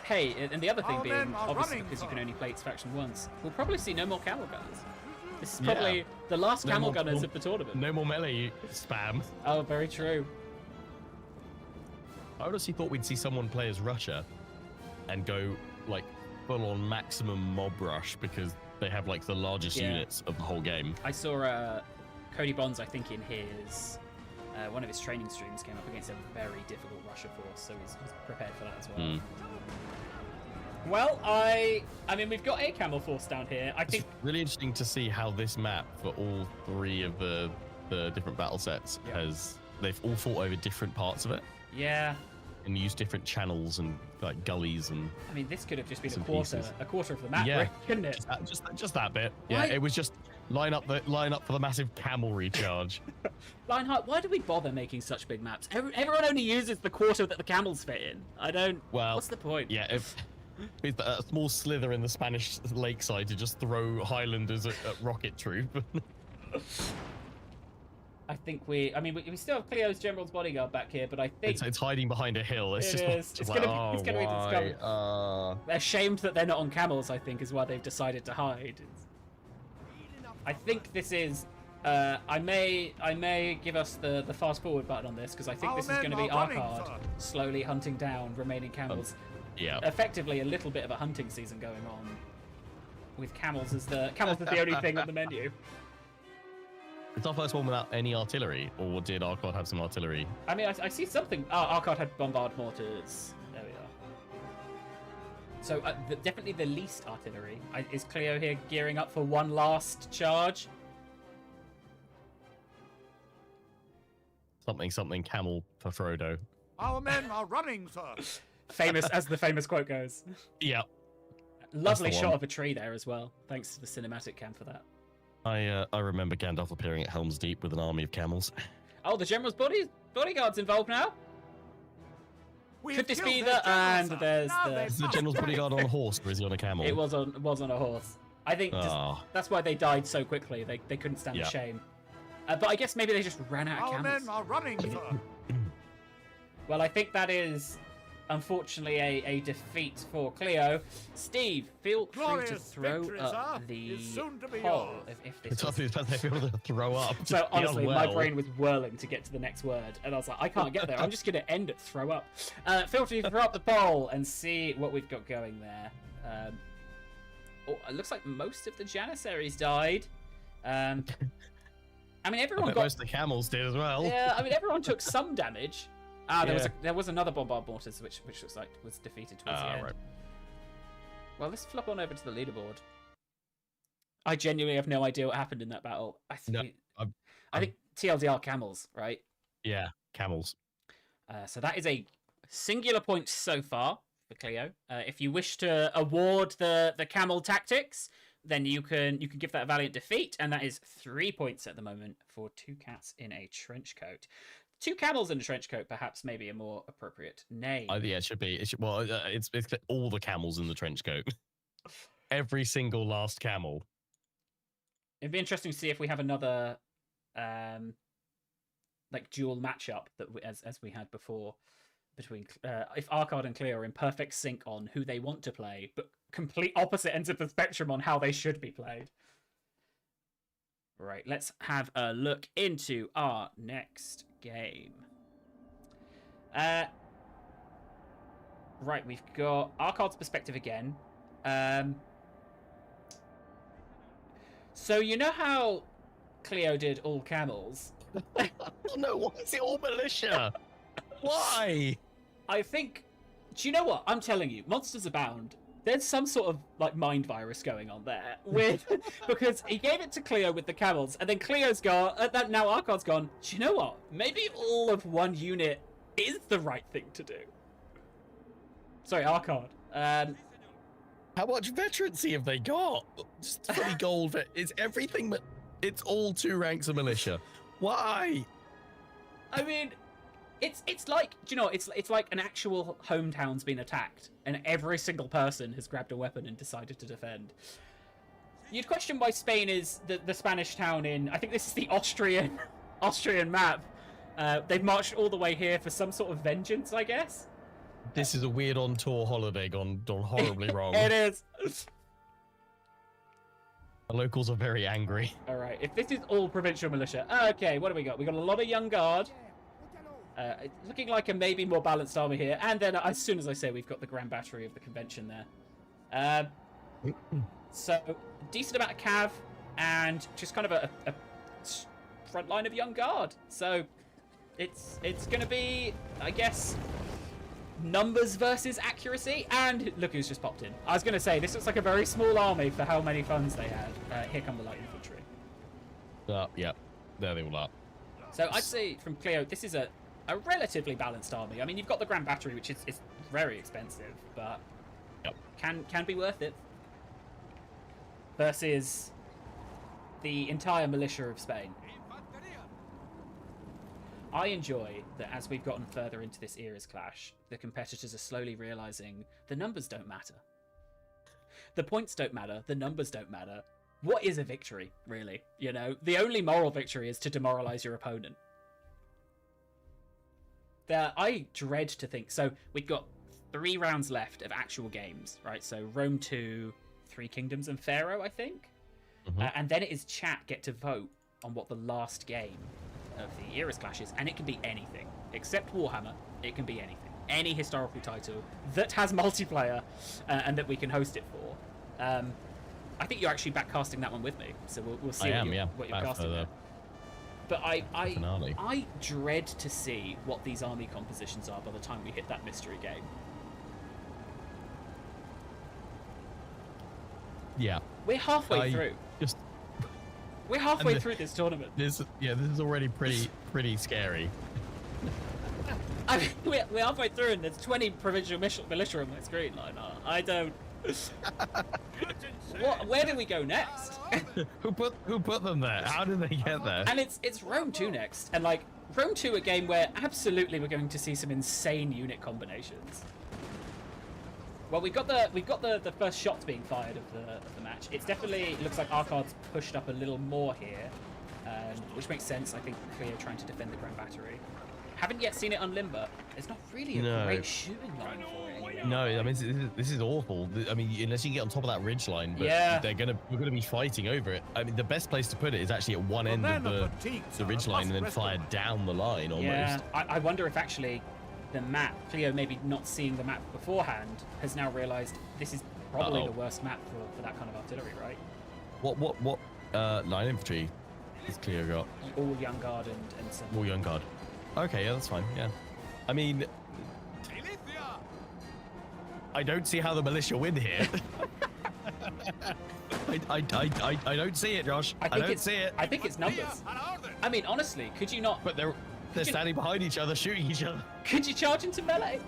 Hey, and the other thing being, obviously because you can only play its faction once, we'll probably see no more camel gunners. This is probably the last camel gunners of the tournament. No more melee spam. Oh, very true. I honestly thought we'd see someone play as Russia and go like full on maximum mob rush because they have like the largest units of the whole game. I saw Cody Bonds, I think, in his one of his training streams came up against a very difficult Russia force, so he's prepared for that as well. Well, I mean, we've got a camel force down here. I think it's really interesting to see how this map for all three of the different battle sets they've all fought over different parts of it. Yeah. And used different channels and like gullies and. I mean, this could have just been a quarter of the map, right? Couldn't it? Just that bit. Yeah, it was just line up for the massive camelry charge. Lionheart, why do we bother making such big maps? Everyone only uses the quarter that the camels fit in. I don't. Well, what's the point? Yeah, if. It's a small slither in the Spanish lakeside to just throw Highlanders at rocket troop. I think we still have Cleo's General's bodyguard back here, but I think it's hiding behind a hill. It's gonna be discovered. They're ashamed that they're not on camels. I think is why they've decided to hide. I think this is. I may give us the fast forward button on this because I think this is going to be Arcard slowly hunting down remaining camels. Yeah. Effectively a little bit of a hunting season going on with camels as the only thing on the menu. It's our first one without any artillery, or did Arcard have some artillery? I mean, I see something. Arcard had bombard mortars. There we are. So definitely the least artillery. Is Cleo here gearing up for one last charge? Something camel for Frodo. Our men are running, sir. Famous as the famous quote goes. Yeah. Lovely shot of a tree there as well. Thanks to the cinematic cam for that. I remember Gandalf appearing at Helm's Deep with an army of camels. Oh, the general's bodyguard's involved now. Could this be the there's the general's bodyguard on a horse, or is he on a camel? It was on a horse. I think that's why they died so quickly. They couldn't stand the shame. But I guess maybe they just ran out of camels. Our men are running, sir. Well, I think that is, unfortunately, a defeat for Cleo. Steve, feel free to throw up the poll if this they feel to throw up. So honestly, my brain was whirling to get to the next word, and I was like, I can't get there. I'm just going to end at throw up. Feel free to throw up the poll and see what we've got going there. It looks like most of the Janissaries died. I mean, everyone most of the camels did as well. Yeah, I mean, everyone took some damage. There was another bombard mortars which looks like was defeated towards the end. Right. Well, let's flop on over to the leaderboard. I genuinely have no idea what happened in that battle. I think TLDR camels, right? Yeah, camels. So that is a singular point so far for Cleo. If you wish to award the camel tactics, then you can give that a Valiant defeat, and that is 3 points at the moment for two cats in a trench coat. Two camels in a trench coat, perhaps, maybe a more appropriate name. Yeah, it should be. It's all the camels in the trench coat. Every single last camel. It'd be interesting to see if we have another dual matchup that as we had before between if Arcard and Cleo are in perfect sync on who they want to play, but complete opposite ends of the spectrum on how they should be played. Right, let's have a look into our next game. Right, we've got Arcard's perspective again. So you know how Cleo did all camels? Oh no, why is it all militia? Why? I think... Do you know what? I'm telling you, monsters abound. There's some sort of like mind virus going on there with because he gave it to Cleo with the camels, and then Cleo's gone. Now Arcard's gone. Do you know what? Maybe all of one unit is the right thing to do. Sorry, Arcard. How much veterancy have they got? Just fully gold. It's everything, but it's all 2 ranks of militia. Why? I mean, it's like, do you know, it's like an actual hometown's been attacked, and every single person has grabbed a weapon and decided to defend. You'd question why Spain is the Spanish town in, I think this is the Austrian map. They've marched all the way here for some sort of vengeance, I guess. This is a weird on-tour holiday gone horribly wrong. It is. The locals are very angry. All right, if this is all provincial militia, okay, what do we got? We got a lot of young guard. It's looking like a maybe more balanced army here, and then as soon as I say, we've got the Grand Battery of the convention there. So decent amount of cav, and just kind of a front line of young guard. So it's going to be, I guess, numbers versus accuracy. And look who's just popped in. I was going to say, this looks like a very small army for how many funds they had. Here come the light infantry. Yeah, there they all are. So I'd say from Cleo, this is a relatively balanced army. I mean, you've got the Grand Battery, which is very expensive, but can be worth it. Versus the entire militia of Spain. I enjoy that as we've gotten further into this ERAS clash, the competitors are slowly realizing the numbers don't matter. The points don't matter, the numbers don't matter. What is a victory, really? You know, the only moral victory is to demoralize your opponent. I dread to think. So we've got 3 rounds left of actual games, right? So Rome 2, 3 Kingdoms, and Pharaoh, I think. And then it is chat get to vote on what the last game of the ERAS clash is, and it can be anything except Warhammer. It can be anything, any historical title that has multiplayer and that we can host it for. I think you're actually backcasting that one with me, so we'll see what you're casting there. But I dread to see what these army compositions are by the time we hit that mystery game. Yeah. We're halfway through. We're halfway through this tournament. This is already pretty scary. I mean, we're halfway through, and there's 20 provincial militia on my screen. Like, I don't. Where do we go next? Who put them there? How did they get there? And it's Rome 2 next, and like Rome 2, a game where absolutely we're going to see some insane unit combinations. Well, we've got the first shots being fired of the match. It's definitely looks like Arcard's pushed up a little more here, which makes sense. I think Cleo trying to defend the Grand Battery. Haven't yet seen it on Limber. There's not really a great shooting line for it anyway. No, I mean this is awful. I mean, unless you can get on top of that ridge line, but we're gonna be fighting over it. I mean, the best place to put it is actually at one end of the ridge line and then fire down the line almost. Yeah, I wonder if actually the map, Cleo maybe not seeing the map beforehand, has now realised this is probably the worst map for that kind of artillery, right? What line infantry has Cleo got? All young guard and some. All young guard. Okay, yeah, that's fine. Yeah, I mean, I don't see how the militia win here. I don't see it, Josh. I don't see it. I think it's numbers. I mean, honestly, could you not? But they're standing behind each other, shooting each other. Could you charge into melee?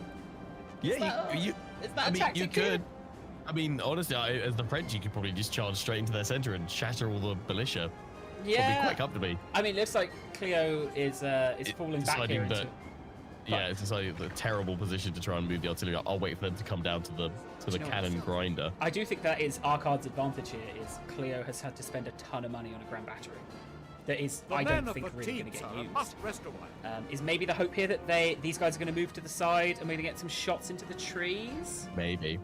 Yeah, is that a tactic? You could. I mean, honestly, as the French, you could probably just charge straight into their center and shatter all the militia. Yeah, probably quite comfortably. I mean, it looks like Cleo is falling back here. It's decided a terrible position to try and move the artillery up. I'll wait for them to come down to the cannon grinder. I do think that is Arcard's advantage here. Is Cleo has had to spend a ton of money on a Grand Battery. That is, I don't think really going to get used. Is maybe the hope here that these guys are going to move to the side and we're going to get some shots into the trees? Maybe.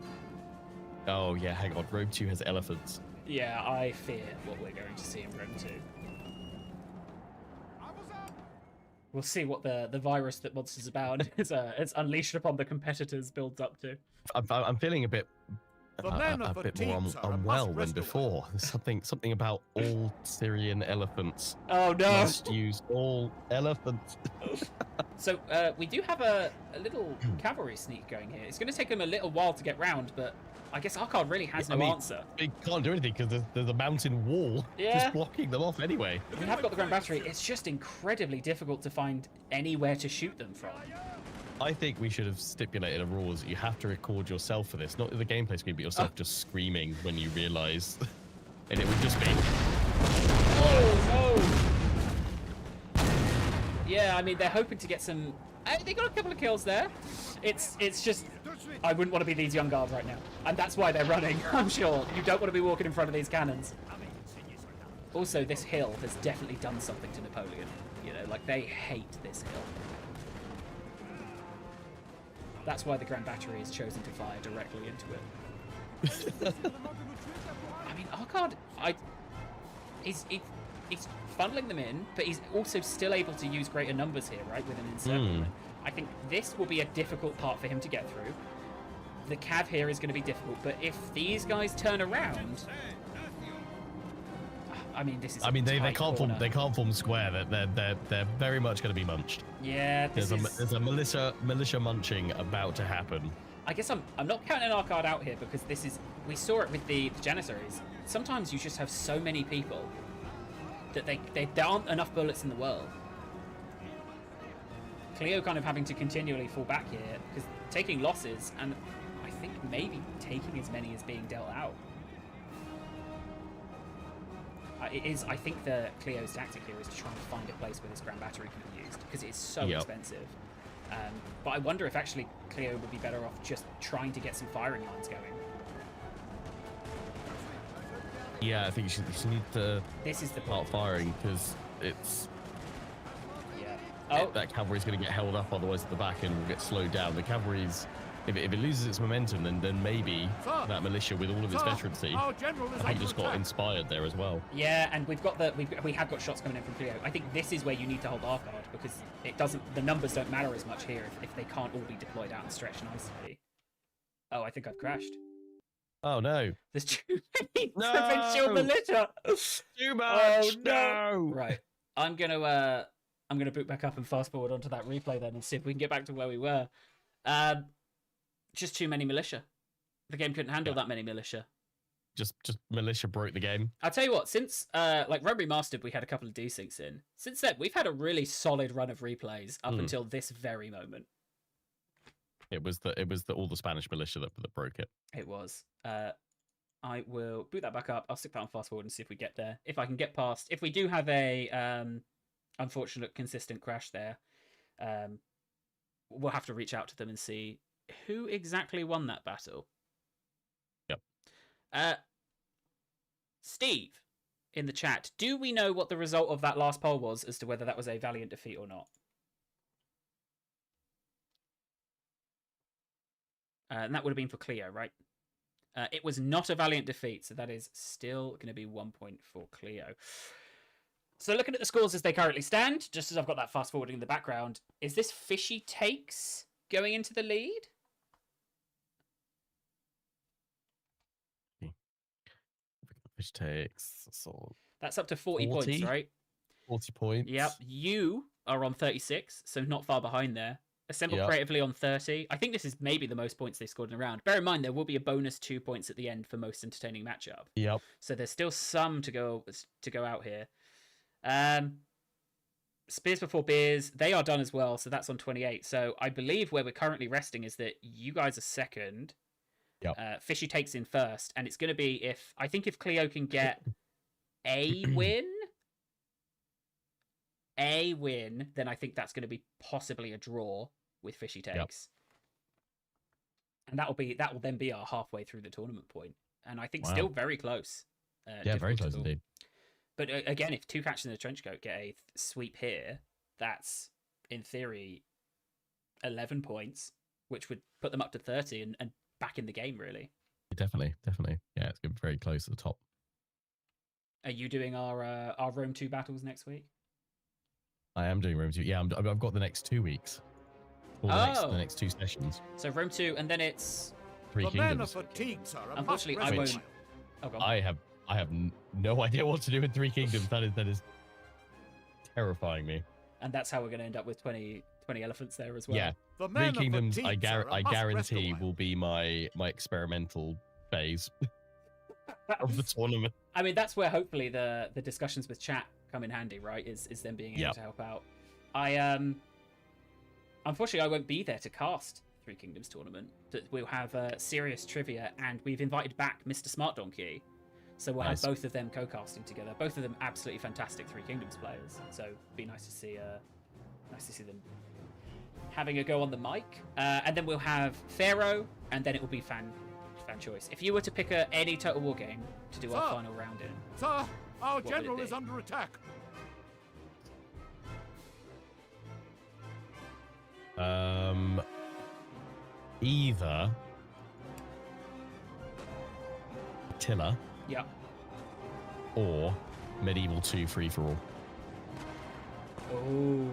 Oh yeah, hang on. Rome 2 has elephants. Yeah, I fear what we're going to see in Rome 2. We'll see what the virus that Monsters Abound is unleashed upon the competitors builds up to. I'm feeling a bit The men of a the bit more team, sir, unwell must than rest before. There's something about all Syrian elephants. Oh no! Must use all elephants. So we do have a little cavalry sneak going here. It's going to take him a little while to get round, but I guess Arcard really has no answer. He can't do anything because there's a mountain wall just blocking them off anyway. We have got the Grand Battery. It's just incredibly difficult to find anywhere to shoot them from. I think we should have stipulated a rule that you have to record yourself for this, not the gameplay screen, but yourself just screaming when you realise. And it would just be... Oh, no! Yeah, I mean, they're hoping to get some... They got a couple of kills there. It's just... I wouldn't want to be these young guards right now. And that's why they're running, I'm sure. You don't want to be walking in front of these cannons. Also, this hill has definitely done something to Napoleon. You know, like, they hate this hill. That's why the Grand Battery has chosen to fire directly into it. I mean, Arcard, he's funneling them in, but he's also still able to use greater numbers here, right, with an encirclement. I think this will be a difficult part for him to get through. The cav here is going to be difficult, but if these guys turn around... I mean, this is. I mean, they can't form square. They're very much going to be munched. Yeah, there's a militia munching about to happen. I guess I'm not counting Arcard out here because this is, we saw it with the Janissaries. Sometimes you just have so many people that there aren't enough bullets in the world. Cleo kind of having to continually fall back here because taking losses and I think maybe taking as many as being dealt out. I think the Cleo's tactic here is to try and find a place where this Grand Battery can be used because it is so expensive. But I wonder if actually Cleo would be better off just trying to get some firing lines going. Yeah, I think you should need to start firing because it's... Yeah. Oh. That cavalry's going to get held up otherwise at the back and will get slowed down. The cavalry's... If it loses its momentum, then maybe that militia with all of its veterancy, I think just got inspired there as well. Yeah, and we have got shots coming in from Cleo. I think this is where you need to hold Arcard because the numbers don't matter as much here if they can't all be deployed out and stretched nicely. Oh, I think I've crashed. Oh no! There's too many provincial militia. Too much. Oh no! Right, I'm gonna boot back up and fast forward onto that replay then and see if we can get back to where we were. Just too many militia. The game couldn't handle that many militia. Just militia broke the game. I'll tell you what, since like Run Remastered, we had a couple of desyncs in. Since then, we've had a really solid run of replays up until this very moment. It was all the Spanish militia that broke it. It was. I will boot that back up. I'll stick that on fast forward and see if we get there. If I can get past, if we do have a unfortunate consistent crash there, we'll have to reach out to them and see who exactly won that battle. Yep. Steve, in the chat, do we know what the result of that last poll was as to whether that was a Valiant defeat or not? And that would have been for Cleo, right? It was not a Valiant defeat, so that is still going to be 1 point for Cleo. So looking at the scores as they currently stand, just as I've got that fast forwarding in the background, is this Fishy Takes going into the lead? Fish Takes. So that's up to 40 points, right? 40 points. Yep. You are on 36, so not far behind there. Assemble Creatively on 30. I think this is maybe the most points they've scored in a round. Bear in mind, there will be a bonus 2 points at the end for most entertaining matchup. Yep. So there's still some to go out here. Spears Before Beers, they are done as well, so that's on 28. So I believe where we're currently resting is that you guys are second. Yep. Fishy Takes in first, and it's going to be if Cleo can get a win, then I think that's going to be possibly a draw with Fishy Takes. Yep. And that will then be our halfway through the tournament point. And I think still very close. Yeah, very close indeed. But again, if two catches in the trench coat get a sweep here, that's in theory 11 points, which would put them up to 30 and back in the game, really. Definitely. Yeah, it's going to be very close to the top. Are you doing our Rome 2 battles next week? I am doing Rome 2. Yeah, I've got the next 2 weeks. Or the next 2 sessions. So Rome 2, and then it's 3 The men are Kingdoms. fatigued, sir. and unfortunately must I rest won't. awhile. Oh, go on. I have no idea what to do in 3 Kingdoms. That is terrifying me. And that's how we're going to end up with 20 elephants there as well. Yeah, The 3 men are Kingdoms. fatigued, I sir, and must rest guarantee awhile. will be my experimental phase of the tournament. I mean, that's where hopefully the discussions with chat come in handy, right? Is them being able Yep. to help out. Unfortunately, I won't be there to cast 3 Kingdoms tournament. But we'll have serious trivia, and we've invited back Mr. Smart Donkey, so we'll Nice. have both of them co-casting together. Both of them absolutely fantastic 3 Kingdoms players. So it'd be nice to see them having a go on the mic. And then we'll have Pharaoh, and then it will be fan choice. If you were to pick any Total War game to do our Sir. final round in, Sir, our would it general be? is under attack. Either Attila yeah. or Medieval 2 free for all. Oh.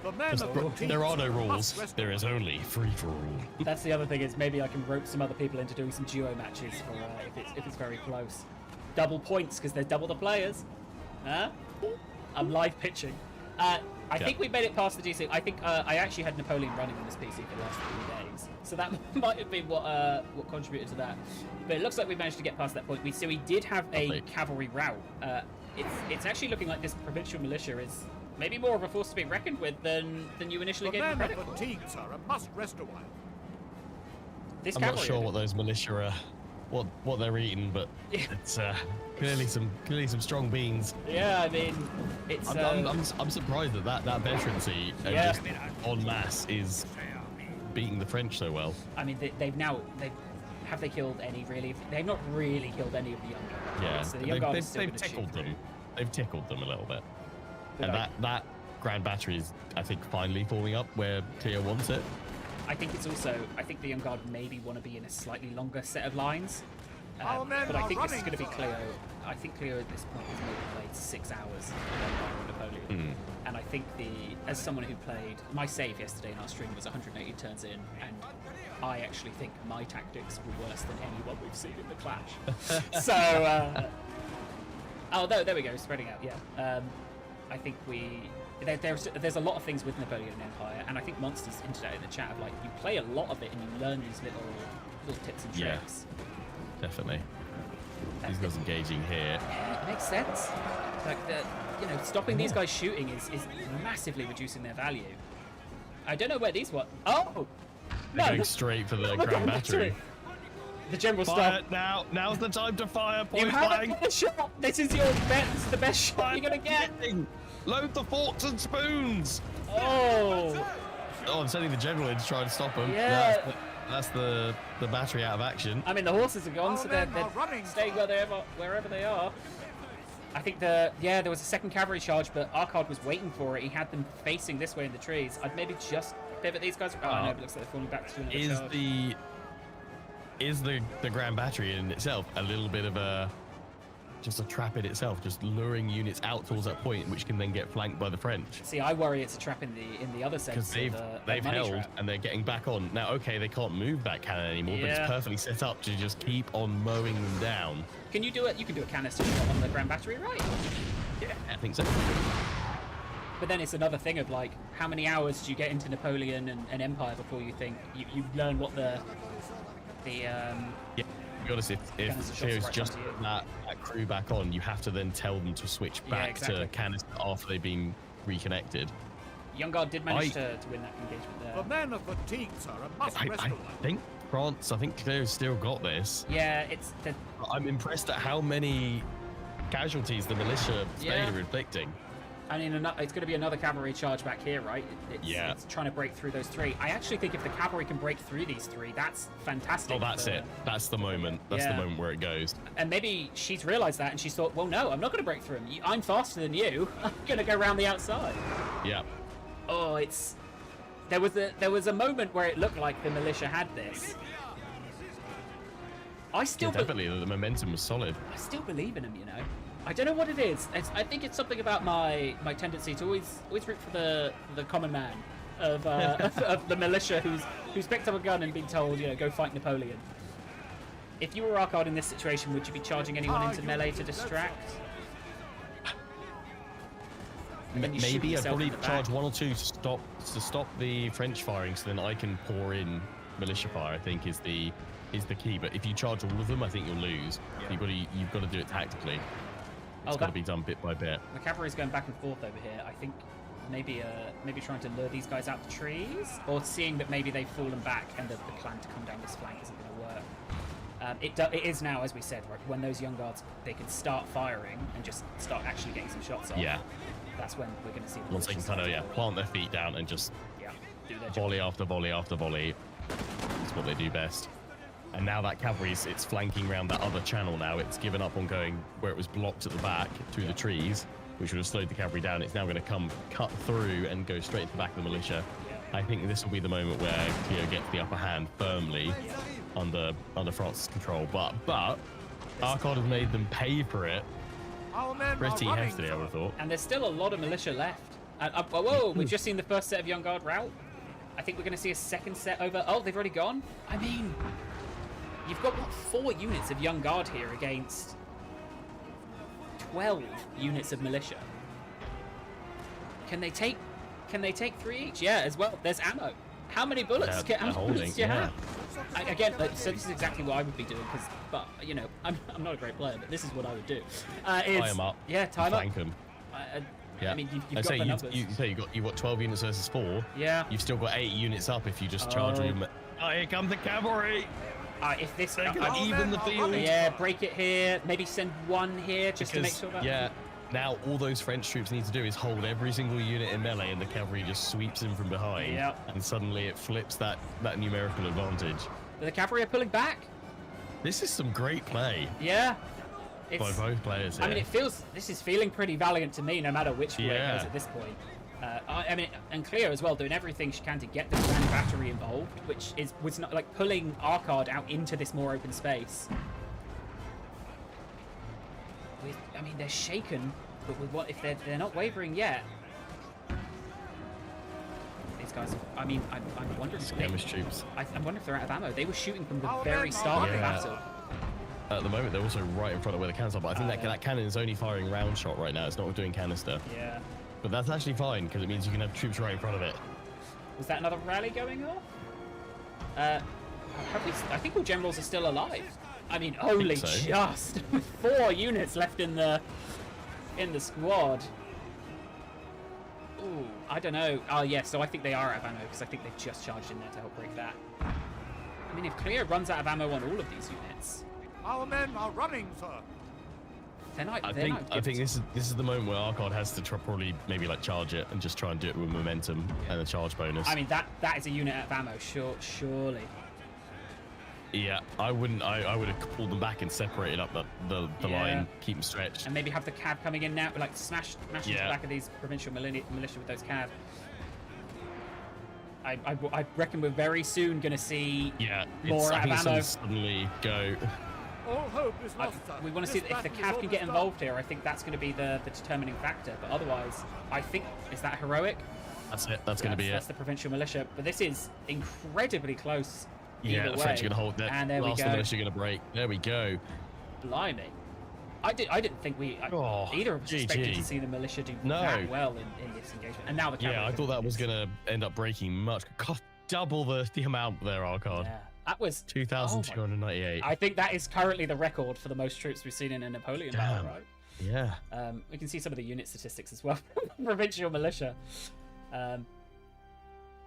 The men are fatigued, There are no sir, and rules. must rest There is awhile. only free for all. That's the other thing, is maybe I can rope some other people into doing some duo matches for if it's very close. Double points because there's double the players. Huh? I'm live pitching. I think we made it past the GC. I think I actually had Napoleon running on this PC for the last 3 days, so that might have been what contributed to that. But it looks like we managed to get past that point. So we did have a Lovely. cavalry rout. It's actually looking like this provincial militia is maybe more of a force to be reckoned with than you initially The gave them men are credit for. fatigued, sir, and must rest a while. This I'm not cavalry sure are- what those militia are, what they're eating, but it's clearly some strong beans. Yeah, I mean, it's. I'm surprised that veterancy Yeah. just en masse is beating the French so well. I mean, have they killed any really? They've not really killed any of the young guard. Yeah, So the young guard is still they've gonna cheat tickled through. them. They've tickled them a little bit. But And that Grand Battery is, I think, finally forming up where Cleo wants it. I think it's also. I think the young guard maybe want to be in a slightly longer set of lines. Our men But I are think this is running, going to be sir. Cleo. I think Cleo at this point has maybe played 6 hours of Empire and Napoleon. And I think as someone who played, my save yesterday in our stream was 180 turns in, and I actually think my tactics were worse than anyone we've seen in the clash. So, oh, there we go, spreading out. Yeah, I think there's a lot of things with Napoleon and Empire, and I think Monsters hinted at in the chat of like you play a lot of it and you learn these little tips and Yeah. tricks. Definitely. These guys engaging here. Yeah, it makes sense. Like stopping these guys shooting is massively reducing their value. I don't know where these were. Oh, They're no! going straight for the Look Grand at Battery. The general Fire stuff. now! Now's the time to fire! You Point haven't blank! got a shot. This is your bet. This is the best shot you're gonna get. Load the forks and spoons! Oh, Oh, I'm sending the general in to try and stop him. Yeah. That's the battery out of action. I mean the horses are gone, Our so they're men are running, staying sir. wherever they are. I think there was a second cavalry charge, but Arcard was waiting for it. He had them facing this way in the trees. I'd maybe just pivot these guys. Oh, no, but it looks like they're falling back to another charge. Is the Grand Battery in itself a little bit of a trap in itself, just luring units out towards that point, which can then get flanked by the French? See, I worry it's a trap in the other sense. Because they've money held trap. and they're getting back on. Now, okay, they can't move that cannon anymore, but Yeah. it's perfectly set up to just keep on mowing them down. Can you do it? You can do a canister shot on the Grand Battery, right? Yeah, I think so. But then it's another thing of like, how many hours do you get into Napoleon and Empire before you think you learn what the Yeah, to be honest, Canister if shots Cleo's right just onto you. put that crew back on, you have to then tell them to switch Yeah, back exactly. to canister after they've been reconnected. Young Guard did manage to win that engagement there. The men are fatigued, sir, and must rest a I while. think France, I think Cleo's still got this. Yeah, it's the I'm impressed at how many casualties the militia Spain Yeah. are inflicting. I mean, it's going to be another cavalry charge back here, right? It's trying to break through those 3. I actually think if the cavalry can break through these 3, that's fantastic. Oh, that's it. That's the moment. That's the Yeah. moment where it goes. And maybe she's realised that and she's thought, well, no, I'm not going to break through them. I'm faster than you. I'm going to go around the outside. Yeah. Oh, there was a moment where it looked like the militia had this. I still Definitely, the momentum was solid. I still believe in them, you know. I don't know what it is. I think it's something about my tendency to always root for the common man of of the militia who's picked up a gun and been told, you know, go fight Napoleon. If you were Arcard in this situation, would you be charging anyone into melee to distract? Maybe I'd probably charge 1 or 2 to stop the French firing, so then I can pour in militia fire. I think is the key. But if you charge all of them, I think you'll lose. Yeah. You've got to do it tactically. It's got to be done bit by bit. The cavalry's going back and forth over here. I think maybe trying to lure these guys out the trees, or seeing that maybe they've fallen back and the plan to come down this flank isn't going to work. It is now, as we said, right, when those young guards, they can start firing and just start actually getting some shots off. Yeah. That's when we're going to see the once they can kind of plant their feet down and just do their volley after volley after volley. That's what they do best. And now that cavalry's it's flanking around that other channel now. It's given up on going where it was blocked at the back through the trees, which would have slowed the cavalry down. It's now going to cut through and go straight to the back of the militia. I think this will be the moment where Cleo gets the upper hand firmly under France's control. But Arcard has made them pay for it pretty heftily, I would have thought. And there's still a lot of militia left. Whoa, we've just seen the first set of Young Guard rout. I think we're going to see a second set over. Oh, they've already gone? I mean, you've got, what, 4 units of Young Guard here against 12 units of militia. Can they take 3 each? Yeah, as well. There's ammo. How many bullets? How many bullets do you have? Again, so this is exactly what I would be doing, but you know, I'm not a great player, but this is what I would do. Tie them up. Yeah, tie them up. Flank them. Yeah. I mean, you've got the numbers. You've got 12 units versus 4. Yeah. You've still got 8 units up if you just charge them. Oh, here comes the cavalry. If this even the field. Yeah, break it here. Maybe send 1 here just to make sure that. Yeah. Now all those French troops need to do is hold every single unit in melee, and the cavalry just sweeps in from behind. Yep. And suddenly it flips that numerical advantage. The cavalry are pulling back. This is some great play. Yeah. By both players here. I mean, this is feeling pretty Valiant to me, no matter which way it goes at this point. I mean, and Cleo as well, doing everything she can to get the Grand Battery involved, which was not like pulling Arcard out into this more open space. I mean, they're shaken, but with what if they're not wavering yet? These guys, I mean, I'm wondering. Troops. I'm wondering if they're out of ammo. They were shooting from the very start of the battle. At the moment, they're also right in front of where the cannons are, but I think that cannon is only firing round shot right now. It's not doing canister. Yeah. But that's actually fine, because it means you can have troops right in front of it. Was that another rally going off? I think all generals are still alive. I mean, only just with 4 units left in the squad. Ooh, I don't know. Oh, yeah, so I think they are out of ammo, because I think they've just charged in there to help break that. I mean, if Cleo runs out of ammo on all of these units... Our men are running, sir. I think this is the moment where Arcard has to probably maybe like charge it and just try and do it with momentum and a charge bonus. I mean, that is a unit out of ammo, surely. Yeah, I wouldn't. I would have pulled them back and separated up the line, keep them stretched, and maybe have the cav coming in now, like smash into the back of these provincial militia with those cav. I reckon we're very soon going to see more out of ammo. Suddenly go. All hope is lost, sir. We want to see if the cav can get involved here. I think that's going to be the determining factor. But otherwise, I think, is that heroic? That's it. That's going to be it. That's the provincial militia. But this is incredibly close. Yeah, the French are going to hold that. And there we go. Militia going to break. There we go. Blimey. I didn't think either of us expected to see the militia do that well in this engagement. And now the cavalry. Yeah, I thought that was going to end up breaking much. God, double the amount there, Arcard. Yeah. That was 2,298. I think that is currently the record for the most troops we've seen in a Napoleon battle, right? Yeah. We can see some of the unit statistics as well from provincial militia.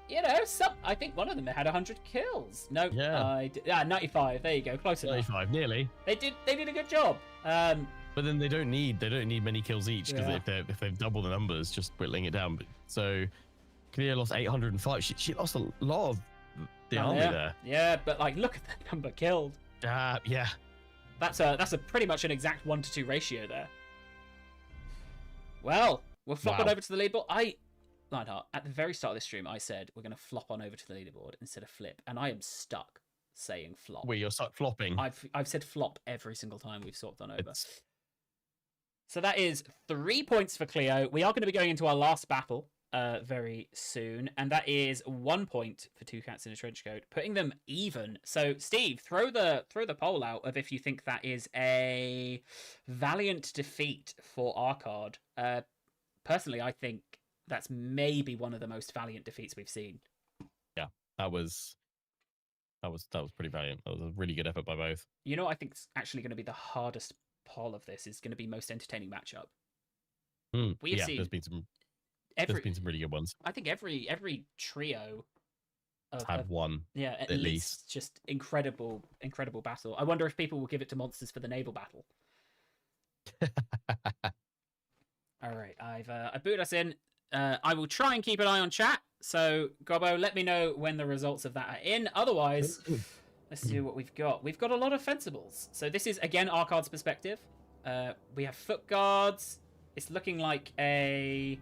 You know, I think one of them had 100 kills. No, 95. There you go, close enough. 95, nearly. They did a good job. But then they don't need many kills each, because if they've doubled the numbers, just whittling it down. So Cleo lost 805. She lost a lot of the army there. Yeah, but like, look at the number killed. Yeah. That's a pretty much an exact 1-to-2 ratio there. Well, we're flopping over to the leaderboard. Lionheart, at the very start of this stream, I said we're going to flop on over to the leaderboard instead of flip, and I am stuck saying flop. Wait, you're stuck flopping? I've said flop every single time we've swapped on over. So that is 3 points for Cleo. We are going to be going into our last battle very soon, and that is 1 point for Two Cats in a Trench Coat, putting them even. So, Steve, throw the poll out of if you think that is a Valiant defeat for Arcard. Personally, I think that's maybe one of the most Valiant defeats we've seen. Yeah, that was pretty valiant. That was a really good effort by both. You know, I think it's actually going to be the hardest poll of this. Is going to be most entertaining matchup. We have seen there's been some really good ones. I think every trio had one. Yeah, at least just incredible battle. I wonder if people will give it to monsters for the naval battle. All right, I booted us in. I will try and keep an eye on chat. So, Gobbo, let me know when the results of that are in. Otherwise, let's see what we've got. We've got a lot of fencibles. So this is, again, Arcard's perspective. We have foot guards. It's looking like a...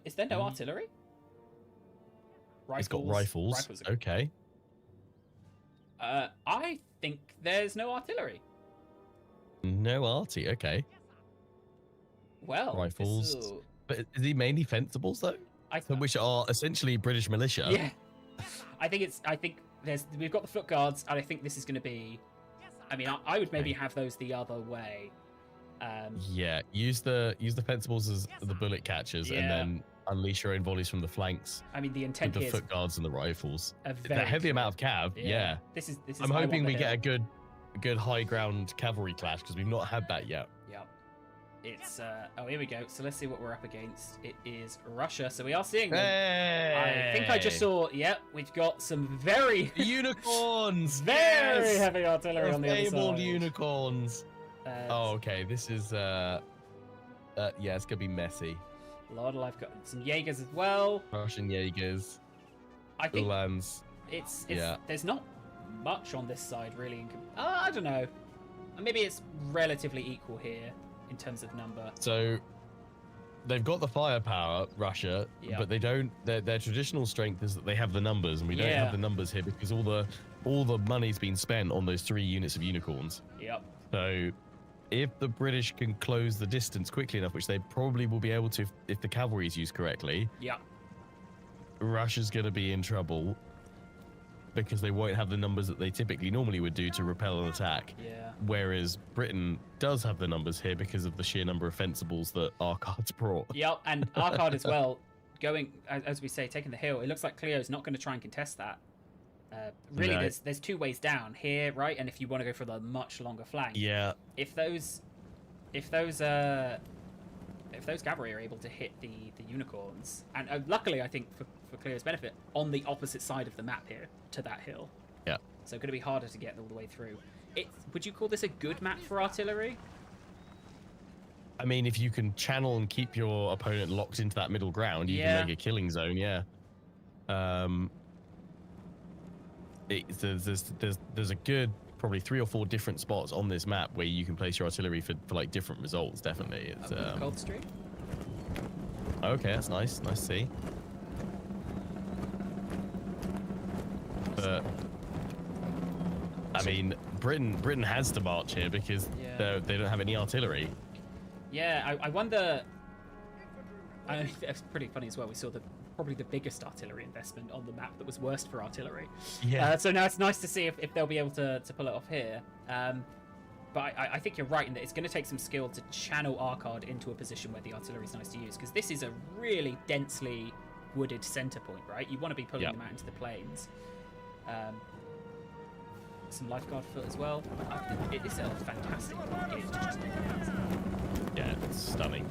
Is there no artillery? Rifles. It's got rifles. Okay. I think there's no artillery. No arty, okay. Well, rifles. But is he mainly fencibles though? Which are essentially British militia. Yeah. I think we've got the foot guards, and I think this is going to be. I mean, I would maybe have those the other way. Yeah, use the fencibles as the bullet catchers, and then unleash your own volleys from the flanks. I mean, the intent with here the foot guards and the rifles. The heavy amount of cav. Yeah. This is. I'm hoping we get a good high ground cavalry clash because we've not had that yet. Yeah. It's here we go. So let's see what we're up against. It is Russia. So we are seeing them. Hey! I think I just saw. Yep, we've got some very unicorns. Very heavy artillery on the other side. Unicorns. Okay. This is yeah, it's gonna be messy. A lot of I've got some Jaegers as well. Russian Jaegers. I think Ulans. It's there's not much on this side really. I don't know. Maybe it's relatively equal here in terms of number. So they've got the firepower, Russia, but they don't. Their traditional strength is that they have the numbers, and we don't have the numbers here because all the money's been spent on those 3 units of unicorns. Yep. So if the British can close the distance quickly enough, which they probably will be able to if the cavalry is used correctly, Russia's going to be in trouble because they won't have the numbers that they typically normally would do to repel an attack. Yeah. Whereas Britain does have the numbers here because of the sheer number of fencibles that Arcard's brought. Yep, and Arcard as well, going, as we say, taking the hill. It looks like Cleo's not going to try and contest that. Really, no. There's 2 ways down here, right? And if you want to go for the much longer flank, if those cavalry are able to hit the unicorns, and luckily I think for Cleo's benefit, on the opposite side of the map here to that hill. Yeah. So going to be harder to get all the way through. Would you call this a good map for artillery? I mean, if you can channel and keep your opponent locked into that middle ground, you can make a killing zone. Yeah. There's a good probably 3 or 4 different spots on this map where you can place your artillery for like different results. Definitely. It's Cold Street. Okay, that's nice. Nice to see. But I mean, Britain has to march here because they don't have any artillery. Yeah, I wonder. I mean, it's pretty funny as well. We saw probably the biggest artillery investment on the map that was worst for artillery. Yeah. So now it's nice to see if they'll be able to pull it off here. But I think you're right in that it's going to take some skill to channel Arcard into a position where the artillery is nice to use, because this is a really densely wooded center point, right? You want to be pulling them out into the plains. Some lifeguard foot as well. It is a fantastic game to just make it. Yeah, it's stunning.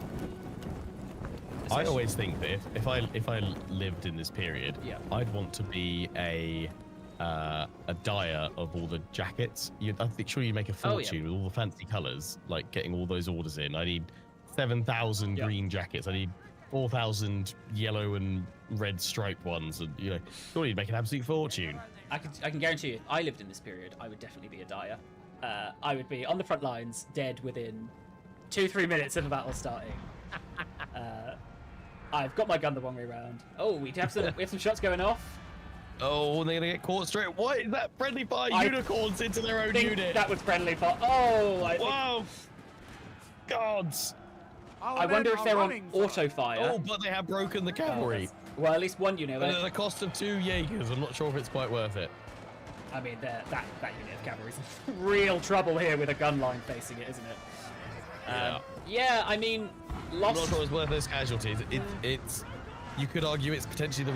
I always think that if I lived in this period, I'd want to be a dyer of all the jackets. I think sure you make a fortune with all the fancy colors, like getting all those orders in. I need 7,000 green jackets. I need 4,000 yellow and red striped ones, and sure you'd make an absolute fortune. I can guarantee you, if I lived in this period, I would definitely be a dyer. I would be on the front lines, dead within 2-3 minutes of the battle starting. I've got my gun the wrong way around. Oh, we have some shots going off. Oh, they're gonna get caught straight. What is that? Friendly fire unicorns into their own unit. That was friendly fire. Oh, whoa! Gods! Our I men wonder if are they're on running, sir. auto fire. Oh, but they have broken the cavalry. Well, at least one unit. But at the cost of 2 Jaegers, I'm not sure if it's quite worth it. I mean, that unit of cavalry is in real trouble here with a gun line facing it, isn't it? Yeah, I mean, I'm lost. not sure it's worth those casualties. It's you could argue it's potentially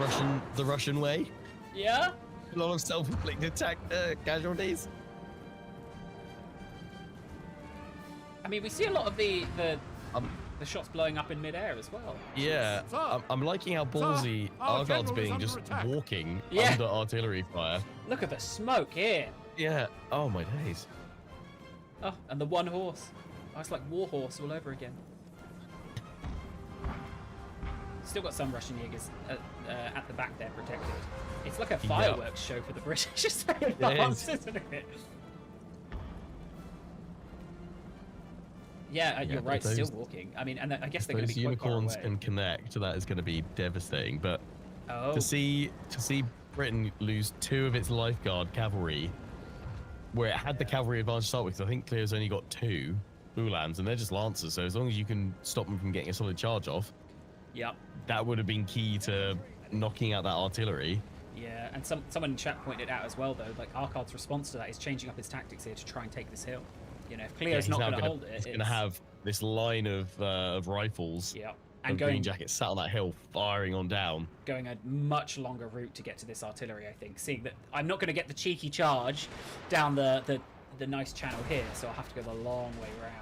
the Russian way. Yeah. A lot of self-inflicted casualties. I mean, we see a lot of the shots blowing up in midair as well. Yeah, Sir. I'm liking how ballsy our Arcard's general is being under just attack. walking Yeah. under artillery fire. Look at the smoke here. Yeah. Oh my days. Oh, and the one horse. Oh, it's like war horse all over again. Still got some Russian Jaegers at the back there protected. It's like a fireworks show for the British. It's so advanced, isn't it? Yeah, you're but right. those- Still walking. I mean, and I guess they're going to Those be quite far unicorns away. can connect. That is going to be devastating. But Oh, to see Britain lose 2 of its lifeguard cavalry, where it had the cavalry advantage to start with, 'cause I think Cleo's only got 2 Ulans, and they're just lancers. So as long as you can stop them from getting a solid charge off, yep. that would have been key to knocking out that artillery. Yeah, and someone in chat pointed out as well, though, like Arcard's response to that is changing up his tactics here to try and take this hill. You know, if Cleo's he's not now going to hold it, He's going to have this line of rifles. yeah, And and green going jackets sat on that hill, firing on down. going a much longer route to get to this artillery. I think, seeing that I'm not going to get the cheeky charge down the nice channel here, so I'll have to go the long way round.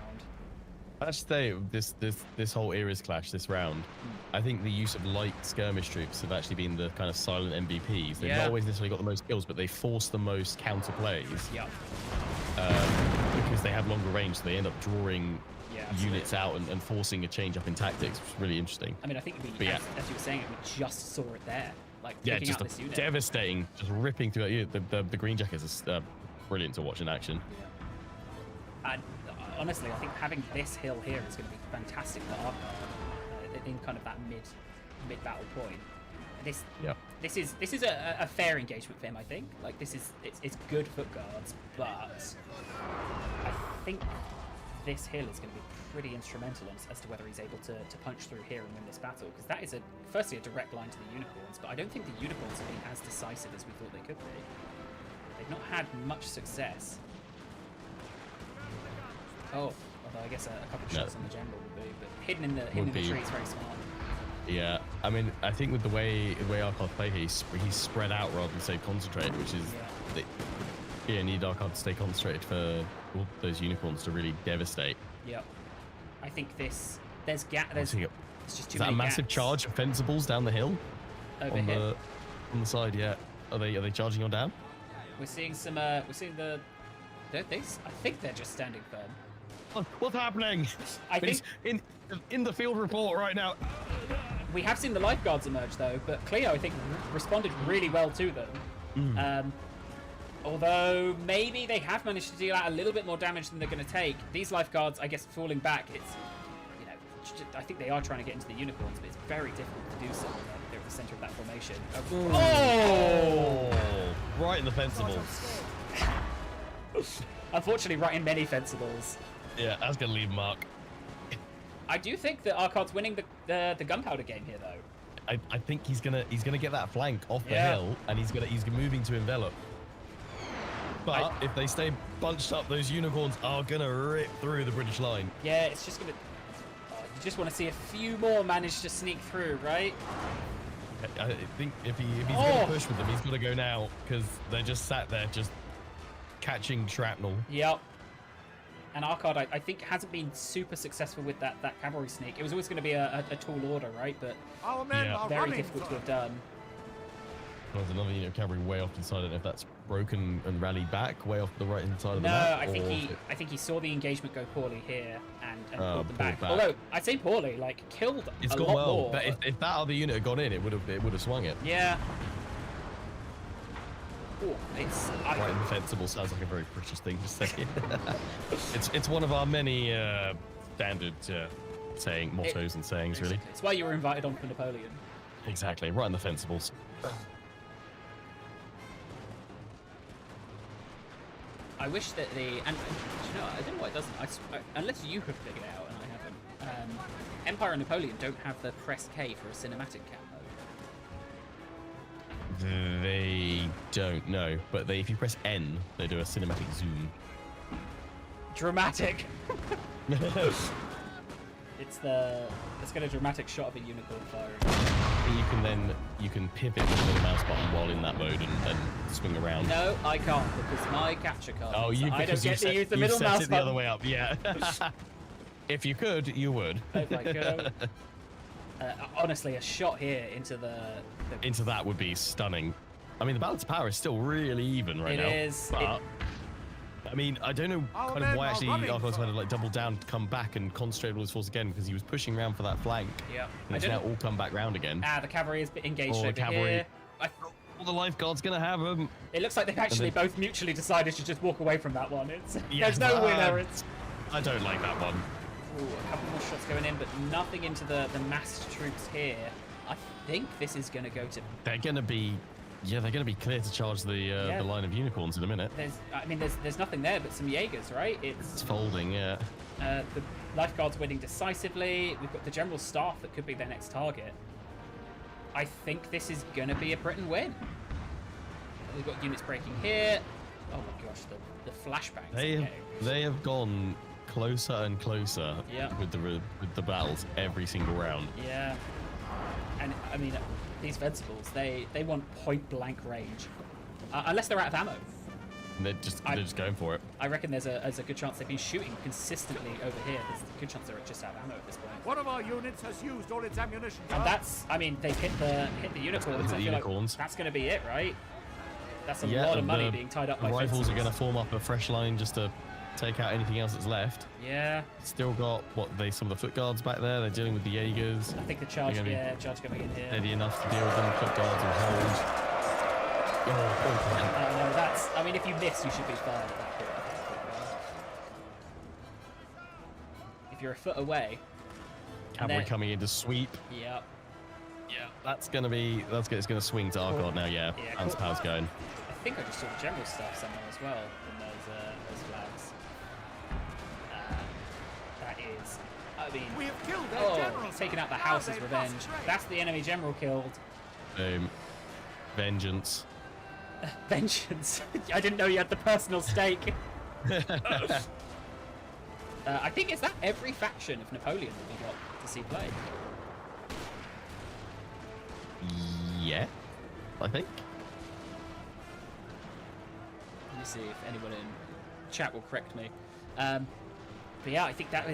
I should say this whole ERAS clash this round, I think the use of light skirmish troops have actually been the kind of silent MVPs. They've Yeah. not always necessarily got the most kills, but they force the most counter plays Yeah, because they have longer range. So they end up drawing yeah, absolutely. units out and forcing a change up in tactics, which is really interesting. I mean, I think But yeah. as you were saying, we just saw it there, like Yeah, picking just out this unit. devastating, just ripping through that unit. The green jackets is brilliant to watch in action. Yeah. And honestly, I think having this hill here is going to be fantastic for Arcard in kind of that mid battle point. Yeah. This is a fair engagement for him, I think. Like it's good foot guards, but I think this hill is going to be pretty instrumental as to whether he's able to punch through here and win this battle, because that is firstly a direct line to the unicorns, but I don't think the unicorns have been as decisive as we thought they could be. They've not had much success. Oh, although I guess a couple of shots on the general would be, but hidden in the tree is very smart. Yeah, I mean, I think with the way Arcard play, he's spread out rather than stay concentrated, which is you need Arcard to stay concentrated for all those unicorns to really devastate. Yep. I think there's it's just too Is that many a massive gaps charge of fencibles down the hill over on here. the side? Yeah, are they charging on down? We're seeing some. We're seeing the. I think they're just standing firm. What's happening? I think in the field report right now. we have seen the lifeguards emerge though, but Cleo I think responded really well to them. Although maybe they have managed to deal out a little bit more damage than they're going to take. These lifeguards, I guess, falling back. It's I think they are trying to get into the unicorns, but it's very difficult to do so. They're at the center of that formation. Oh! Right in the fencibles. Unfortunately, right in many fencibles. Yeah, that's gonna leave a mark. I do think that Arcard's winning the gunpowder game here, though. I think he's gonna get that flank off the Yeah. hill, and he's moving to envelop. But if they stay bunched up, those unicorns are gonna rip through the British line. Yeah, it's just gonna. You just want to see a few more manage to sneak through, right? I think if he's gonna push with them, he's gotta go now because they're just sat there just catching shrapnel. Yep. And Arcard, I think, hasn't been super successful with that cavalry sneak. It was always going to be a tall order, right? But Our men are very running, difficult to sir. have done. There's another unit of cavalry way off to the side. I don't know if that's broken and rallied back way off the right hand side of the No, map. I think he saw the engagement go poorly here and pulled them back. Although I'd say poorly, like killed It's a gone lot well. more. But if that other unit had gone in, it would have swung it. Yeah. Oh, it's Right in the fencible sounds like a very British thing to say. it's one of our many standard mottos and sayings, really. It's why you were invited on for Napoleon. Exactly, right in the fencibles. I wish that I don't know why it doesn't. Unless you have figured it out, and I Empire and Napoleon don't have the press K for a cinematic cam mode. They don't know, but if you press N, they do a cinematic zoom. Dramatic. It's got a dramatic shot of a unicorn firing. You can pivot with the mouse button while in that mode and swing around. No, I can't because my capture card. Oh, I don't get to use the middle set mouse it button. the other way up. Yeah. If you could, you would. Oh my god. Honestly, a shot here into the into that would be stunning. I mean, the balance of power is still really even right now. It is. But, I mean, I don't know kind of why actually Arcard's had to like double down to come back and concentrate all his force again because he was pushing around for that flank. Yeah. And it's now all come back round again. The cavalry is engaged over the cavalry. here. All the lifeguards gonna have them. It looks like they've actually both mutually decided to just walk away from that one. Yeah, there's no winner. I don't like that one. Ooh, a couple more shots going in, but nothing into the massed troops here. I think this is going to go to... They're going to be clear to charge the line of unicorns in a minute. There's nothing there but some Jaegers, right? It's folding, yeah. The lifeguards winning decisively. We've got the general staff that could be their next target. I think this is going to be a Britain win. We've got units breaking here. Oh my gosh, the flashbangs. They have gone closer and closer with the battles every single round. Yeah, and I mean these Fencibles, they want point blank range, unless they're out of ammo. And they're just going for it. I reckon there's a good chance they've been shooting consistently over here. There's a good chance they're just out of ammo at this point. One of our units has used all its ammunition. And that's, I mean, they've hit the unicorns. The unicorns. Like that's going to be it, right? That's a lot of money being tied up by rifles are going to form up a fresh line just to take out anything else that's left. Yeah. Still got some of the foot guards back there. They're dealing with the Jaegers. I think the charge coming in here. Steady enough to deal with them. Foot guards will hold. No, that's. I mean, if you miss, you should be fired at that point. If you're a foot away. Cavalry coming in to sweep. Yep. Yeah, it's gonna swing to Arcard now. Yeah, Lance Power's going. I think I just saw the general stuff somewhere as well in those flags. That is, I mean, we have killed their general. Taking out the house's revenge. That's the enemy general killed. Boom. Vengeance. Vengeance. I didn't know you had the personal stake. I think is that every faction of Napoleon that we got to see play. Yeah, I think. Let me see if anyone in chat will correct me. But yeah, I think that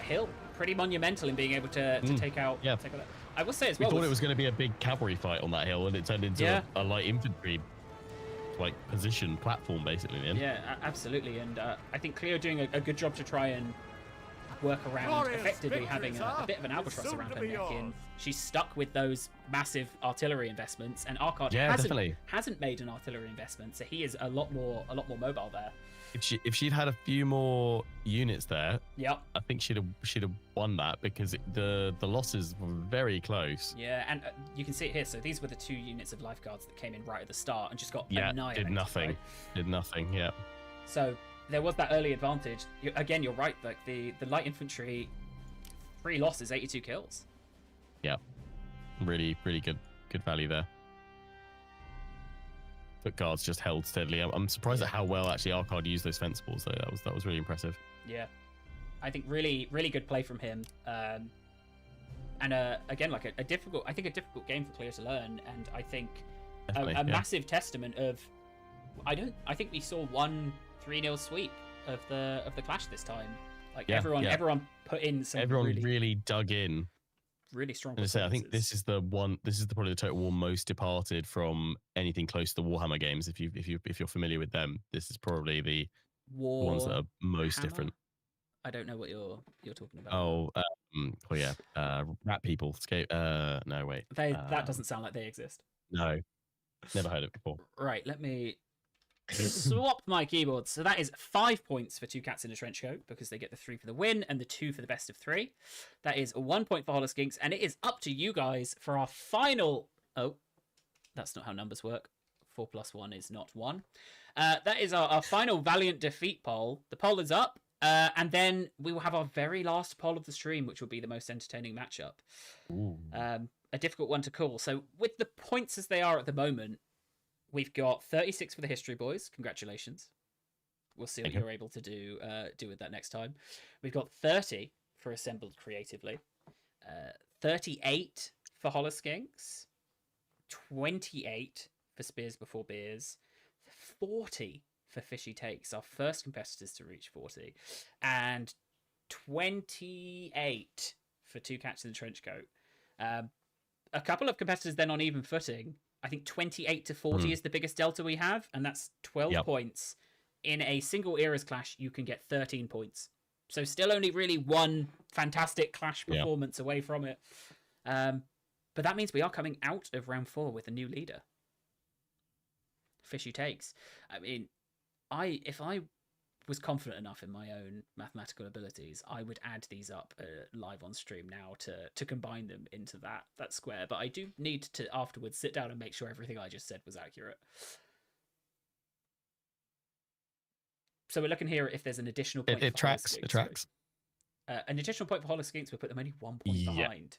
hill pretty monumental in being able to take out. Yeah. Take out that. I will say as We well. thought it was going to be a big cavalry fight on that hill, and it turned into a light infantry position platform basically. In the end. Yeah, absolutely, and I think Cleo doing a good job to try and work around effectively having a bit of an albatross around her neck. In she's stuck with those massive artillery investments, and Arcard hasn't made an artillery investment, so he is a lot more mobile there. If she'd had a few more units there, I think she'd have won that because the losses were very close. Yeah, and you can see it here. So these were the 2 units of lifeguards that came in right at the start and just got annihilated. Did nothing. Right? Did nothing. Yeah. So there was that early advantage. Again, you're right. Like the light infantry, 3 losses, 82 kills. Yeah, really good value there. Foot guards just held steadily. I'm surprised at how well actually Arcard used those Fencibles though. That was really impressive. Yeah, I think really good play from him. And again, like a difficult game for Cleo to learn, and I think a massive testament of. I think we saw one 3-0 sweep of the clash this time. Like everyone put in some. Everyone really dug in. Really strong. I think this is probably the Total War most departed from anything close to the Warhammer games. If you're familiar with them, this is probably the ones that are most different. I don't know what you're talking about. Oh, Rat People. No, wait. That doesn't sound like they exist. No, never heard it before. Right, let me swap my keyboard. So that is 5 points for 2 Cats in a Trench Coat because they get the 3 for the win and the 2 for the best of 3. That is 1 point for Hollis Ginks, and it is up to you guys for our final. Oh, that's not how numbers work. 4 + 1 is not 1. That is our final Valiant defeat poll. The poll is up. And then we will have our very last poll of the stream, which will be the most entertaining matchup. Ooh. A difficult one to call. So with the points as they are at the moment, we've got 36 for the History Boys. Congratulations. We'll see what you're able to do with that next time. We've got 30 for Assembled Creatively. 38 for Holoskinks. 28 for Spears Before Beers. 40 for Fishy Takes, our first competitors to reach 40, and 28 for Two Cats in the Trench Coat. A couple of competitors then on even footing. I think 28 to 40 is the biggest delta we have, and that's 12 points. In a single Eras clash, you can get 13 points. So still only really one fantastic clash performance away from it. But that means we are coming out of round 4 with a new leader. Fishy Takes. I mean, if I was confident enough in my own mathematical abilities, I would add these up live on stream now to combine them into that square. But I do need to afterwards sit down and make sure everything I just said was accurate. So we're looking here if there's an additional point. It tracks. It tracks. An additional point for Holoskinks would put them only 1 point behind.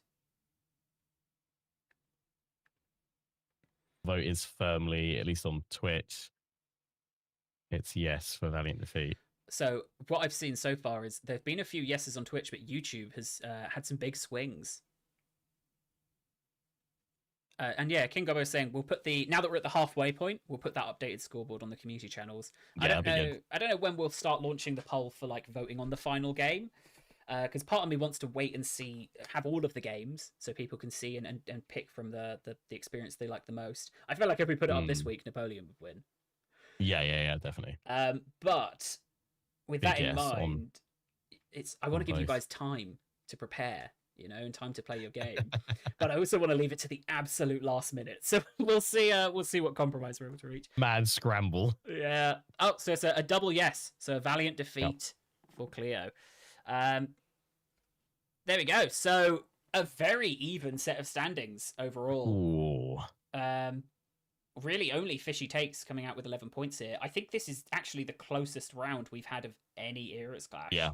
Vote is firmly, at least on Twitch, it's yes for Valiant defeat. So what I've seen so far is there've been a few yeses on Twitch, but YouTube has had some big swings. And yeah, King Gobbo is saying we'll put now that we're at the halfway point, we'll put that updated scoreboard on the community channels. Yeah, I don't know when we'll start launching the poll for like voting on the final game. Because part of me wants to wait and have all of the games so people can see and pick from the experience they like the most. I feel like if we put it up this week, Napoleon would win. Yeah, definitely. But with that in mind, I want to give you guys time to prepare, and time to play your game. But I also want to leave it to the absolute last minute. So we'll see what compromise we're able to reach. Mad scramble. Yeah. Oh, so it's a double yes. So a Valiant defeat for Cleo. There we go. So a very even set of standings overall. Ooh. Really only Fishy Takes coming out with 11 points here. I think this is actually the closest round we've had of any Eras clash. Yeah.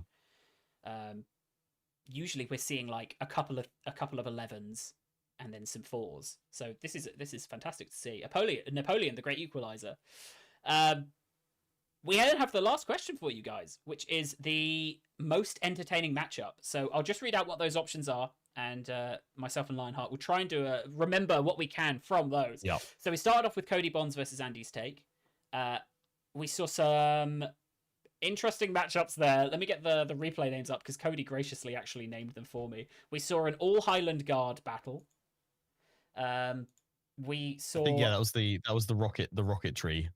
Usually we're seeing like a couple of 11s and then some 4s. So this is fantastic to see. Napoleon, the great equalizer. We then have the last question for you guys, which is the most entertaining matchup. So I'll just read out what those options are, and myself and Lionheart will try and remember what we can from those. Yeah. So we started off with Cody Bonds versus Andy's Take. We saw some interesting matchups there. Let me get the replay names up because Cody graciously actually named them for me. We saw an all Highland Guard battle. We saw. I think, that was the rocket tree.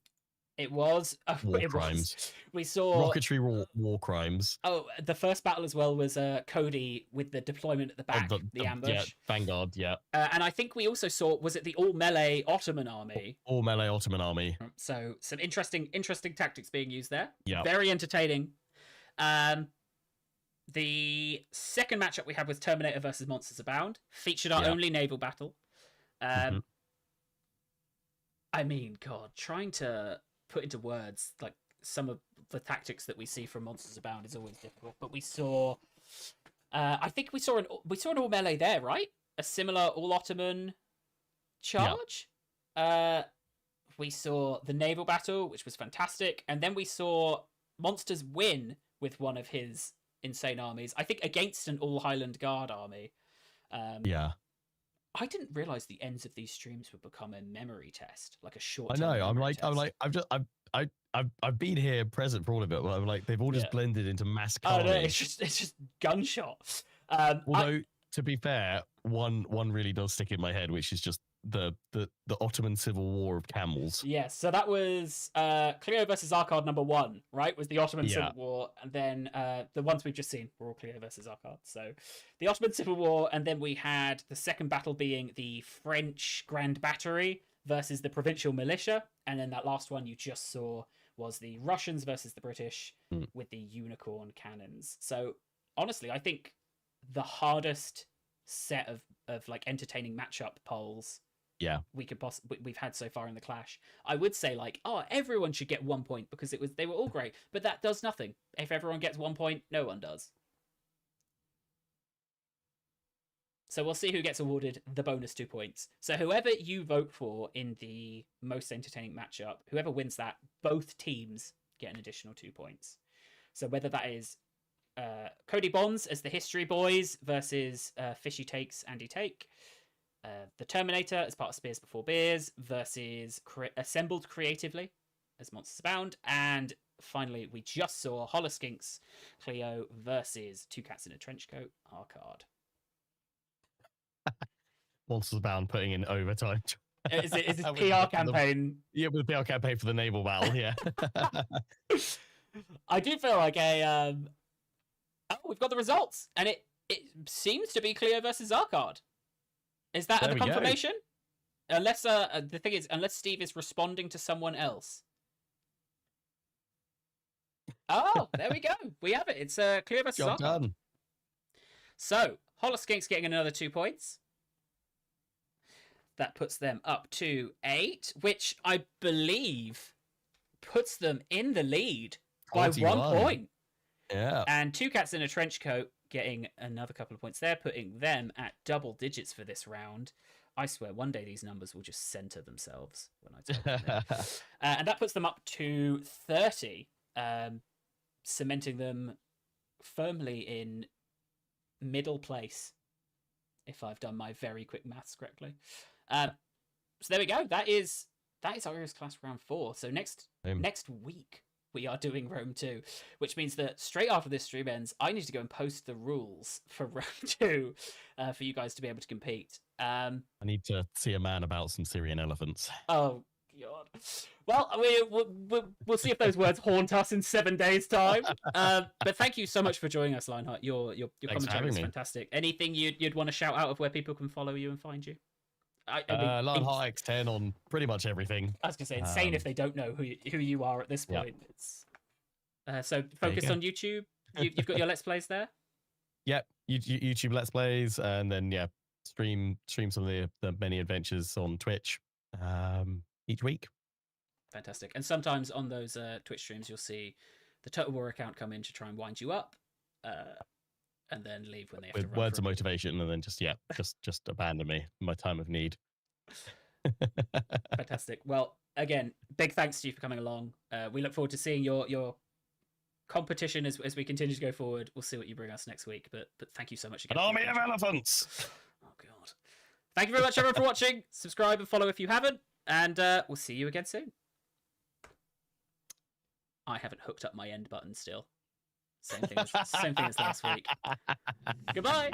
It was. War crimes. We saw rocketry war crimes. Oh, the first battle as well was Cody with the deployment at the back, the ambush. Yeah, Vanguard, yeah. And I think we also saw, was it the all melee Ottoman army? All melee Ottoman army. So some interesting tactics being used there. Yeah. Very entertaining. The second matchup we had was Terminator versus Monsters Abound. Featured our only naval battle. I mean, God, trying to put into words like some of the tactics that we see from Monsters Abound is always difficult. But we saw, I think we saw an all melee there, right? A similar all Ottoman charge. Yeah. We saw the naval battle, which was fantastic, and then we saw Monsters win with one of his insane armies. I think against an all Highland Guard army. Yeah. I didn't realize the ends of these streams would become a memory test, like a short. I know. I've been here present for all of it. I'm like, they've all just blended into mass carnage. Oh no, it's just gunshots. Although, to be fair, one really does stick in my head, which is just the Ottoman Civil War of camels. Yes, so that was Cleo versus Arcard #1, right? Was the Ottoman Civil War, and then the ones we've just seen were all Cleo versus Arcard. So the Ottoman Civil War, and then we had the second battle being the French Grand Battery versus the Provincial Militia, and then that last one you just saw was the Russians versus the British with the Unicorn cannons. So honestly, I think the hardest set of like entertaining matchup polls we've had so far in the clash. I would say like, oh, everyone should get 1 point because they were all great, but that does nothing. If everyone gets 1 point, no one does. So we'll see who gets awarded the bonus 2 points. So whoever you vote for in the most entertaining matchup, whoever wins that, both teams get an additional 2 points. So whether that is Cody Bonds as the History Boys versus Fishy Takes Andy Take, the Terminator as part of Spears Before Beers versus Assembled Creatively as Monsters Abound, and finally we just saw Holoskinks Cleo versus Two Cats in a Trench Coat Arcard. Monsters Abound putting in overtime. Is it a PR campaign? Yeah, with the PR campaign for the Naval battle, yeah. I do feel like we've got the results, and it seems to be Cleo versus Arcard. Is that the confirmation? Unless the thing is, unless Steve is responding to someone else. Oh, there we go. We have it. It's Cleo versus Arcard. Done. So Holoskinks getting another 2 points. That puts them up to 8, which I believe puts them in the lead by 1 point. Yeah. And Two Cats in a Trench Coat getting another couple of points there, putting them at double digits for this round. I swear, one day these numbers will just center themselves when I tell them. And that puts them up to 30, cementing them firmly in middle place, if I've done my very quick maths correctly. So there we go. That is our ERAS class round 4. So next week we are doing Rome 2, which means that straight after this stream ends, I need to go and post the rules for Rome 2 for you guys to be able to compete. I need to see a man about some Syrian elephants. Oh God. Well, we'll see if those words haunt us in 7 days' time. But thank you so much for joining us, Lionheart. Your commentary is fantastic. Anything you'd want to shout out of where people can follow you and find you? Lionheartx10 on pretty much everything. I was gonna say insane if they don't know who you are at this point. Yep. It's so focused on YouTube. You've got your Let's Plays there. Yep, YouTube Let's Plays, and then stream some of the many adventures on Twitch each week. Fantastic. And sometimes on those Twitch streams, you'll see the Total War account come in to try and wind you up, and then leave when they have to run words of motivation, and then just abandon me in my time of need. Fantastic. Well, again, big thanks to you for coming along. We look forward to seeing your competition as we continue to go forward. We'll see what you bring us next week. But thank you so much again. An army of elephants. Oh God. Thank you very much, everyone, for watching. Subscribe and follow if you haven't, and we'll see you again soon. I haven't hooked up my end button still. Same thing as last week. Goodbye.